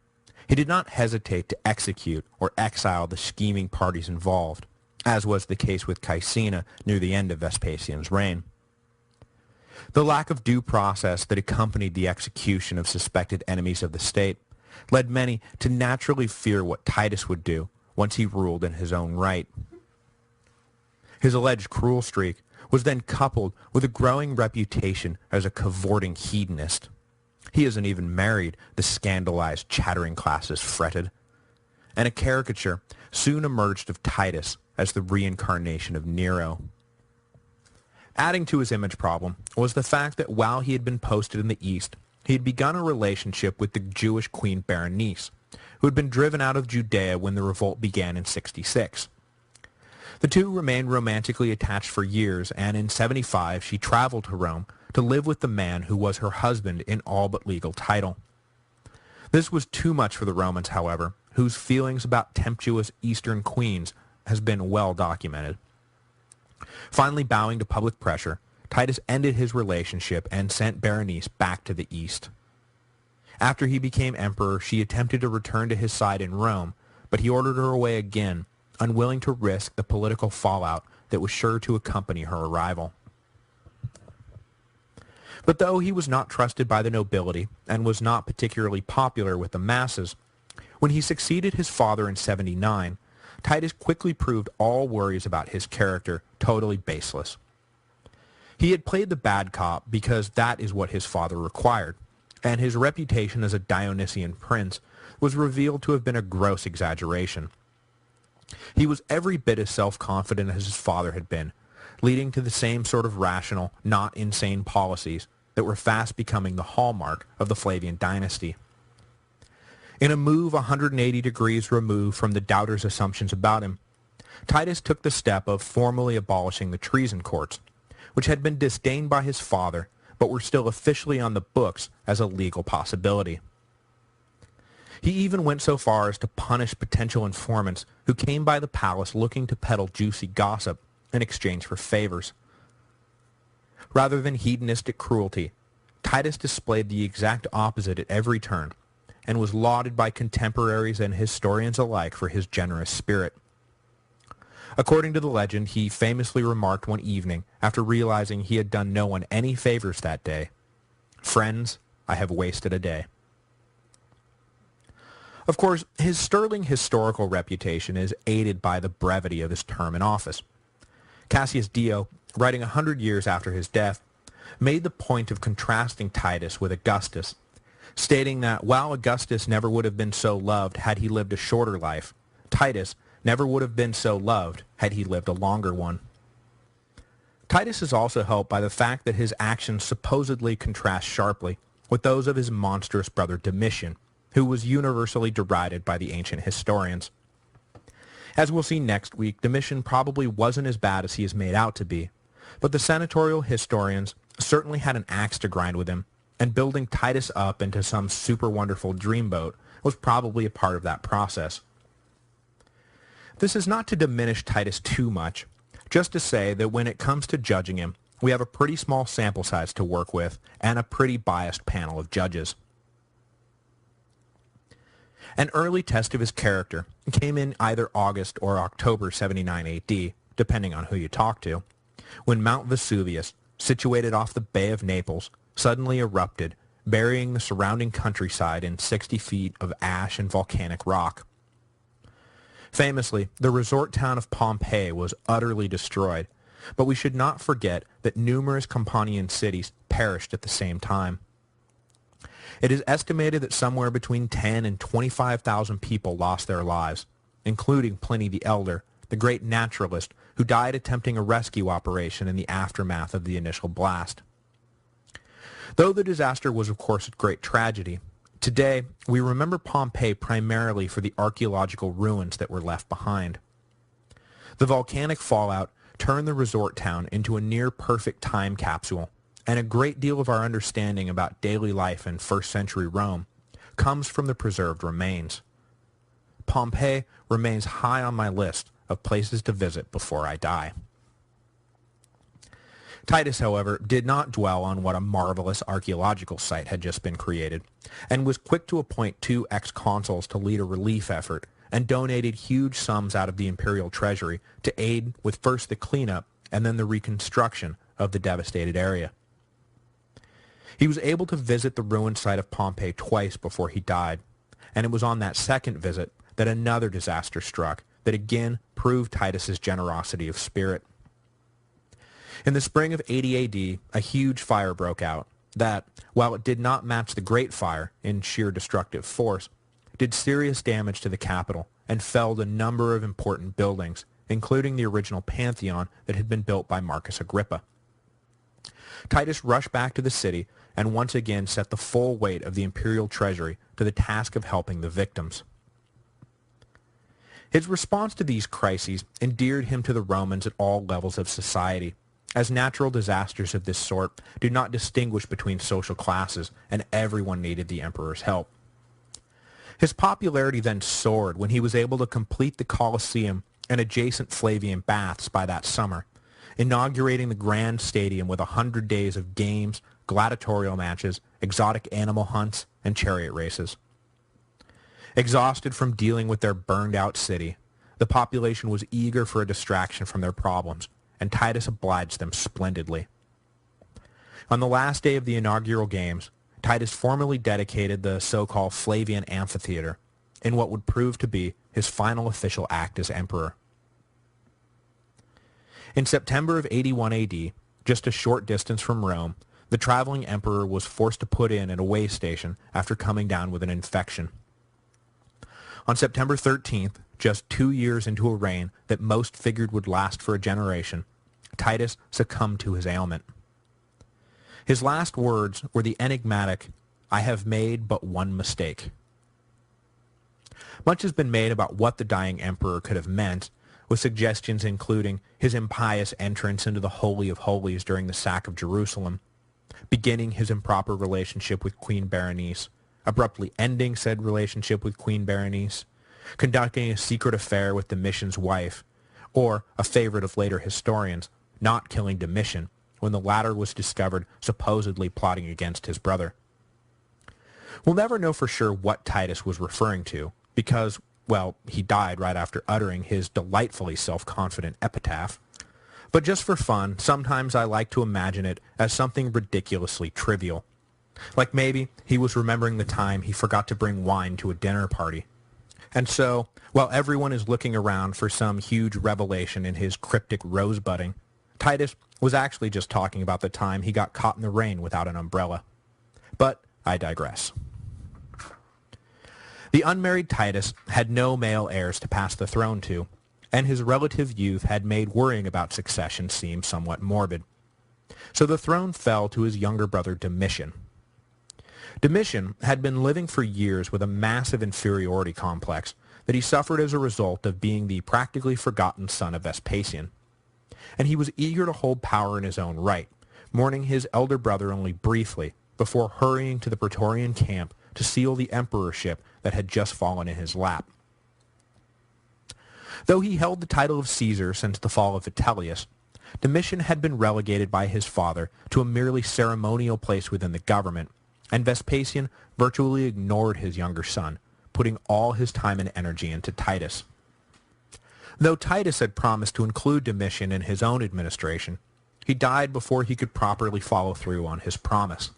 he did not hesitate to execute or exile the scheming parties involved, as was the case with Caecina near the end of Vespasian's reign. The lack of due process that accompanied the execution of suspected enemies of the state led many to naturally fear what Titus would do once he ruled in his own right. His alleged cruel streak was then coupled with a growing reputation as a cavorting hedonist. He isn't even married, the scandalized chattering classes fretted. And a caricature soon emerged of Titus as the reincarnation of Nero. Adding to his image problem was the fact that while he had been posted in the East, he had begun a relationship with the Jewish queen Berenice, who had been driven out of Judea when the revolt began in 66. The two remained romantically attached for years, and in 75 she traveled to Rome to live with the man who was her husband in all but legal title. This was too much for the Romans, however, whose feelings about tempestuous Eastern queens has been well documented. Finally bowing to public pressure, Titus ended his relationship and sent Berenice back to the East. After he became emperor, she attempted to return to his side in Rome, but he ordered her away again, unwilling to risk the political fallout that was sure to accompany her arrival. But though he was not trusted by the nobility and was not particularly popular with the masses, when he succeeded his father in 79, Titus quickly proved all worries about his character totally baseless. He had played the bad cop because that is what his father required, and his reputation as a Dionysian prince was revealed to have been a gross exaggeration. He was every bit as self-confident as his father had been, leading to the same sort of rational, not insane policies that were fast becoming the hallmark of the Flavian dynasty. In a move 180 degrees removed from the doubters' assumptions about him, Titus took the step of formally abolishing the treason courts, which had been disdained by his father but were still officially on the books as a legal possibility. He even went so far as to punish potential informants who came by the palace looking to peddle juicy gossip in exchange for favors. Rather than hedonistic cruelty, Titus displayed the exact opposite at every turn, and was lauded by contemporaries and historians alike for his generous spirit. According to the legend, he famously remarked one evening, after realizing he had done no one any favors that day, "Friends, I have wasted a day." Of course, his sterling historical reputation is aided by the brevity of his term in office. Cassius Dio, writing 100 years after his death, made the point of contrasting Titus with Augustus, stating that while Augustus never would have been so loved had he lived a shorter life, Titus never would have been so loved had he lived a longer one. Titus is also helped by the fact that his actions supposedly contrast sharply with those of his monstrous brother Domitian, who was universally derided by the ancient historians. As we'll see next week, Domitian probably wasn't as bad as he is made out to be, but the senatorial historians certainly had an axe to grind with him, and building Titus up into some super wonderful dreamboat was probably a part of that process. This is not to diminish Titus too much, just to say that when it comes to judging him, we have a pretty small sample size to work with and a pretty biased panel of judges. An early test of his character came in either August or October 79 AD, depending on who you talk to, when Mount Vesuvius, situated off the Bay of Naples, suddenly erupted, burying the surrounding countryside in 60 feet of ash and volcanic rock. Famously, the resort town of Pompeii was utterly destroyed, but we should not forget that numerous Campanian cities perished at the same time. It is estimated that somewhere between 10 and 25,000 people lost their lives, including Pliny the Elder, the great naturalist who died attempting a rescue operation in the aftermath of the initial blast. Though the disaster was of course a great tragedy, Today, we remember Pompeii primarily for the archaeological ruins that were left behind. The volcanic fallout turned the resort town into a near-perfect time capsule, and a great deal of our understanding about daily life in first-century Rome comes from the preserved remains. Pompeii remains high on my list of places to visit before I die. Titus, however, did not dwell on what a marvelous archaeological site had just been created, and was quick to appoint 2 ex-consuls to lead a relief effort, and donated huge sums out of the imperial treasury to aid with first the cleanup and then the reconstruction of the devastated area. He was able to visit the ruined site of Pompeii twice before he died, and it was on that second visit that another disaster struck that again proved Titus's generosity of spirit. In the spring of 80 AD, a huge fire broke out that, while it did not match the Great Fire in sheer destructive force, did serious damage to the capital and felled a number of important buildings, including the original Pantheon that had been built by Marcus Agrippa. Titus rushed back to the city and once again set the full weight of the imperial treasury to the task of helping the victims. His response to these crises endeared him to the Romans at all levels of society, as natural disasters of this sort do not distinguish between social classes, and everyone needed the emperor's help. His popularity then soared when he was able to complete the Colosseum and adjacent Flavian baths by that summer, inaugurating the grand stadium with 100 days of games, gladiatorial matches, exotic animal hunts, and chariot races. Exhausted from dealing with their burned-out city, the population was eager for a distraction from their problems, and Titus obliged them splendidly. On the last day of the inaugural games, Titus formally dedicated the so-called Flavian Amphitheater in what would prove to be his final official act as emperor. In September of 81 AD, just a short distance from Rome, the traveling emperor was forced to put in at a way station after coming down with an infection. On September 13th, just 2 years into a reign that most figured would last for a generation, Titus succumbed to his ailment. His last words were the enigmatic, "I have made but one mistake." Much has been made about what the dying emperor could have meant, with suggestions including his impious entrance into the Holy of Holies during the sack of Jerusalem, beginning his improper relationship with Queen Berenice, abruptly ending said relationship with Queen Berenice, conducting a secret affair with Domitian's wife, or, a favorite of later historians, not killing Domitian when the latter was discovered supposedly plotting against his brother. We'll never know for sure what Titus was referring to, because, well, he died right after uttering his delightfully self-confident epitaph. But just for fun, sometimes I like to imagine it as something ridiculously trivial. Like maybe he was remembering the time he forgot to bring wine to a dinner party. And so, while everyone is looking around for some huge revelation in his cryptic rosebudding, Titus was actually just talking about the time he got caught in the rain without an umbrella. But I digress. The unmarried Titus had no male heirs to pass the throne to, and his relative youth had made worrying about succession seem somewhat morbid. So the throne fell to his younger brother Domitian. Domitian had been living for years with a massive inferiority complex that he suffered as a result of being the practically forgotten son of Vespasian. And he was eager to hold power in his own right, mourning his elder brother only briefly before hurrying to the Praetorian camp to seal the emperorship that had just fallen in his lap. Though he held the title of Caesar since the fall of Vitellius, Domitian had been relegated by his father to a merely ceremonial place within the government, and Vespasian virtually ignored his younger son, putting all his time and energy into Titus. Though Titus had promised to include Domitian in his own administration, he died before he could properly follow through on his promise.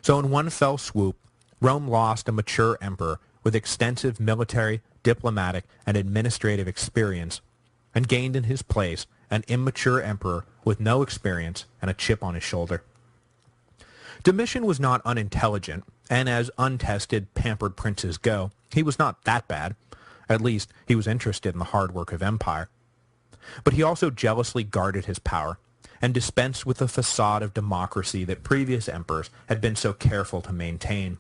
So in one fell swoop, Rome lost a mature emperor with extensive military, diplomatic, and administrative experience, and gained in his place an immature emperor with no experience and a chip on his shoulder. Domitian was not unintelligent, and as untested, pampered princes go, he was not that bad. At least, he was interested in the hard work of empire. But he also jealously guarded his power, and dispensed with the facade of democracy that previous emperors had been so careful to maintain.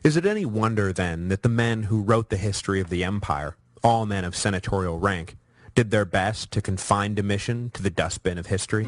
Is it any wonder, then, that the men who wrote the history of the empire, all men of senatorial rank, did their best to confine Domitian to the dustbin of history?